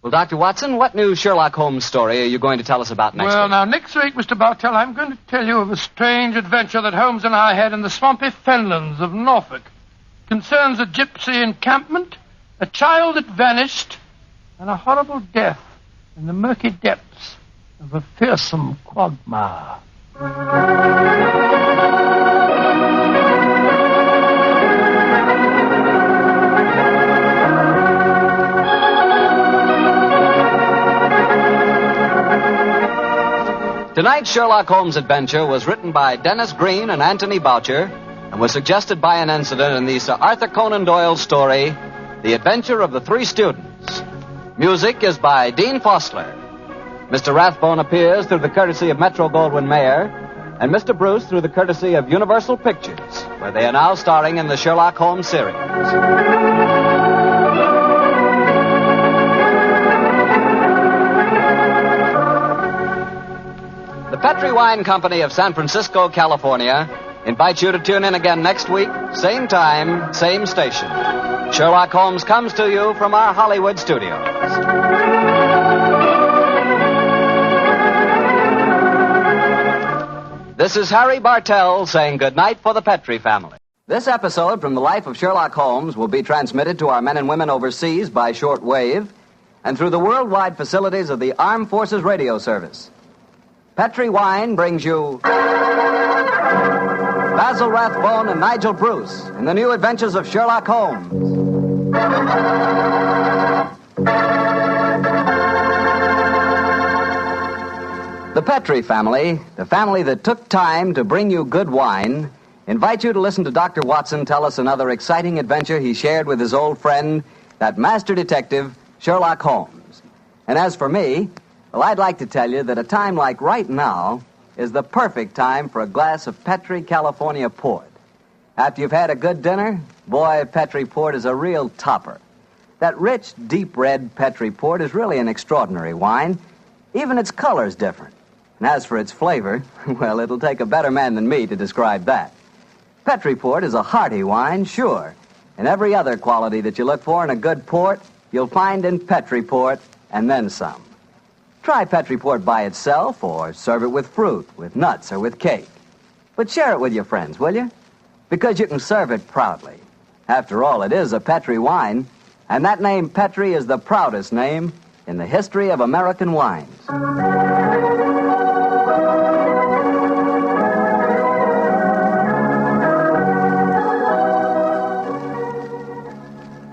Well, Dr. Watson, what new Sherlock Holmes story are you going to tell us about next week? Well, now, next week, Mr. Bartell, I'm going to tell you of a strange adventure that Holmes and I had in the swampy fenlands of Norfolk. It concerns a gypsy encampment, a child that vanished, and a horrible death in the murky depths of a fearsome quagmire. Tonight's Sherlock Holmes adventure was written by Dennis Green and Anthony Boucher and was suggested by an incident in the Sir Arthur Conan Doyle story, The Adventure of the Three Students. Music is by Dean Fossler. Mr. Rathbone appears through the courtesy of Metro-Goldwyn-Mayer, and Mr. Bruce through the courtesy of Universal Pictures, where they are now starring in the Sherlock Holmes series. The Petri Wine Company of San Francisco, California, invites you to tune in again next week, same time, same station. Sherlock Holmes comes to you from our Hollywood studios. This is Harry Bartell saying goodnight for the Petri family. This episode from the life of Sherlock Holmes will be transmitted to our men and women overseas by short wave and through the worldwide facilities of the Armed Forces Radio Service. Petri Wine brings you Basil Rathbone and Nigel Bruce in the new adventures of Sherlock Holmes. The Petri family, the family that took time to bring you good wine, invite you to listen to Dr. Watson tell us another exciting adventure he shared with his old friend, that master detective, Sherlock Holmes. And as for me, well, I'd like to tell you that a time like right now is the perfect time for a glass of Petri California port. After you've had a good dinner, boy, Petri port is a real topper. That rich, deep red Petri port is really an extraordinary wine. Even its color's different. And as for its flavor, well, it'll take a better man than me to describe that. Petri port is a hearty wine, sure. And every other quality that you look for in a good port, you'll find in Petri port, and then some. Try Petri port by itself, or serve it with fruit, with nuts, or with cake. But share it with your friends, will you? Because you can serve it proudly. After all, it is a Petri wine, and that name Petri is the proudest name in the history of American wines.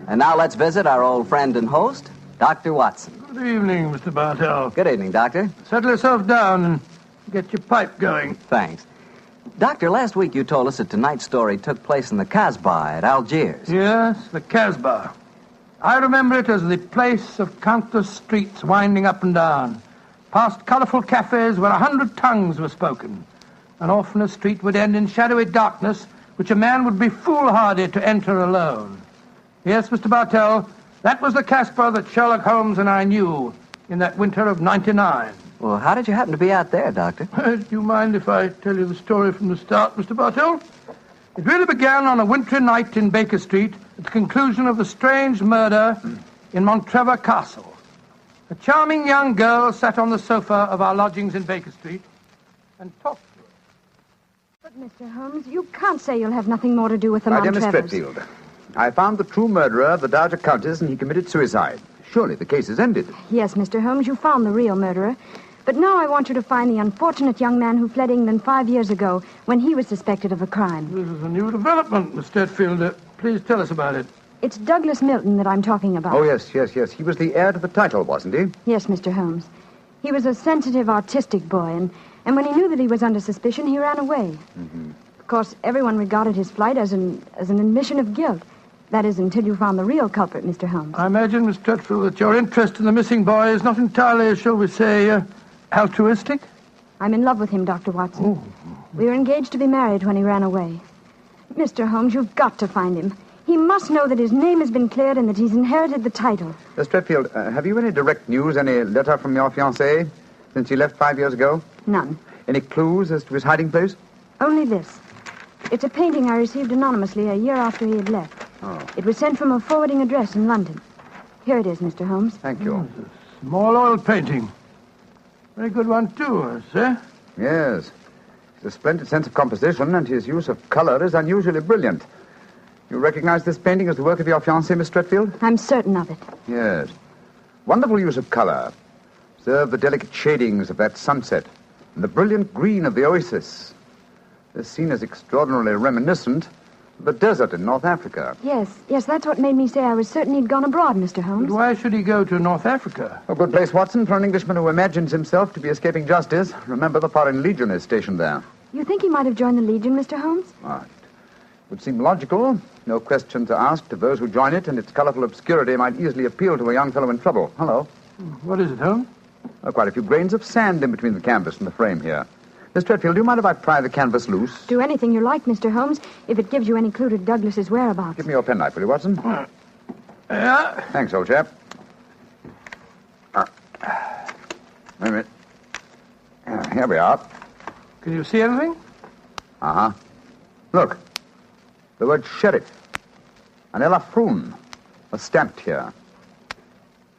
And now let's visit our old friend and host, Dr. Watson. Good evening, Mr. Bartell. Good evening, Doctor. Settle yourself down and get your pipe going. Thanks. Doctor, last week you told us that tonight's story took place in the Casbah at Algiers. Yes, the Casbah. I remember it as the place of countless streets winding up and down, past colorful cafes where 100 tongues were spoken. And often a street would end in shadowy darkness, which a man would be foolhardy to enter alone. Yes, Mr. Bartell, that was the Casbah that Sherlock Holmes and I knew in that winter of '99. Well, how did you happen to be out there, Doctor? Do you mind if I tell you the story from the start, Mr. Bartell? It really began on a wintry night in Baker Street at the conclusion of the strange murder in Montrevor Castle. A charming young girl sat on the sofa of our lodgings in Baker Street and talked to us. But, Mr. Holmes, you can't say you'll have nothing more to do with the My dear Montrevors. Miss Fretfield, I found the true murderer of the Dowager Countess and he committed suicide. Surely the case is ended. Yes, Mr. Holmes, you found the real murderer. But now I want you to find the unfortunate young man who fled England 5 years ago when he was suspected of a crime. This is a new development, Miss Fretfield. Please tell us about it. It's Douglas Milton that I'm talking about. Oh, yes. He was the heir to the title, wasn't he? Yes, Mr. Holmes. He was a sensitive, artistic boy, and when he knew that he was under suspicion, he ran away. Mm-hmm. Of course, everyone regarded his flight as an admission of guilt. That is, until you found the real culprit, Mr. Holmes. I imagine, Miss Tutfield, that your interest in the missing boy is not entirely, shall we say, altruistic? I'm in love with him, Dr. Watson. We were engaged to be married when he ran away. Mr. Holmes, you've got to find him. He must know that his name has been cleared and that he's inherited the title. Miss Fretfield, have you any direct news, any letter from your fiancé since he left 5 years ago? None. Any clues as to his hiding place? Only this. It's a painting I received anonymously a year after he had left. Oh. It was sent from a forwarding address in London. Here it is, Mr. Holmes. Thank you. Small oil painting. Very good one, too, sir. Yes. He's a splendid sense of composition, and his use of color is unusually brilliant. You recognize this painting as the work of your fiancé, Miss Fretfield? I'm certain of it. Yes. Wonderful use of color. Observe the delicate shadings of that sunset and the brilliant green of the oasis. This scene is extraordinarily reminiscent The desert in North Africa. Yes, that's what made me say I was certain he'd gone abroad, Mr. Holmes. But why should he go to North Africa? A good place, Watson, for an Englishman who imagines himself to be escaping justice. Remember, the Foreign Legion is stationed there. You think he might have joined the Legion, Mr. Holmes? It would seem logical. No questions are asked of those who join it, and its colorful obscurity might easily appeal to a young fellow in trouble. Hello. What is it, Holmes? Quite a few grains of sand in between the canvas and the frame here. Miss Treadfield, do you mind if I pry the canvas loose? Do anything you like, Mr. Holmes, if it gives you any clue to Douglas's whereabouts. Give me your penknife, will you, Watson? Yeah. Thanks, old chap. Wait a minute. Here we are. Can you see anything? Uh-huh. Look. The word sheriff. And Ella Froon are stamped here.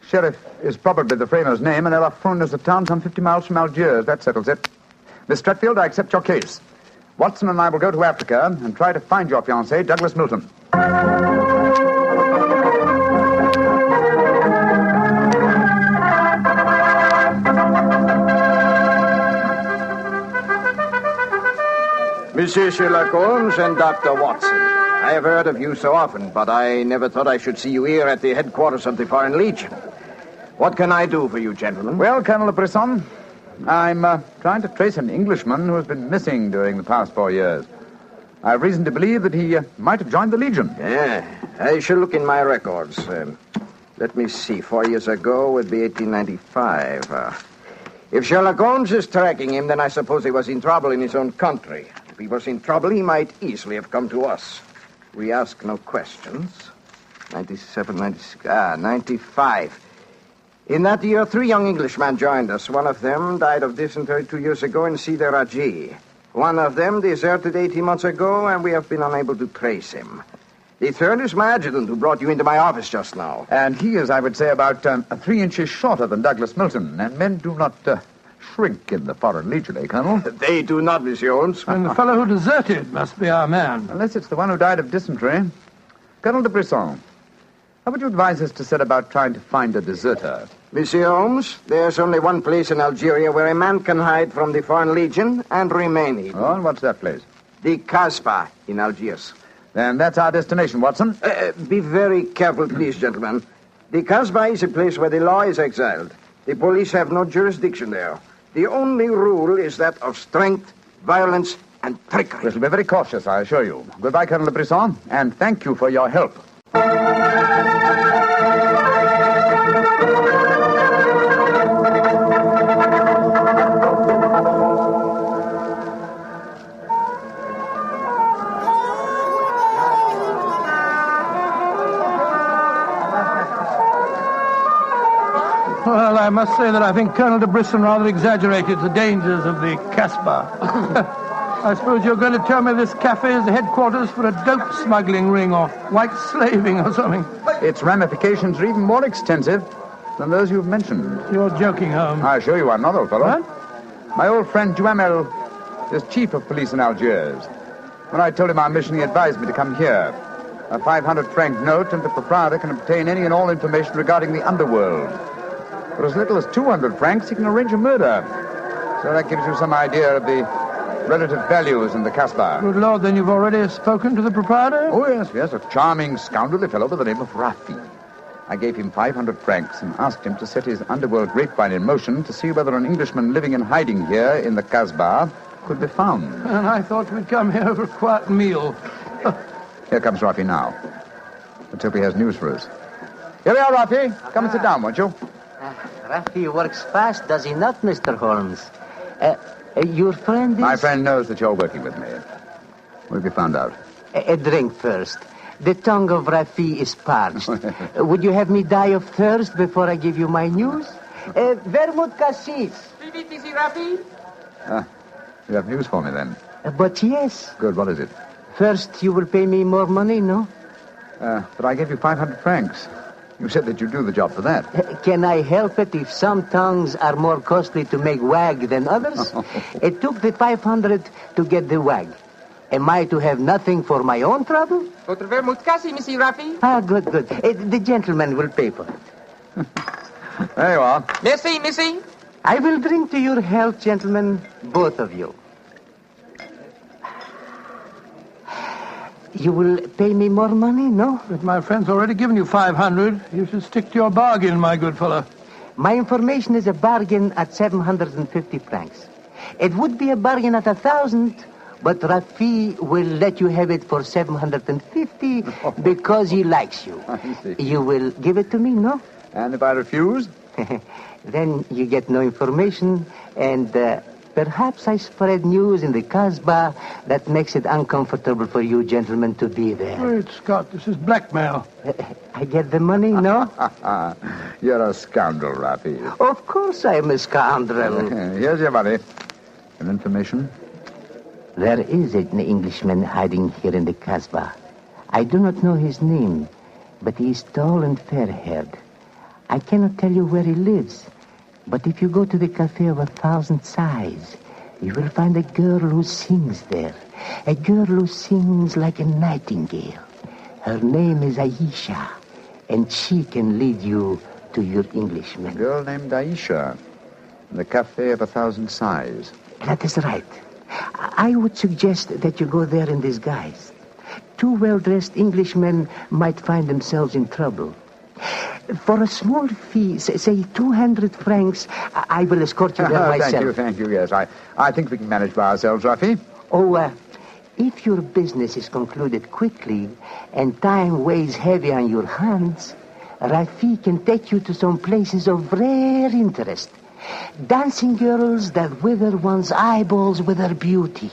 Sheriff is probably the framer's name, and Ella Froon is a town some 50 miles from Algiers. That settles it. Miss Stretfield, I accept your case. Watson and I will go to Africa and try to find your fiancé, Douglas Milton. Monsieur Sherlock Holmes and Dr. Watson. I have heard of you so often, but I never thought I should see you here at the headquarters of the Foreign Legion. What can I do for you, gentlemen? Well, Colonel Brisson, I'm trying to trace an Englishman who has been missing during the past 4 years. I have reason to believe that he might have joined the Legion. Yeah, I shall look in my records. Let me see. 4 years ago would be 1895. If Sherlock Holmes is tracking him, then I suppose he was in trouble in his own country. If he was in trouble, he might easily have come to us. We ask no questions. 97, 96, 95. In that year, 3 young Englishmen joined us. One of them died of dysentery 2 years ago in Cedar Raji. One of them deserted 18 months ago, and we have been unable to trace him. The third is my adjutant, who brought you into my office just now. And he is, I would say, about 3 inches shorter than Douglas Milton. And men do not shrink in the Foreign Legion, eh, Colonel? They do not, Monsieur Holmes. And the fellow who deserted must be our man. Unless it's the one who died of dysentery. Colonel de Brisson, how would you advise us to set about trying to find a deserter? Monsieur Holmes, there's only one place in Algeria where a man can hide from the Foreign Legion and remain hidden. Oh, and what's that place? The Casbah in Algiers. Then that's our destination, Watson. Be very careful, please, gentlemen. The Casbah is a place where the law is exiled. The police have no jurisdiction there. The only rule is that of strength, violence, and trickery. We shall be very cautious, I assure you. Goodbye, Colonel de Brisson, and thank you for your help. Well, I must say that I think Colonel de Brisson rather exaggerated the dangers of the Casbah. I suppose you're going to tell me this cafe is the headquarters for a dope smuggling ring or white slaving or something. Its ramifications are even more extensive than those you've mentioned. You're joking, Holmes. I assure you I'm not, old fellow. What? My old friend Duhamel is chief of police in Algiers. When I told him our mission, he advised me to come here. A 500-franc note, and the proprietor can obtain any and all information regarding the underworld. For as little as 200 francs, he can arrange a murder. So that gives you some idea of the relative values in the Casbah. Good Lord, then you've already spoken to the proprietor? Oh, yes, a charming, scoundrelly fellow by the name of Rafi. I gave him 500 francs and asked him to set his underworld grapevine in motion to see whether an Englishman living in hiding here in the Casbah could be found. And I thought we'd come here for a quiet meal. Here comes Rafi now. Let's hope he has news for us. Here we are, Rafi. Come and sit down, won't you? Rafi works fast, does he not, Mr. Holmes? Your friend is... My friend knows that you're working with me. We'll be found out. A drink first. The tongue of Rafi is parched. Would you have me die of thirst before I give you my news? Vermouth cassis. Easy, Rafi. You have news for me, then? But yes. Good, what is it? First, you will pay me more money, no? But I gave you 500 francs. You said that you'd do the job for that. Can I help it if some tongues are more costly to make wag than others? It took the 500 to get the wag. Am I to have nothing for my own trouble? Votre vermouth cassis, Monsieur Rafi. Ah, good. The gentleman will pay for it. There you are. Merci. I will drink to your health, gentlemen, both of you. You will pay me more money, no? But my friend's already given you 500. You should stick to your bargain, my good fellow. My information is a bargain at 750 francs. It would be a bargain at 1,000, but Rafi will let you have it for 750 because he likes you. I see. You will give it to me, no? And if I refuse? Then you get no information, and perhaps I spread news in the Kasbah that makes it uncomfortable for you gentlemen to be there. Wait, Scott, this is blackmail. I get the money, no? You're a scoundrel, Rafi. Of course I am a scoundrel. Here's your money. And information? There is an Englishman hiding here in the Kasbah. I do not know his name, but he is tall and fair-haired. I cannot tell you where he lives, but if you go to the Cafe of 1,000 Sighs, you will find a girl who sings there. A girl who sings like a nightingale. Her name is Aisha, and she can lead you to your Englishman. A girl named Aisha, in the Cafe of 1,000 Sighs. That is right. I would suggest that you go there in disguise. Two well-dressed Englishmen might find themselves in trouble. For a small fee, say 200 francs, I will escort you there myself. Thank you, yes. I think we can manage by ourselves, Rafi. Oh, if your business is concluded quickly and time weighs heavy on your hands, Rafi can take you to some places of rare interest. Dancing girls that wither one's eyeballs with their beauty.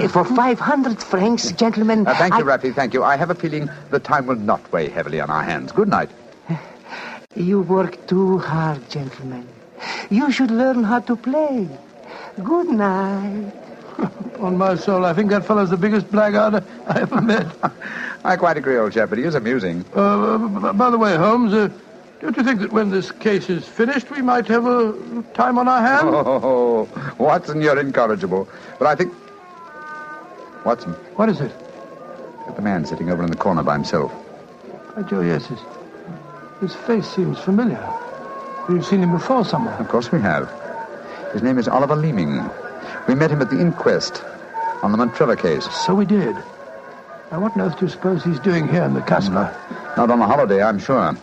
For 500 francs, gentlemen... Thank you, Rafi, thank you. I have a feeling the time will not weigh heavily on our hands. Good night. You work too hard, gentlemen. You should learn how to play. Good night. On my soul, I think that fellow's the biggest blackguard I ever met. I quite agree, old chap, but he is amusing. By the way, Holmes, don't you think that when this case is finished, we might have a time on our hands? Oh, Watson, you're incorrigible. But I think... Watson. What is it? The man sitting over in the corner by himself. By Joe, yes, his face seems familiar. We've seen him before somewhere. Of course we have. His name is Oliver Leeming. We met him at the inquest on the Montrevor case. So we did. Now, what on earth do you suppose he's doing here in the Casbah? Not on a holiday, I'm sure.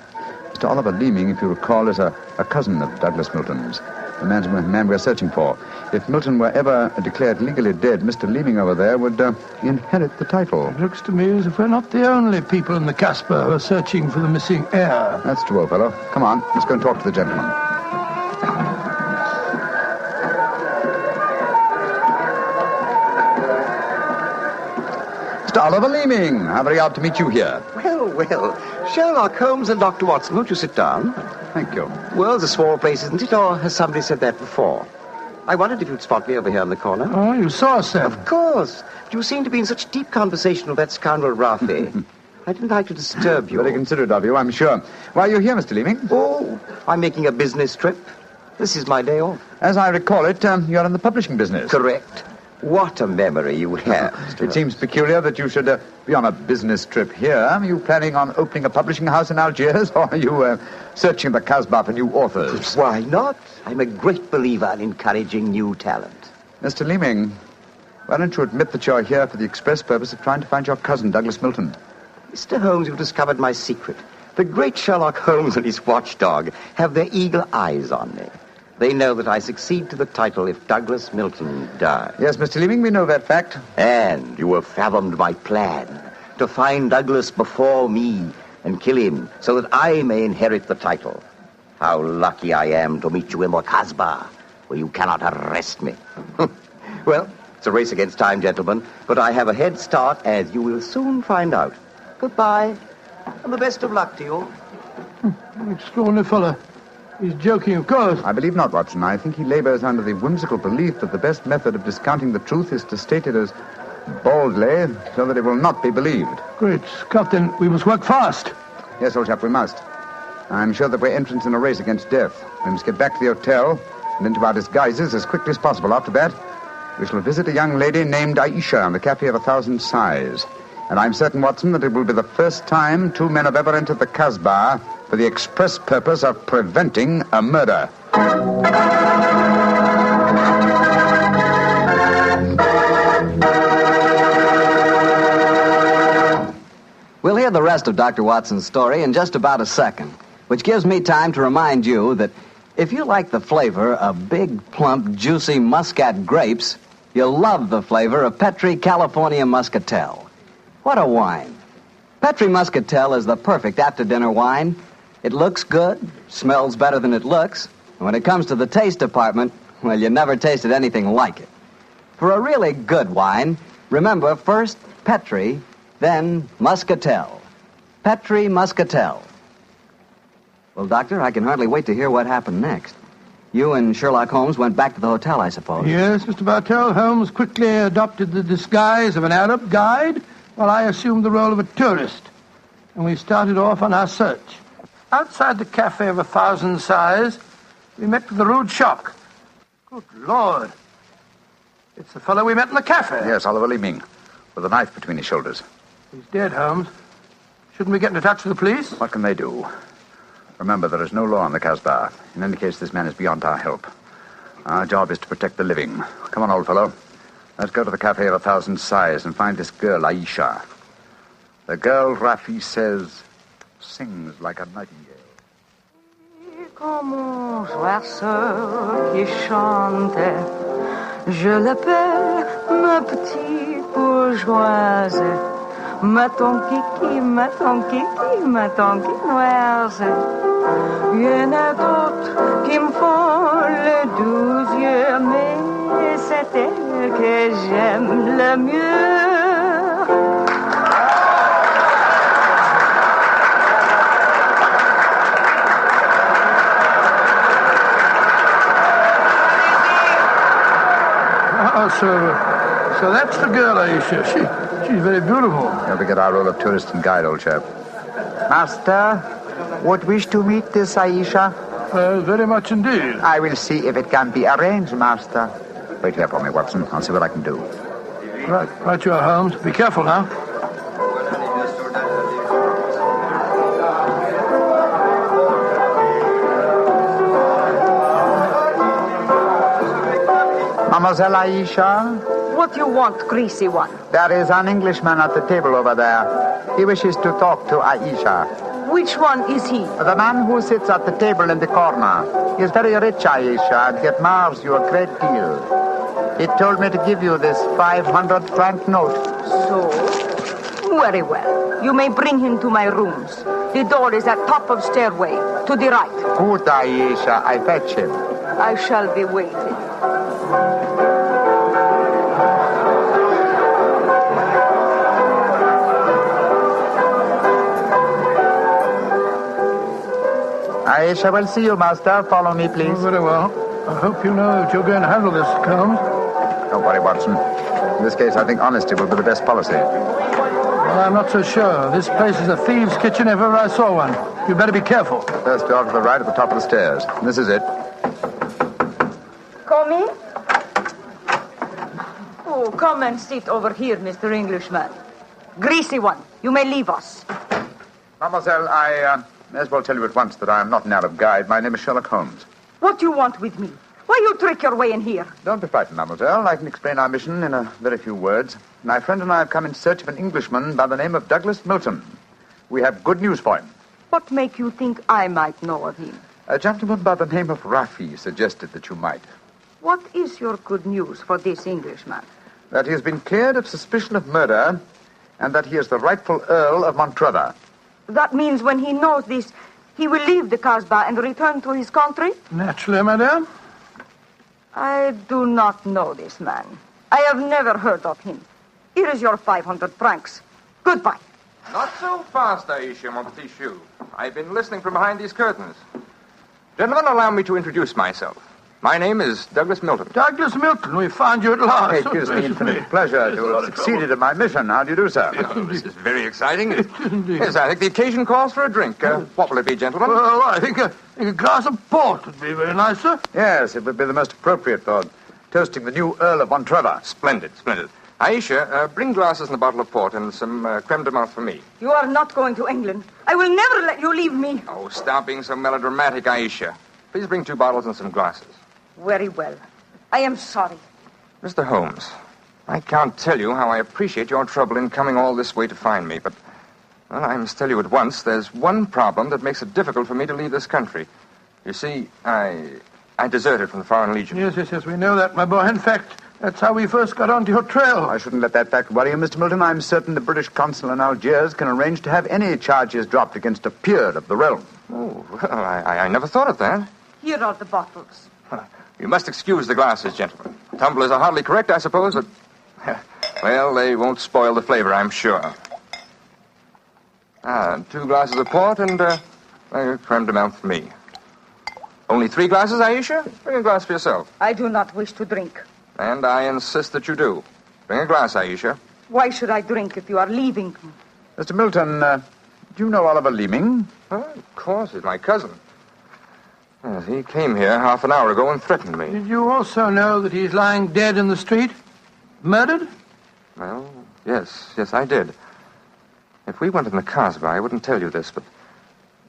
Mr. Oliver Leeming, if you recall, is a cousin of Douglas Milton's. The man we're searching for. If Milton were ever declared legally dead, Mr. Leeming over there would inherit the title. It looks to me as if we're not the only people in the Casbah who are searching for the missing heir. That's true, old fellow. Come on, let's go and talk to the gentleman. Mr. Oliver Leeming, how very odd to meet you here. Well, Sherlock Holmes and Dr. Watson, won't you sit down? Thank you. World's a small place, isn't it? Or has somebody said that before? I wondered if you'd spot me over here in the corner. Oh, you saw us then? Of course. But you seem to be in such deep conversation with that scoundrel Rafi. I didn't like to disturb you. Very considerate of you, I'm sure. Why are you here, Mr. Leeming? Oh, I'm making a business trip. This is my day off. As I recall it, you're in the publishing business. Correct. What a memory you have. It seems peculiar that you should be on a business trip here. Are you planning on opening a publishing house in Algiers, or are you searching the Casbah for new authors? Why not? I'm a great believer in encouraging new talent. Mr. Leeming, why don't you admit that you're here for the express purpose of trying to find your cousin, Douglas Milton? Mr. Holmes, you've discovered my secret. The great Sherlock Holmes and his watchdog have their eagle eyes on me. They know that I succeed to the title if Douglas Milton dies. Yes, Mr. Leeming, we know that fact. And you have fathomed my plan to find Douglas before me and kill him so that I may inherit the title. How lucky I am to meet you in the Casbah, where you cannot arrest me. Well, it's a race against time, gentlemen, but I have a head start, as you will soon find out. Goodbye, and the best of luck to you. Extraordinary fellow. He's joking, of course. I believe not, Watson. I think he labors under the whimsical belief that the best method of discounting the truth is to state it as boldly so that it will not be believed. Great Scott, then we must work fast. Yes, old chap, we must. I'm sure that we're entrants in a race against death. We must get back to the hotel and into our disguises as quickly as possible. After that, we shall visit a young lady named Aisha in the Cafe of 1,000 Sighs. And I'm certain, Watson, that it will be the first time two men have ever entered the Casbah for the express purpose of preventing a murder. hear the rest of Dr. Watson's story in just about a second, which gives me time to remind you that if you like the flavor of big, plump, juicy Muscat grapes, you'll love the flavor of Petri California Muscatel. What a wine. Petri Muscatel is the perfect after-dinner wine. It looks good, smells better than it looks, and when it comes to the taste department, well, you never tasted anything like it. For a really good wine, remember first Petri, then Muscatel. Petri Muscatel. Well, Doctor, I can hardly wait to hear what happened next. You and Sherlock Holmes went back to the hotel, I suppose. Yes, Mr. Bartell. Holmes quickly adopted the disguise of an Arab guide, while I assumed the role of a tourist. And we started off on our search. Outside the Cafe of 1,000 Sighs, we met with a rude shock. Good Lord. It's the fellow we met in the cafe. Yes, Oliver Leeming, with a knife between his shoulders. He's dead, Holmes. Shouldn't we get into touch with the police? What can they do? Remember, there is no law in the Casbah. In any case, this man is beyond our help. Our job is to protect the living. Come on, old fellow. Let's go to the Cafe of 1,000 Sighs and find this girl, Aisha. The girl, Rafi says, sings like a nightingale. Comme mon oiseau qui chante, je l'appelle ma petite bourgeoise. Ma ton kiki, ma ton kiki, ma ton quinoise. Il y en a d'autres qui me font le doux yeux, mais c'est elle que j'aime le mieux. So that's the girl, Aisha. She's very beautiful. You'll be get our role of tourist and guide, old chap. Master, would wish to meet this Aisha? Very much indeed. I will see if it can be arranged, Master. Wait here for me, Watson. I'll see what I can do. Right you are, Holmes. Be careful now. Mademoiselle Aisha? What you want, greasy one? There is an Englishman at the table over there. He wishes to talk to Aisha. Which one is he? The man who sits at the table in the corner. He is very rich, Aisha, and he admires you a great deal. He told me to give you this 500-franc note. So? Very well. You may bring him to my rooms. The door is at top of stairway, to the right. Good, Aisha. I fetch him. I shall be waiting. Aisha will see you, Master. Follow me, please. Oh, very well. I hope you know that you're going to handle this, Holmes. Don't worry, Watson. In this case, I think honesty will be the best policy. Well, I'm not so sure. This place is a thieves' kitchen if ever I saw one. You'd better be careful. First door to the right at the top of the stairs. This is it. Come in. Oh, come and sit over here, Mr. Englishman. Greasy one, you may leave us. Mademoiselle, I may as well tell you at once that I am not an Arab guide. My name is Sherlock Holmes. What do you want with me? Why you trick your way in here? Don't be frightened, mademoiselle. I can explain our mission in a very few words. My friend and I have come in search of an Englishman by the name of Douglas Milton. We have good news for him. What make you think I might know of him? A gentleman by the name of Rafi suggested that you might. What is your good news for this Englishman? That he has been cleared of suspicion of murder and that he is the rightful Earl of Montrevor. That means when he knows this, he will leave the Casbah and return to his country? Naturally, madame. I do not know this man. I have never heard of him. Here is your 500 francs. Goodbye. Not so fast, Aisha, mon petit chou. I've been listening from behind these curtains. Gentlemen, allow me to introduce myself. My name is Douglas Milton. Douglas Milton, we found you at last. It gives me infinite pleasure to have succeeded in my mission. How do you do, sir? This is very exciting. Yes, I think the occasion calls for a drink. What will it be, gentlemen? Well, I think a glass of port would be very nice, sir. Yes, it would be the most appropriate for toasting the new Earl of Montrevor. Splendid, splendid. Aisha, bring glasses and a bottle of port and some creme de menthe for me. You are not going to England. I will never let you leave me. Oh, stop being so melodramatic, Aisha. Please bring 2 bottles and some glasses. Very well. I am sorry. Mr. Holmes, I can't tell you how I appreciate your trouble in coming all this way to find me, but Well, I must tell you at once, there's one problem that makes it difficult for me to leave this country. You see, I deserted from the Foreign Legion. Yes, we know that, my boy. In fact, that's how we first got onto your trail. I shouldn't let that fact worry you, Mr. Milton. I'm certain the British consul in Algiers can arrange to have any charges dropped against a peer of the realm. Oh, well, I never thought of that. Here are the bottles. You must excuse the glasses, gentlemen. Tumblers are hardly correct, I suppose, but... Well, they won't spoil the flavor, I'm sure. 2 glasses of port and creme de menthe for me. Only 3 glasses, Aisha? Bring a glass for yourself. I do not wish to drink. And I insist that you do. Bring a glass, Aisha. Why should I drink if you are leaving? Mr. Milton, do you know Oliver Leeming? Of course, he's my cousin. Yes, he came here half an hour ago and threatened me. Did you also know that he's lying dead in the street? Murdered? Well, yes, I did. If we went in the Kasbah, I wouldn't tell you this, but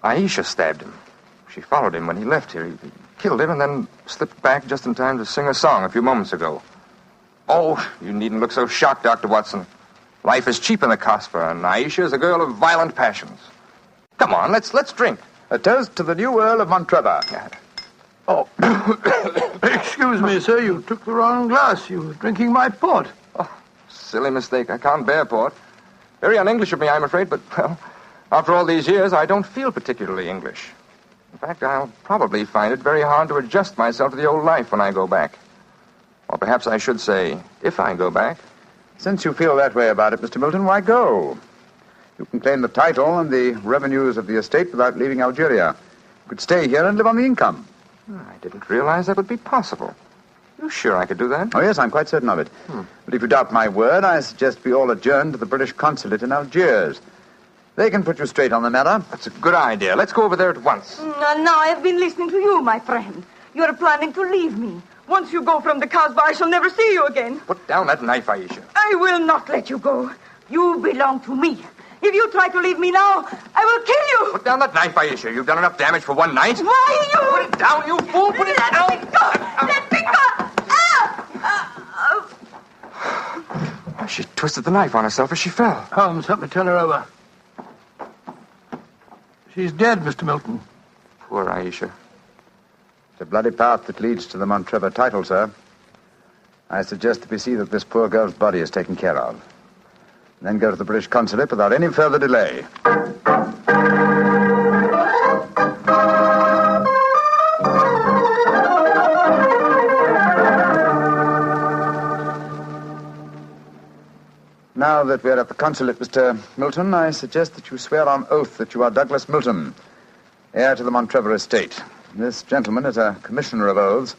Aisha stabbed him. She followed him when he left here. He killed him and then slipped back just in time to sing a song a few moments ago. Oh, you needn't look so shocked, Dr. Watson. Life is cheap in the Kasbah, and Aisha is a girl of violent passions. Come on, let's drink. A toast to the new Earl of Montrevor. Oh, excuse me, sir. You took the wrong glass. You were drinking my port. Oh, silly mistake. I can't bear port. Very un-English of me, I'm afraid, but, well, after all these years, I don't feel particularly English. In fact, I'll probably find it very hard to adjust myself to the old life when I go back. Or perhaps I should say, if I go back. Since you feel that way about it, Mr. Milton, why go? You can claim the title and the revenues of the estate without leaving Algeria. You could stay here and live on the income. I didn't realize that would be possible. You sure I could do that? Oh, yes, I'm quite certain of it. But if you doubt my word, I suggest we all adjourn to the British consulate in Algiers. They can put you straight on the matter. That's a good idea. Let's go over there at once. Now I've been listening to you, my friend. You're planning to leave me. Once you go from the Kasbah, I shall never see you again. Put down that knife, Aisha. I will not let you go. You belong to me. If you try to leave me now, I will kill you. Put down that knife, Aisha. You've done enough damage for one night. Why you? Put it down, you fool. Put it down. Let me go. Let me go. She twisted the knife on herself as she fell. Holmes, help me turn her over. She's dead, Mr. Milton. Poor Aisha. It's a bloody path that leads to the Montrevor title, sir. I suggest that we see that this poor girl's body is taken care of. Then go to the British consulate without any further delay. Now that we're at the consulate, Mr. Milton, I suggest that you swear on oath that you are Douglas Milton, heir to the Montrevor estate. This gentleman is a commissioner of oaths.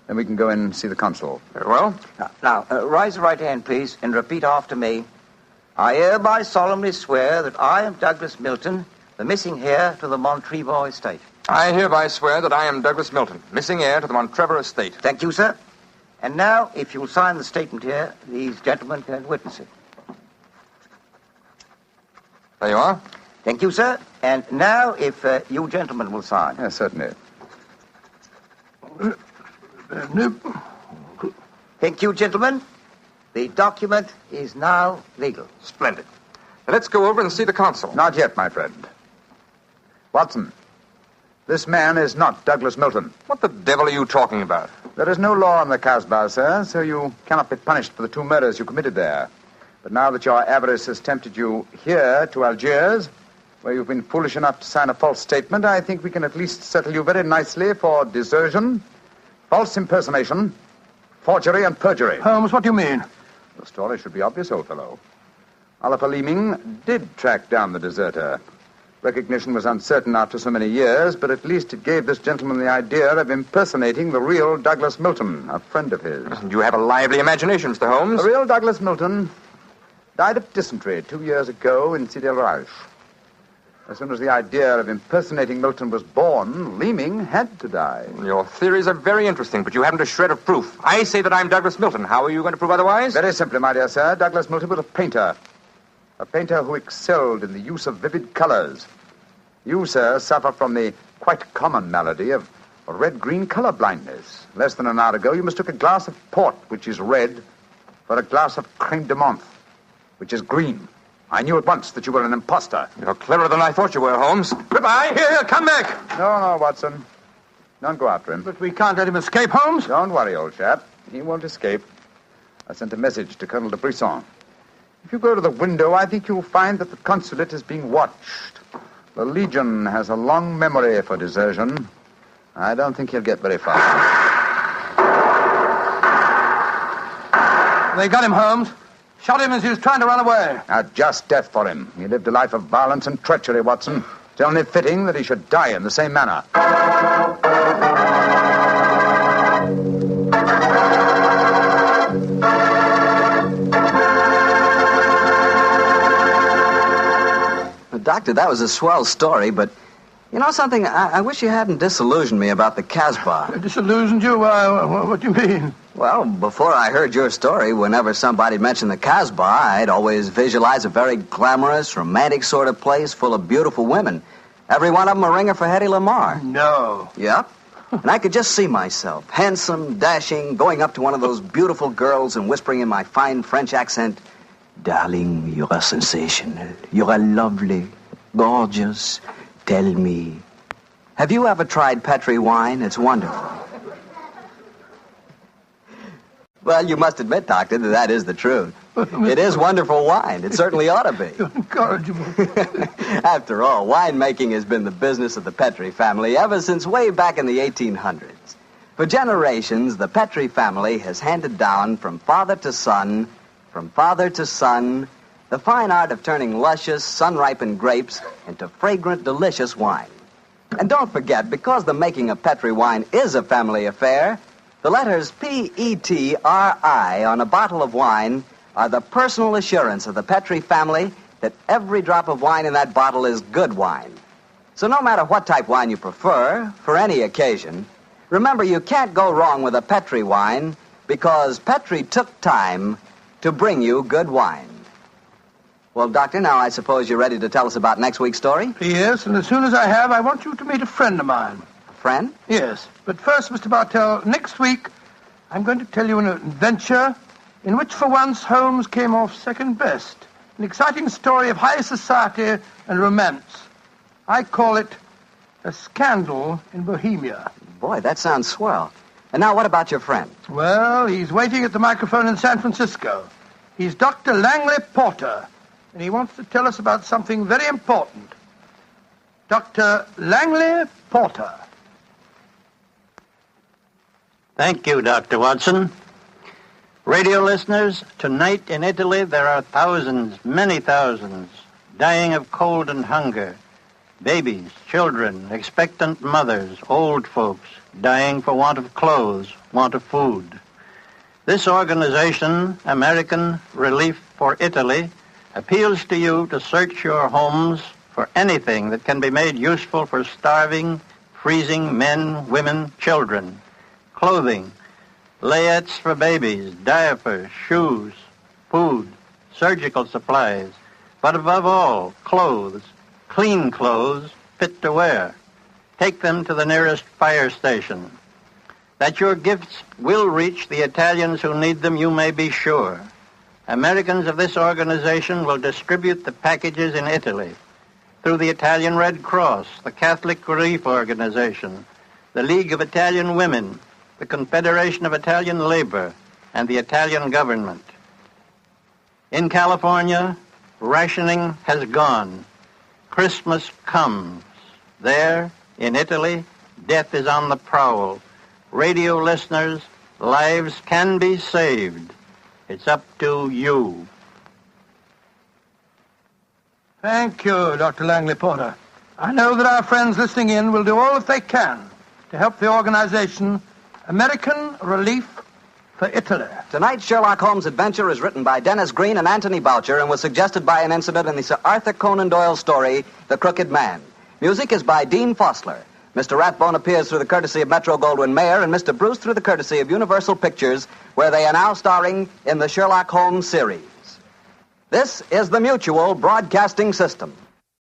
Then we can go in and see the consul. Very well. Now, raise your right hand, please, and repeat after me. I hereby solemnly swear that I am Douglas Milton, the missing heir to the Montrevor estate. I hereby swear that I am Douglas Milton, missing heir to the Montrevor estate. Thank you, sir. And now, if you'll sign the statement here, these gentlemen can witness it. There you are. Thank you, sir. And now, if you gentlemen will sign. Yes, certainly. Thank you, gentlemen. The document is now legal. Splendid. Now let's go over and see the consul. Not yet, my friend. Watson, this man is not Douglas Milton. What the devil are you talking about? There is no law in the Kasbah, sir, so you cannot be punished for the 2 murders you committed there. But now that your avarice has tempted you here to Algiers, where you've been foolish enough to sign a false statement, I think we can at least settle you very nicely for desertion, false impersonation, forgery, and perjury. Holmes, what do you mean? The story should be obvious, old fellow. Oliver Leeming did track down the deserter. Recognition was uncertain after so many years, but at least it gave this gentleman the idea of impersonating the real Douglas Milton, a friend of his. You have a lively imagination, Mr. Holmes. The real Douglas Milton died of dysentery 2 years ago in Sidi El Raj. As soon as the idea of impersonating Milton was born, Leeming had to die. Your theories are very interesting, but you haven't a shred of proof. I say that I'm Douglas Milton. How are you going to prove otherwise? Very simply, my dear sir. Douglas Milton was a painter who excelled in the use of vivid colors. You, sir, suffer from the quite common malady of red-green color blindness. Less than an hour ago, you mistook a glass of port, which is red, for a glass of creme de menthe, which is green. I knew at once that you were an imposter. You're cleverer than I thought you were, Holmes. Goodbye. Here, come back. No, Watson. Don't go after him. But we can't let him escape, Holmes. Don't worry, old chap. He won't escape. I sent a message to Colonel de Brisson. If you go to the window, I think you'll find that the consulate is being watched. The Legion has a long memory for desertion. I don't think he'll get very far. They got him, Holmes. Shot him as he was trying to run away. A just death for him. He lived a life of violence and treachery, Watson. It's only fitting that he should die in the same manner. Doctor, that was a swell story, but you know something? I wish you hadn't disillusioned me about the Casbah. Disillusioned you? What do you mean? Well, before I heard your story, whenever somebody mentioned the Casbah, I'd always visualize a very glamorous, romantic sort of place full of beautiful women. Every one of them a ringer for Hedy Lamarr. No. Yep. And I could just see myself, handsome, dashing, going up to one of those beautiful girls and whispering in my fine French accent, "Darling, you're a sensational. You're lovely, gorgeous. Tell me, have you ever tried Petri wine? It's wonderful." Well, you must admit, Doctor, that is the truth. It is wonderful wine. It certainly ought to be. You're incorrigible. After all, winemaking has been the business of the Petri family ever since way back in the 1800s. For generations, the Petri family has handed down from father to son, the fine art of turning luscious, sun-ripened grapes into fragrant, delicious wine. And don't forget, because the making of Petri wine is a family affair, the letters P-E-T-R-I on a bottle of wine are the personal assurance of the Petri family that every drop of wine in that bottle is good wine. So no matter what type wine you prefer, for any occasion, remember you can't go wrong with a Petri wine because Petri took time to bring you good wine. Well, Doctor, now I suppose you're ready to tell us about next week's story? Yes, and as soon as I have, I want you to meet a friend of mine. A friend? Yes. But first, Mr. Bartell, next week, I'm going to tell you an adventure in which, for once, Holmes came off second best. An exciting story of high society and romance. I call it A Scandal in Bohemia. Boy, that sounds swell. And now, what about your friend? Well, he's waiting at the microphone in San Francisco. He's Dr. Langley Porter, and he wants to tell us about something very important. Dr. Langley Porter. Thank you, Dr. Watson. Radio listeners, tonight in Italy there are thousands, many thousands, dying of cold and hunger. Babies, children, expectant mothers, old folks, dying for want of clothes, want of food. This organization, American Relief for Italy, appeals to you to search your homes for anything that can be made useful for starving, freezing men, women, children. Clothing, layettes for babies, diapers, shoes, food, surgical supplies, but above all, clothes, clean clothes, fit to wear. Take them to the nearest fire station. That your gifts will reach the Italians who need them, you may be sure. Americans of this organization will distribute the packages in Italy through the Italian Red Cross, the Catholic Relief Organization, the League of Italian Women, the Confederation of Italian Labor, and the Italian government. In California, rationing has gone. Christmas comes. There, in Italy, death is on the prowl. Radio listeners, lives can be saved. It's up to you. Thank you, Dr. Langley Porter. I know that our friends listening in will do all that they can to help the organization American Relief for Italy. Tonight's Sherlock Holmes adventure is written by Dennis Green and Anthony Boucher and was suggested by an incident in the Sir Arthur Conan Doyle story, The Crooked Man. Music is by Dean Fossler. Mr. Rathbone appears through the courtesy of Metro-Goldwyn-Mayer and Mr. Bruce through the courtesy of Universal Pictures, where they are now starring in the Sherlock Holmes series. This is the Mutual Broadcasting System.